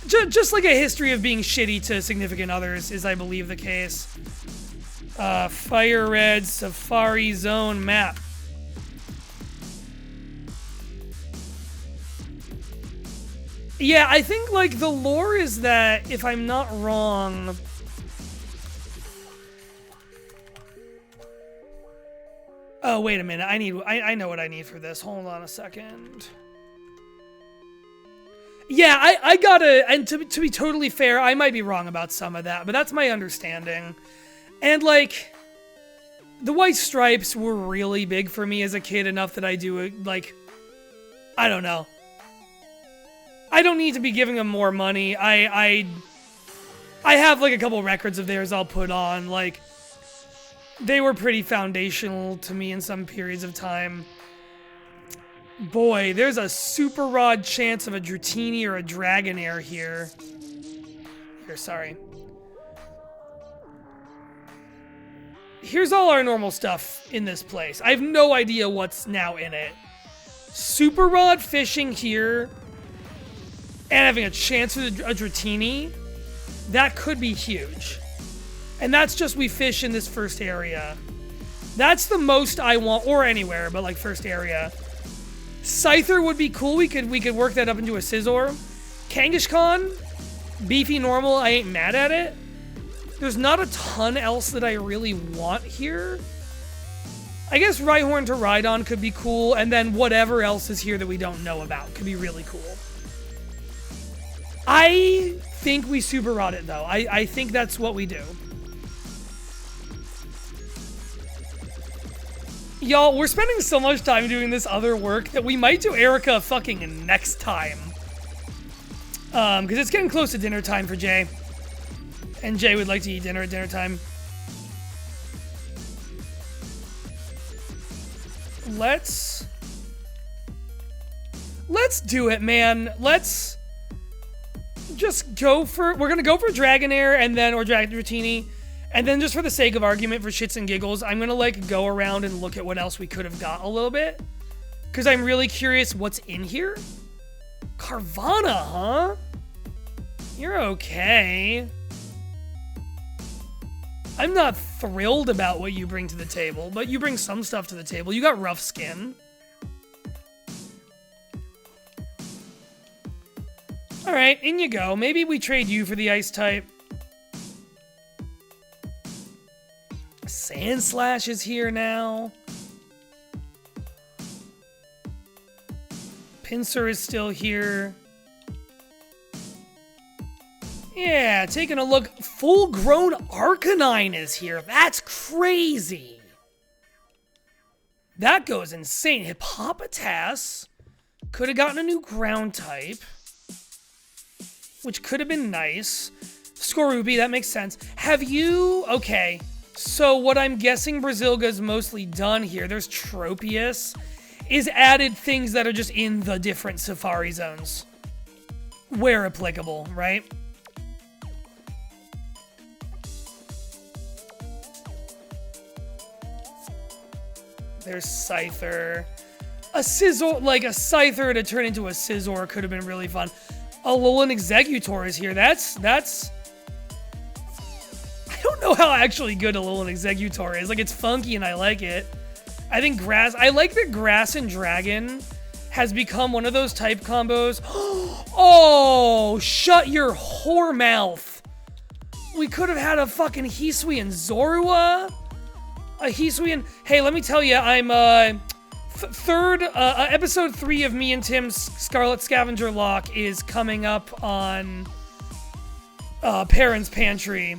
A: Just like a history of being shitty to significant others is, I believe, the case. FireRed Safari Zone map. Yeah, I think, like, the lore is that, if I'm not wrong... Oh, wait a minute. I know what I need for this. Hold on a second. Yeah, I gotta... And to be totally fair, I might be wrong about some of that, but that's my understanding. And, like... The White Stripes were really big for me as a kid, enough that I do, like... I don't know. I don't need to be giving them more money. I have, like, a couple records of theirs I'll put on. Like, they were pretty foundational to me in some periods of time. Boy, there's a super odd chance of a Dratini or a Dragonair here. Here, sorry. Here's all our normal stuff in this place. I have no idea what's now in it. Super Rod fishing here. And having a chance with a Dratini, that could be huge. And that's just we fish in this first area. That's the most I want, or anywhere, but like first area. Scyther would be cool. We could work that up into a Scizor. Kangaskhan, beefy normal. I ain't mad at it. There's not a ton else that I really want here. I guess Rhyhorn to Rhydon could be cool, and then whatever else is here that we don't know about could be really cool. I think we super rod it, though. I think that's what we do. Y'all, we're spending so much time doing this other work that we might do Erica fucking next time. Because it's getting close to dinner time for Jay. And Jay would like to eat dinner at dinner time. Let's do it, man. Let's just go for... We're going to go for Dragonair and then... Or Dratini. And then just for the sake of argument, for shits and giggles, I'm going to, like, go around and look at what else we could have got a little bit. Because I'm really curious what's in here. Carvana, huh? You're okay. I'm not thrilled about what you bring to the table, but you bring some stuff to the table. You got rough skin. Alright, in you go. Maybe we trade you for the ice type. Sandslash is here now. Pinsir is still here. Yeah, taking a look. Full-grown Arcanine is here. That's crazy. That goes insane. Hippopotas. Could have gotten a new ground type. Which could have been nice. Skorupi, that makes sense. Have you... Okay. So what I'm guessing Brazilga's mostly done here, there's Tropius, is added things that are just in the different Safari zones. Where applicable, right? There's Scyther. A Scizor, like a Scyther to turn into a Scizor could have been really fun. A Alolan Exeggutor is here. That's... I don't know how actually good Alolan Exeggutor is. Like, it's funky and I like it. I think Grass... I like that Grass and Dragon has become one of those type combos. Oh, shut your whore mouth. We could have had a fucking Hisuian Zorua. A Hisuian... Hey, let me tell you, I'm... episode 3 of me and Tim's Scarlet Scavenger Lock is coming up on Perrin's Pantry.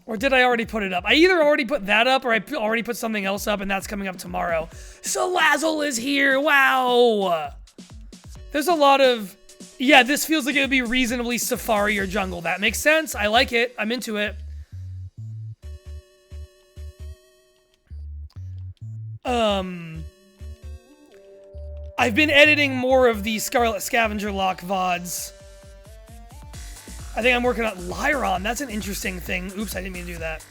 A: Or did I already put it up? I either already put that up or I already put something else up and that's coming up tomorrow. Salazzle is here! Wow! There's a lot of... Yeah, this feels like it would be reasonably Safari or Jungle. That makes sense. I like it. I'm into it. I've been editing more of the Scarlet Scavenger Lock VODs. I think I'm working on Lyron. That's an interesting thing. Oops, I didn't mean to do that.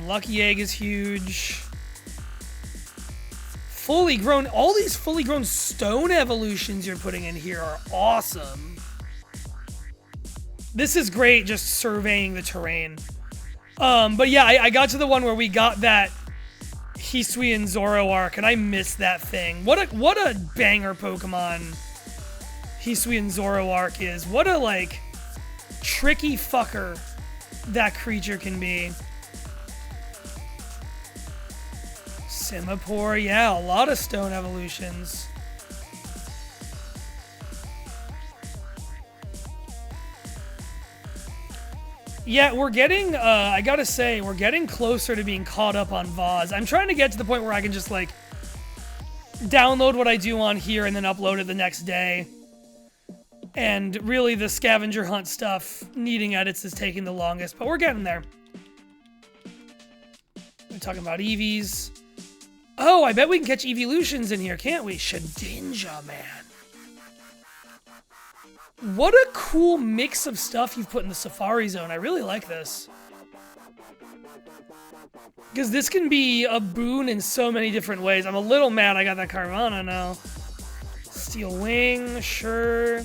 A: Lucky Egg is huge. Fully grown. All these fully grown stone evolutions you're putting in here are awesome. This is great, just surveying the terrain. But yeah, I got to the one where we got that Hisuian Zoroark, and I missed that thing. What a banger Pokemon Hisuian Zoroark is. What a, like, tricky fucker that creature can be. Simipour, yeah, a lot of stone evolutions. Yeah, we're getting, I gotta say, we're getting closer to being caught up on VODs. I'm trying to get to the point where I can just, like, download what I do on here and then upload it the next day. And really, the scavenger hunt stuff, needing edits, is taking the longest, but we're getting there. We're talking about Eevees. Oh, I bet we can catch Eeveelutions in here, can't we? Shedinja, man. What a cool mix of stuff you've put in the Safari Zone. I really like this. Because this can be a boon in so many different ways. I'm a little mad I got that Carvana now. Steel Wing, sure.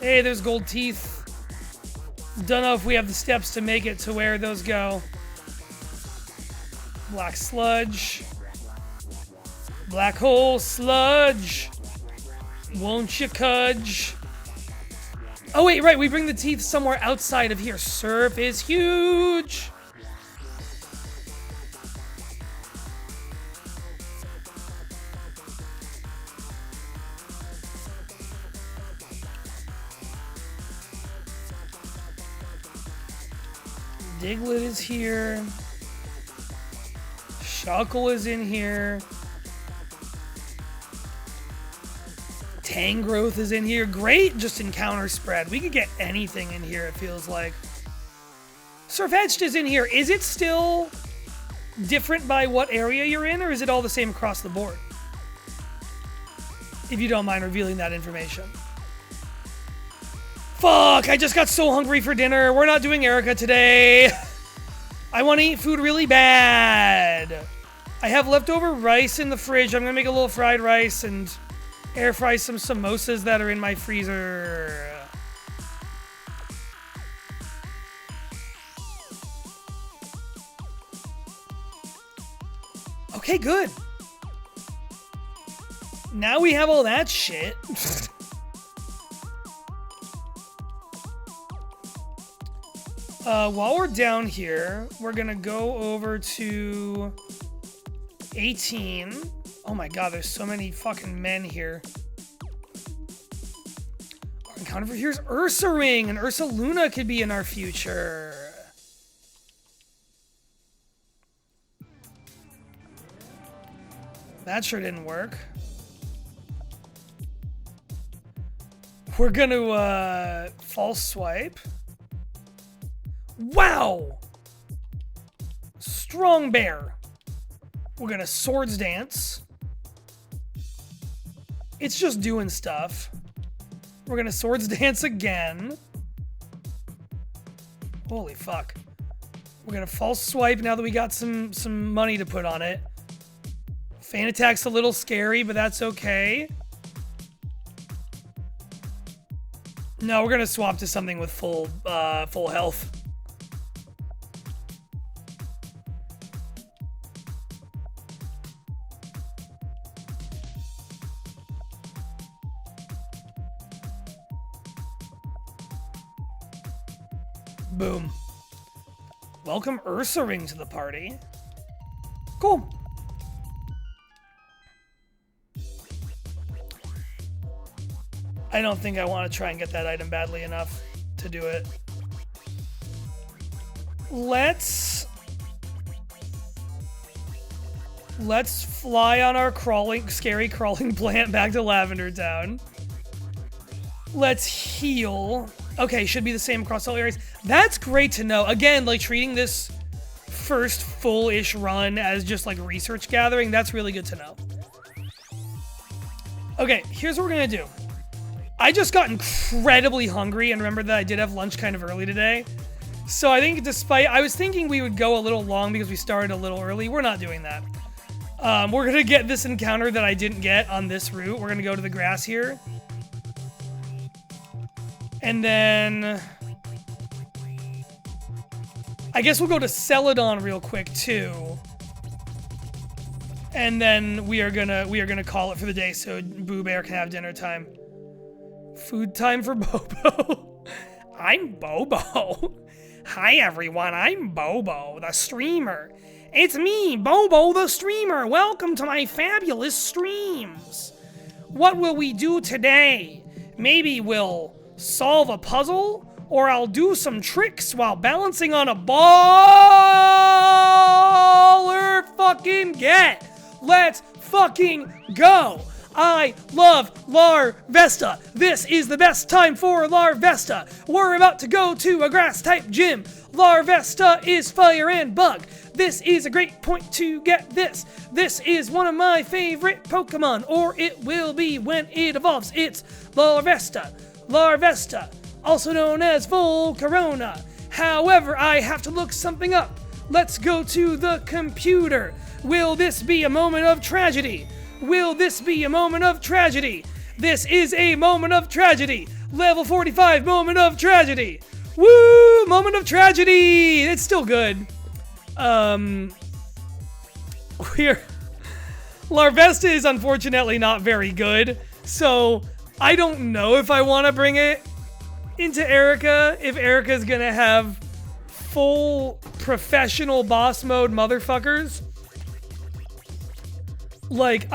A: Hey, there's gold teeth. Don't know if we have the steps to make it to where those go. Black sludge. Black hole sludge. Won't you cudge? Oh wait, right, we bring the teeth somewhere outside of here. Surf is huge. Diglett is here. Shuckle is in here. Tangrowth is in here. Great, just encounter spread. We could get anything in here, it feels like. Surfetched is in here. Is it still different by what area you're in, or is it all the same across the board? If you don't mind revealing that information. Fuck, I just got so hungry for dinner. We're not doing Erica today. I want to eat food really bad. I have leftover rice in the fridge. I'm going to make a little fried rice and air fry some samosas that are in my freezer. Okay, good. Now we have all that shit. While we're down here, we're gonna go over to 18. Oh my god, there's so many fucking men here. Our encounter for here's Ursaring, and Ursaluna could be in our future. That sure didn't work. We're gonna, false swipe. Wow! Strong Bear. We're gonna Swords Dance. It's just doing stuff. We're gonna Swords Dance again. Holy fuck. We're gonna false swipe now that we got some money to put on it. Feint attack's a little scary, but that's okay. No, we're gonna swap to something with full health. Boom. Welcome Ursaring to the party. Cool. I don't think I want to try and get that item badly enough to do it. Let's fly on our scary crawling plant back to Lavender Town. Let's heal. Okay, should be the same across all areas. That's great to know. Again, like treating this first full-ish run as just like research gathering, that's really good to know. Okay, here's what we're gonna do. I just got incredibly hungry, and remember that I did have lunch kind of early today. So I think I was thinking we would go a little long because we started a little early. We're not doing that. We're gonna get this encounter that I didn't get on this route. We're gonna go to the grass here. And then I guess we'll go to Celadon real quick too. And then we are gonna call it for the day so Boo Bear can have dinner time. Food time for Bobo. I'm Bobo. Hi everyone, I'm Bobo, the streamer. It's me, Bobo the streamer. Welcome to my fabulous streams. What will we do today? Maybe we'll solve a puzzle, or I'll do some tricks while balancing on a baller fucking get. Let's fucking go. I love Larvesta. This is the best time for Larvesta. We're about to go to a grass-type gym. Larvesta is fire and bug. This is a great point to get this. This is one of my favorite Pokemon, or it will be when it evolves. It's Larvesta. Larvesta, also known as Volcarona. However, I have to look something up. Let's go to the computer. Will this be a moment of tragedy? Will this be a moment of tragedy? This is a moment of tragedy. Level 45, moment of tragedy. Woo! Moment of tragedy! It's still good. Larvesta is unfortunately not very good, so I don't know if I want to bring it into Erica, if Erica's gonna have full professional boss mode motherfuckers. Like,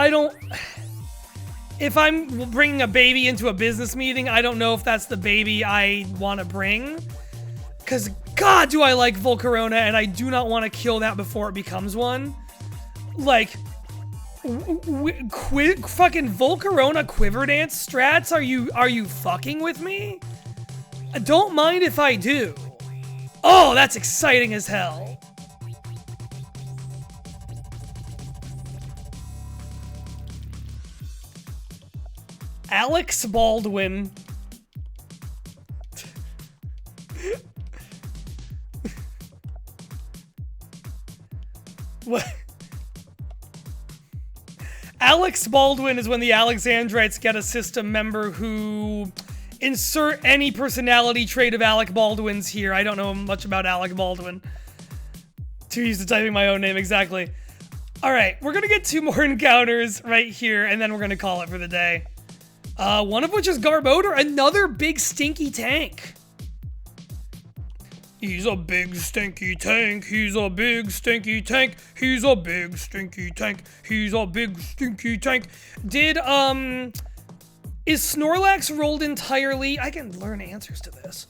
A: if I'm bringing a baby into a business meeting, I don't know if that's the baby I want to bring. Because, God, do I like Volcarona, and I do not want to kill that before it becomes one. Like, fucking Volcarona Quiver Dance strats? Are you fucking with me? I don't mind if I do. Oh, that's exciting as hell. Alex Baldwin. What? Alex Baldwin is when the Alexandrites get a system member who... Insert any personality trait of Alec Baldwin's here. I don't know much about Alec Baldwin. Too used to typing my own name, exactly. Alright, we're gonna get 2 more encounters right here, and then we're gonna call it for the day. One of which is Garbodor, another big stinky tank. He's a big stinky tank, he's a big stinky tank, he's a big stinky tank, he's a big stinky tank. Is Snorlax rolled entirely? I can learn answers to this.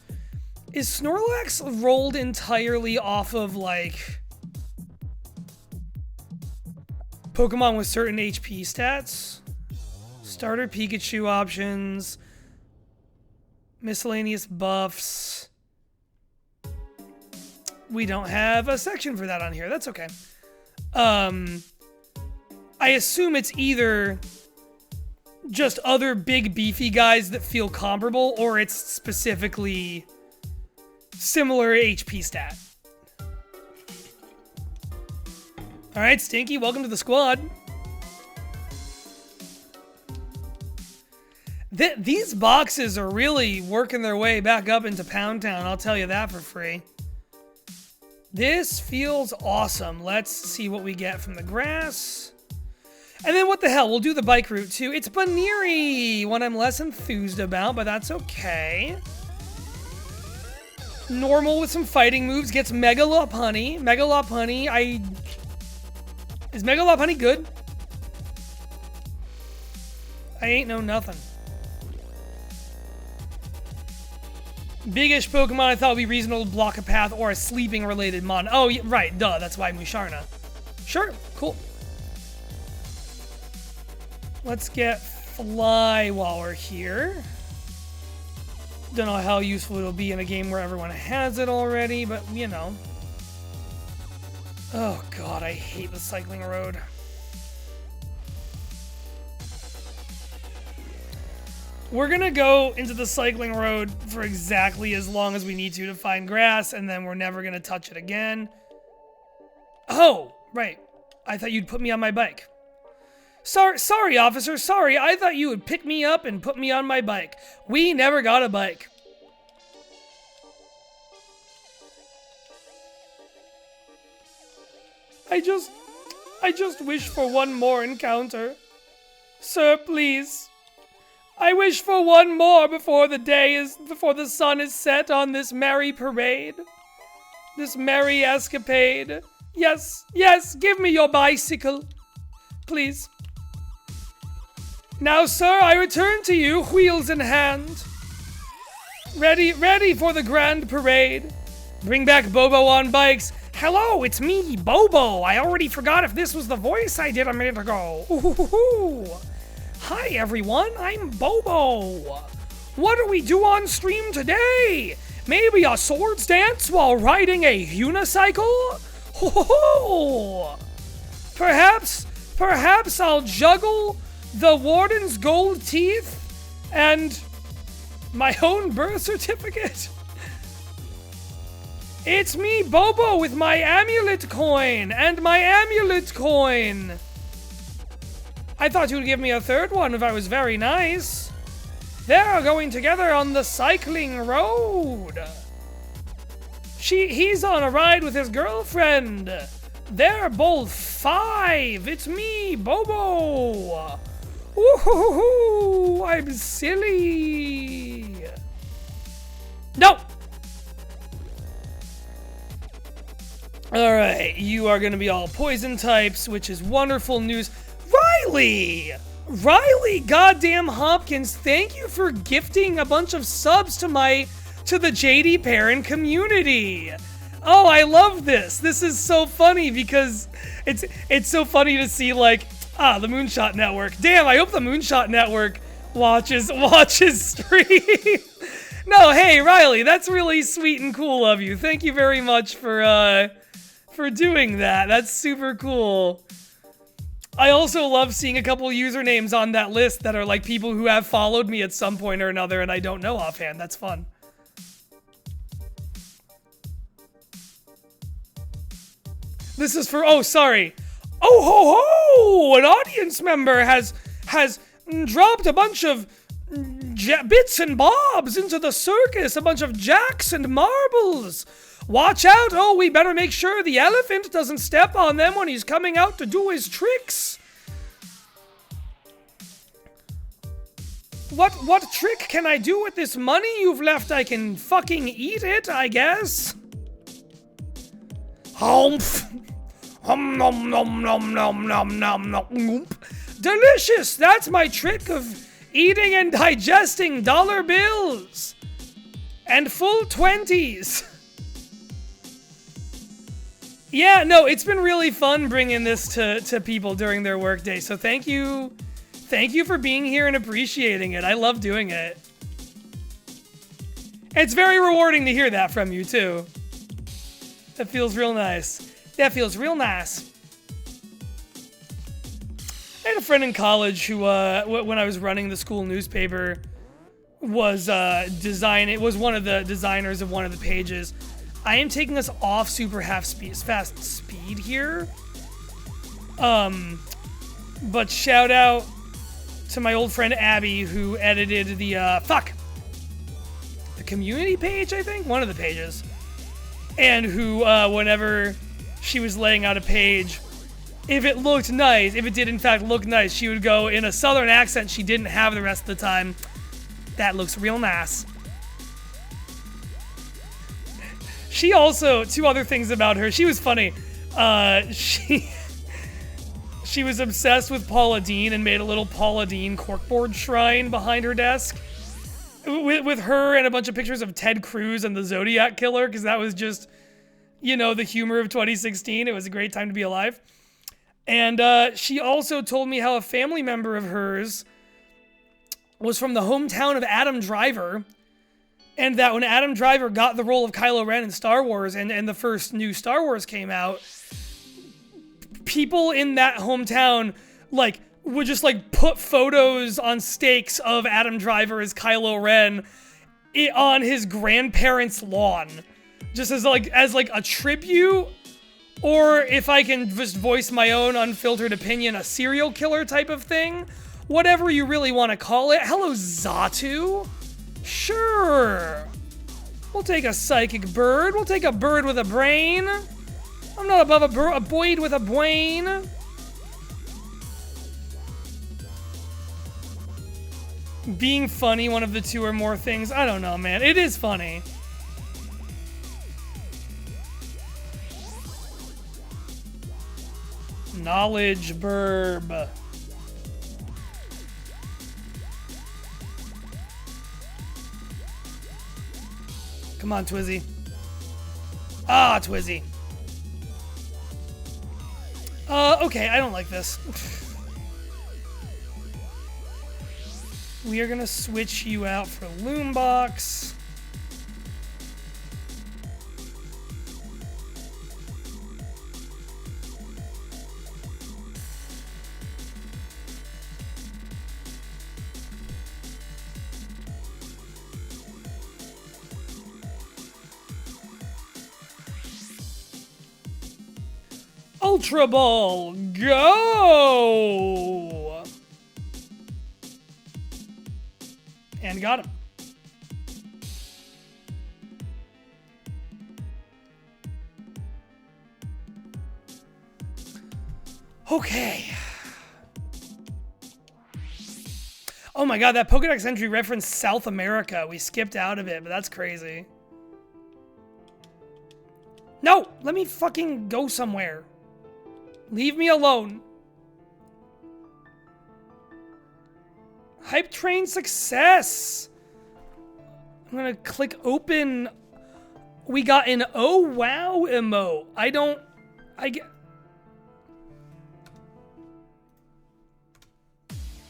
A: Is Snorlax rolled entirely off of, like, Pokemon with certain HP stats? Starter Pikachu options. Miscellaneous buffs. We don't have a section for that on here. That's okay. I assume it's either just other big beefy guys that feel comparable, or it's specifically similar HP stat. All right, Stinky, welcome to the squad. These boxes are really working their way back up into Pound Town, I'll tell you that for free. This feels awesome. Let's see what we get from the grass. And then what the hell, we'll do the bike route too. It's Baniri, one I'm less enthused about, but that's okay. Normal with some fighting moves, gets Mega Lopunny. Mega Lopunny, is Mega Lopunny good? I ain't know nothing. Biggish Pokemon I thought would be reasonable to block a path or a sleeping related mon. Oh, yeah, right, duh, that's why Musharna. Sure, cool. Let's get Fly while we're here. Don't know how useful it'll be in a game where everyone has it already, but you know. Oh god, I hate the cycling road. We're gonna go into the cycling road for exactly as long as we need to find grass, and then we're never gonna touch it again. Oh, right. I thought you'd put me on my bike. Sorry, officer, sorry. I thought you would pick me up and put me on my bike. We never got a bike. I just wish for one more encounter. Sir, please. I wish for one more before the sun is set on this merry parade. This merry escapade. Yes, give me your bicycle. Please. Now, sir, I return to you, wheels in hand. Ready for the grand parade. Bring back Bobo on bikes. Hello, it's me, Bobo. I already forgot if this was the voice I did a minute ago. Ooh. Hi everyone, I'm Bobo. What do we do on stream today? Maybe a swords dance while riding a unicycle? Perhaps I'll juggle the warden's gold teeth and my own birth certificate. It's me, Bobo, with my amulet coin and my amulet coin. I thought you'd give me a third one if I was very nice. They're going together on the cycling road. He's on a ride with his girlfriend. They're both 5. It's me, Bobo. Ooh, I'm silly. No. All right, you are going to be all poison types, which is wonderful news. Riley goddamn Hopkins, thank you for gifting a bunch of subs to the JD Perrin community. Oh, I love this. This is so funny because it's so funny to see like, the Moonshot Network. Damn, I hope the Moonshot Network watches stream. No, hey, Riley, that's really sweet and cool of you. Thank you very much for doing that. That's super cool. I also love seeing a couple usernames on that list that are like people who have followed me at some point or another and I don't know offhand. That's fun. This is for, oh, sorry. Oh, ho, ho! An audience member has dropped a bunch of bits and bobs into the circus, a bunch of jacks and marbles. Watch out! Oh, we better make sure the elephant doesn't step on them when he's coming out to do his tricks. What trick can I do with this money you've left? I can fucking eat it, I guess. Humph. Hum nom nom nom nom nom nom nom. Delicious! That's my trick of eating and digesting dollar bills. And full 20s. Yeah, no, it's been really fun bringing this to people during their workday. So thank you for being here and appreciating it. I love doing it. It's very rewarding to hear that from you too. That feels real nice. That feels real nice. I had a friend in college who, when I was running the school newspaper, was it was one of the designers of one of the pages. I am taking us off super fast speed here. But shout out to my old friend Abby, who edited the community page, I think? One of the pages. And who, whenever she was laying out a page, if it looked nice, if it did in fact look nice, she would go in a southern accent she didn't have the rest of the time. That looks real nice. She also, two other things about her, she was funny. She was obsessed with Paula Deen and made a little Paula Deen corkboard shrine behind her desk with her and a bunch of pictures of Ted Cruz and the Zodiac Killer, because that was just, the humor of 2016. It was a great time to be alive. And she also told me how a family member of hers was from the hometown of Adam Driver, and that when Adam Driver got the role of Kylo Ren in Star Wars and the first new Star Wars came out, people in that hometown would just put photos on stakes of Adam Driver as Kylo Ren on his grandparents' lawn, just as a tribute, or if I can just voice my own unfiltered opinion, a serial killer type of thing, whatever you really want to call it. Hello, Zatu. Sure, we'll take a psychic bird. We'll take a bird with a brain. I'm not above a Boyd with a brain. Being funny, one of the two or more things. I don't know, man. It is funny. Knowledge burb. Come on, Twizzy. Ah, Twizzy. Okay, I don't like this. We are gonna switch you out for Loombox. Ultra Ball, go! And got him. Okay. Oh my god, that Pokedex entry referenced South America. We skipped out of it, but that's crazy. No! Let me fucking go somewhere. Leave me alone. Hype train success. I'm gonna click open. We got an oh wow emote. I get.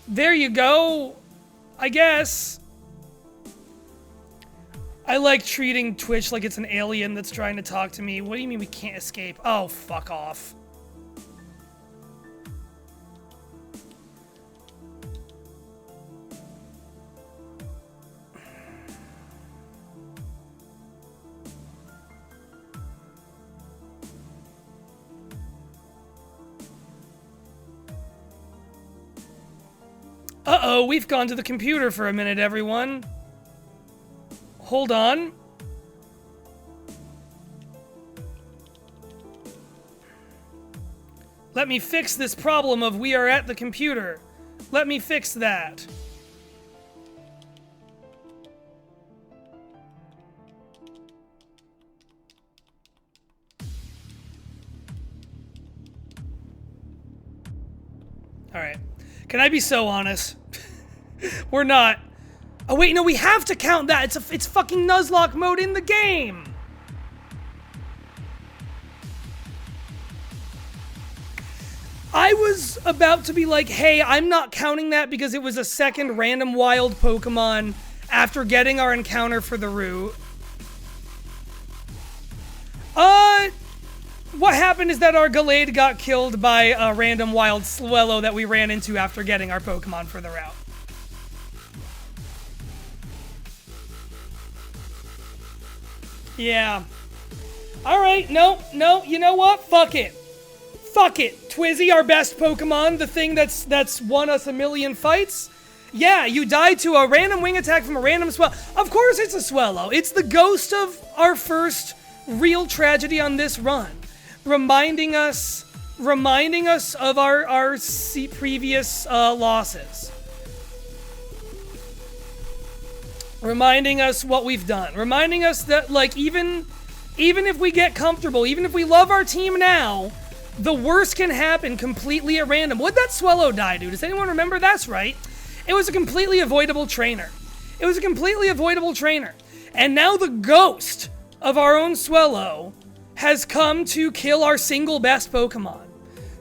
A: There you go. I guess. I like treating Twitch like it's an alien that's trying to talk to me. What do you mean we can't escape? Oh, fuck off. Uh-oh, we've gone to the computer for a minute, everyone. Hold on. Let me fix this problem of we are at the computer. Let me fix that. All right. Can I be so honest? We're not. Oh wait, no, we have to count that. It's fucking Nuzlocke mode in the game. I was about to be like, hey, I'm not counting that because it was a second random wild Pokemon after getting our encounter for the route. What happened is that our Gallade got killed by a random wild Swellow that we ran into after getting our Pokemon for the route. Yeah. Alright, no, you know what? Fuck it. Fuck it. Twizzy, our best Pokemon, the thing that's won us a million fights. Yeah, you died to a random wing attack from a random Swellow. Of course it's a Swellow. It's the ghost of our first real tragedy on this run. Reminding us of our previous losses. Reminding us what we've done. Reminding us that, like, even if we get comfortable, even if we love our team now, the worst can happen completely at random. What'd that Swellow die to? Does anyone remember? That's right. It was a completely avoidable trainer. It was a completely avoidable trainer. And now the ghost of our own Swellow has come to kill our single best Pokemon.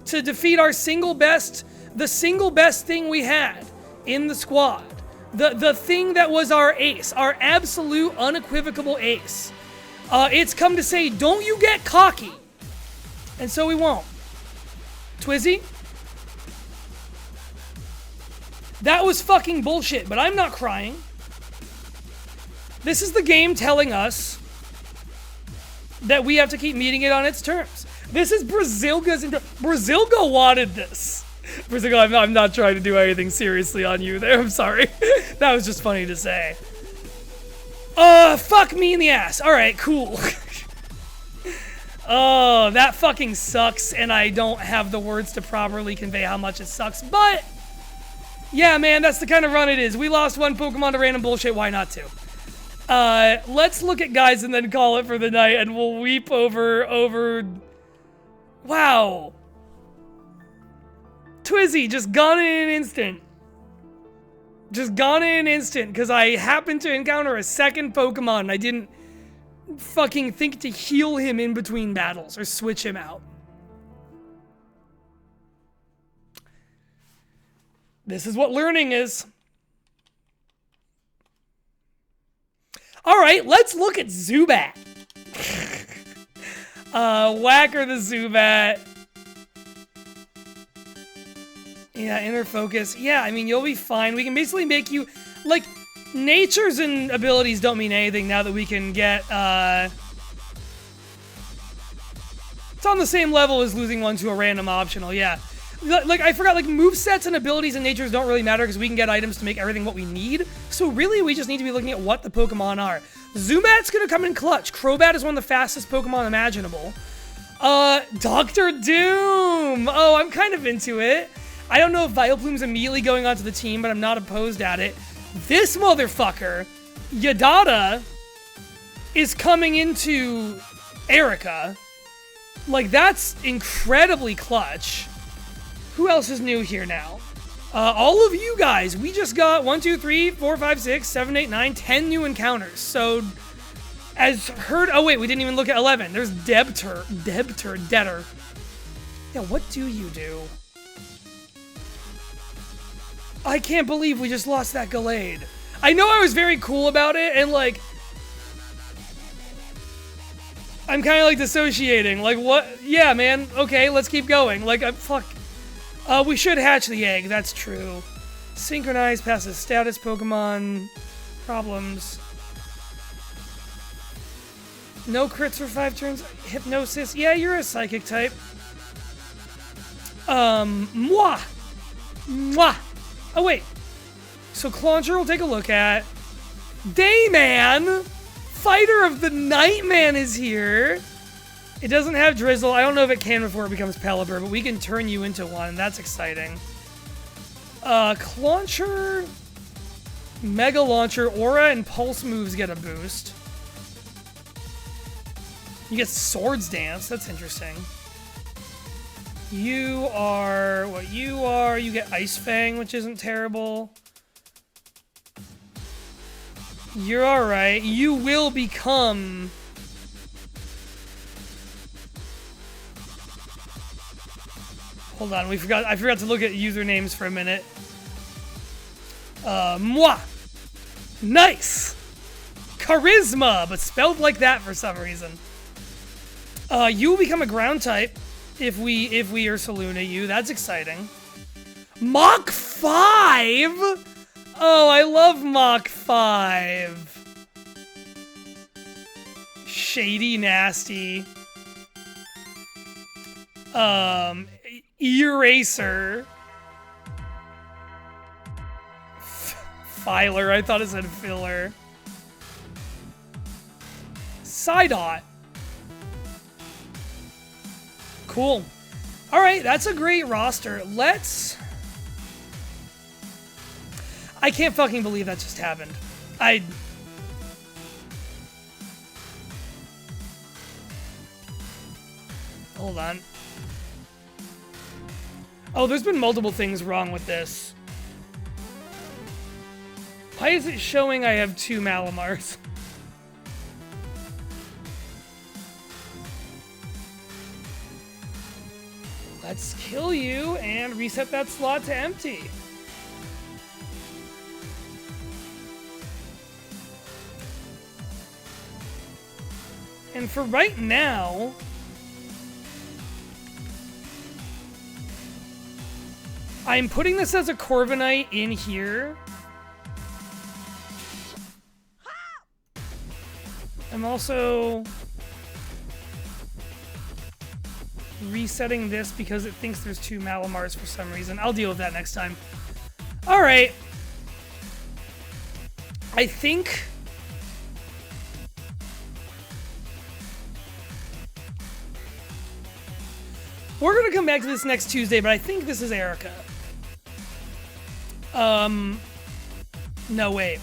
A: To defeat the single best thing we had in the squad. The thing that was our ace, our absolute unequivocal ace. It's come to say, don't you get cocky. And so we won't. Twizzy? That was fucking bullshit, but I'm not crying. This is the game telling us that we have to keep meeting it on its terms. This is Brazilga's... Brazilga wanted this. Brazilga, I'm not trying to do anything seriously on you there. I'm sorry. That was just funny to say. Fuck me in the ass. Alright, cool. Oh, that fucking sucks, and I don't have the words to properly convey how much it sucks, but... Yeah, man, that's the kind of run it is. We lost one Pokemon to random bullshit, why not two? Let's look at guys and then call it for the night, and we'll weep over... Wow. Twizzy, just gone in an instant. Just gone in an instant, because I happened to encounter a second Pokemon, and I didn't fucking think to heal him in between battles, or switch him out. This is what learning is. Alright, let's look at Zubat. Whacker the Zubat. Yeah, inner focus. Yeah, I mean, you'll be fine. We can basically make you... Like, natures and abilities don't mean anything now that we can get, It's on the same level as losing one to a random optional, yeah. Like, I forgot, like, movesets and abilities and natures don't really matter because we can get items to make everything what we need. So really, we just need to be looking at what the Pokemon are. Zubat's gonna come in clutch. Crobat is one of the fastest Pokemon imaginable. Dr. Doom! Oh, I'm kind of into it. I don't know if Vileplume's immediately going onto the team, but I'm not opposed at it. This motherfucker, Yadada, is coming into Erica. Like, that's incredibly clutch. Who else is new here now? All of you guys. We just got 1, 2, 3, 4, 5, 6, 7, 8, 9, 10 new encounters. So, as heard... Oh, wait, we didn't even look at 11. There's Detter. Yeah, what do you do? I can't believe we just lost that Gallade. I know I was very cool about it, and, like... I'm kind of, like, dissociating. Like, what? Yeah, man. Okay, let's keep going. Like, fuck... we should hatch the egg, that's true. Synchronize passes status Pokemon problems. No crits for 5 turns. Hypnosis. Yeah, you're a psychic type. Mwah! Mwah! Oh, wait. So Clauncher will take a look at. Dayman! Fighter of the Nightman is here. It doesn't have Drizzle. I don't know if it can before it becomes Pelipper, but we can turn you into one. That's exciting. Clauncher, Mega Launcher, Aura, and Pulse moves get a boost. You get Swords Dance. That's interesting. You are what you are. You get Ice Fang, which isn't terrible. You're alright. You will become... Hold on, I forgot to look at usernames for a minute. Mwah! Nice! Charisma, but spelled like that for some reason. You will become a ground type if we Ursaluna you. That's exciting. Mach 5? Oh, I love Mach 5. Shady Nasty. Eraser. Filer, I thought it said filler. Psydot. Cool. Alright, that's a great roster. I can't fucking believe that just happened. Hold on. Oh, there's been multiple things wrong with this. Why is it showing I have 2 Malamars? Let's kill you and reset that slot to empty. And for right now, I'm putting this as a Corviknight in here. I'm also resetting this because it thinks there's 2 Malamars for some reason. I'll deal with that next time. All right. I think we're going to come back to this next Tuesday, but I think this is Erica. No, wait.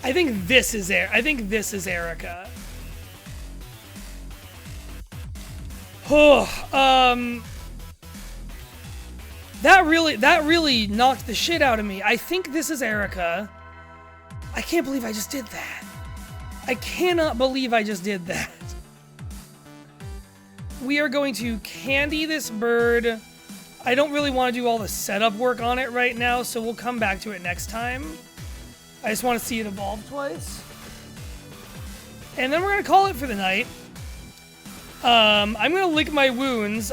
A: I think this is Erica. Oh, that really knocked the shit out of me. I think this is Erica. I can't believe I just did that. I cannot believe I just did that. We are going to candy this bird. I don't really want to do all the setup work on it right now, so we'll come back to it next time. I just want to see it evolve twice. And then we're going to call it for the night. I'm going to lick my wounds.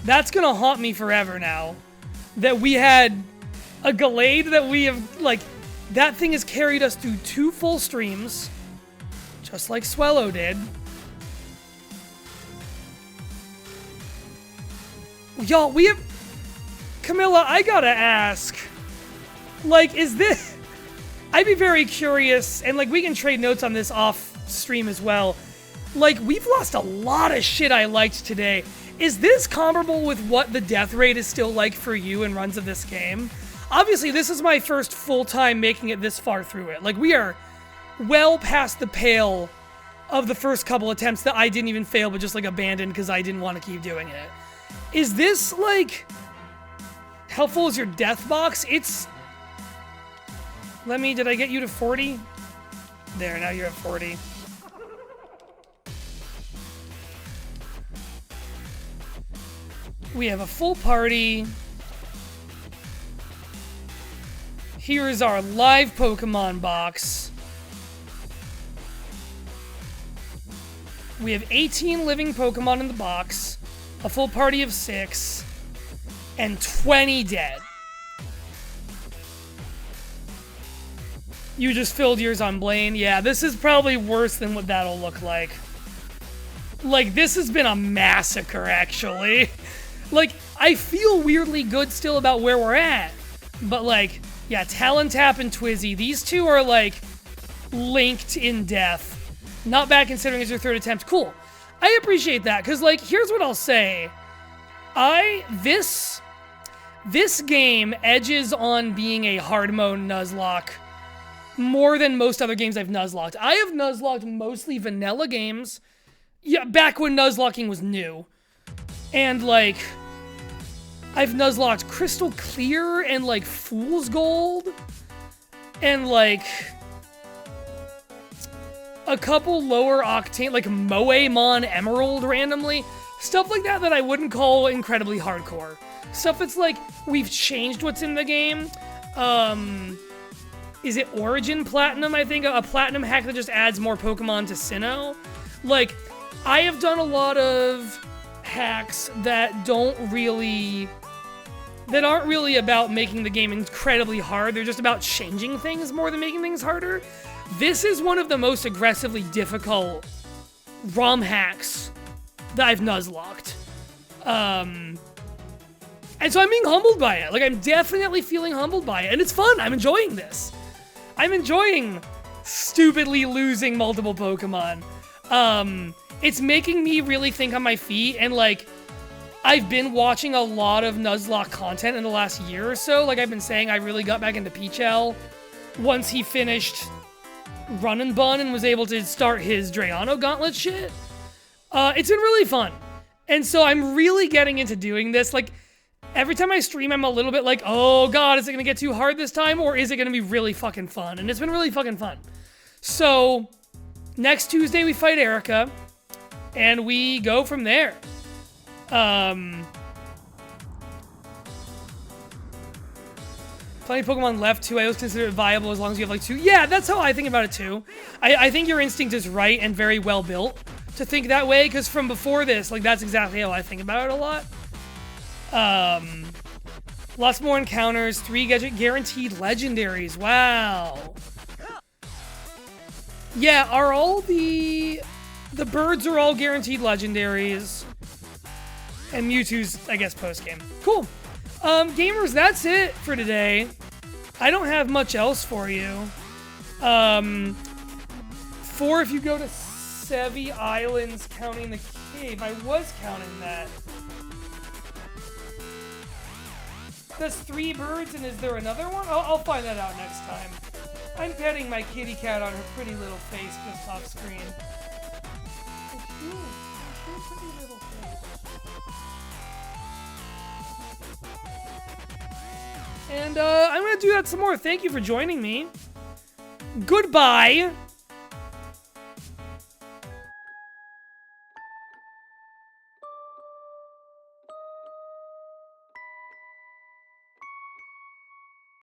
A: That's going to haunt me forever now. That we had a Gallade that we have, like, that thing has carried us through 2 full streams. Just like Swellow did. Y'all, we have... Camilla, I gotta ask. Like, is this... I'd be very curious, and, like, we can trade notes on this off stream as well. Like, we've lost a lot of shit I liked today. Is this comparable with what the death rate is still like for you in runs of this game? Obviously, this is my first full time making it this far through it. Like, we are well past the pale of the first couple attempts that I didn't even fail, but just, like, abandoned because I didn't want to keep doing it. Is this, like... How full is your death box? It's... did I get you to 40? There, now you're at 40. We have a full party. Here is our live Pokemon box. We have 18 living Pokemon in the box, a full party of 6, and 20 dead. You just filled yours on Blaine. Yeah, this is probably worse than what that'll look like. Like, this has been a massacre, actually. Like, I feel weirdly good still about where we're at. But, like, yeah, Talentap and Twizzy, these two are, like, linked in death. Not bad considering it's your 3rd attempt. Cool. I appreciate that, because, like, here's what I'll say. This game edges on being a hard mode Nuzlocke more than most other games I've Nuzlocked. I have Nuzlocked mostly vanilla games. Yeah, back when Nuzlocking was new. And, like, I've Nuzlocked Crystal Clear and, like, Fool's Gold. And, like, a couple lower octane, like Moemon Emerald randomly. Stuff like that I wouldn't call incredibly hardcore. Stuff that's, like, we've changed what's in the game. Is it Origin Platinum, I think? A Platinum hack that just adds more Pokemon to Sinnoh. Like, I have done a lot of hacks that don't really that aren't really about making the game incredibly hard. They're just about changing things more than making things harder. This is one of the most aggressively difficult ROM hacks that I've Nuzlocked. And so I'm being humbled by it. Like, I'm definitely feeling humbled by it. And it's fun. I'm enjoying this. I'm enjoying stupidly losing multiple Pokemon. It's making me really think on my feet. And, like, I've been watching a lot of Nuzlocke content in the last year or so. Like I've been saying, I really got back into Peachel once he finished Run and Bun and was able to start his Drayano Gauntlet shit. It's been really fun. And so I'm really getting into doing this. Like, every time I stream, I'm a little bit like, oh god, is it going to get too hard this time? Or is it going to be really fucking fun? And it's been really fucking fun. So, next Tuesday we fight Erica. And we go from there. Plenty of Pokemon left too. I always consider it viable as long as you have like 2. Yeah, that's how I think about it too. I think your instinct is right and very well built to think that way, because from before this, like, that's exactly how I think about it a lot. Lots more encounters, 3 guaranteed legendaries. Wow. Yeah, are all the birds are all guaranteed legendaries. And Mewtwo's, I guess, post-game. Cool. Gamers, that's it for today. I don't have much else for you. If you go to Sevi Islands, counting the cave. I was counting that. That's 3 birds, and is there another one? I'll find that out next time. I'm petting my kitty cat on her pretty little face just off screen. It's cute. It's a pretty little face. And I'm going to do that some more. Thank you for joining me. Goodbye.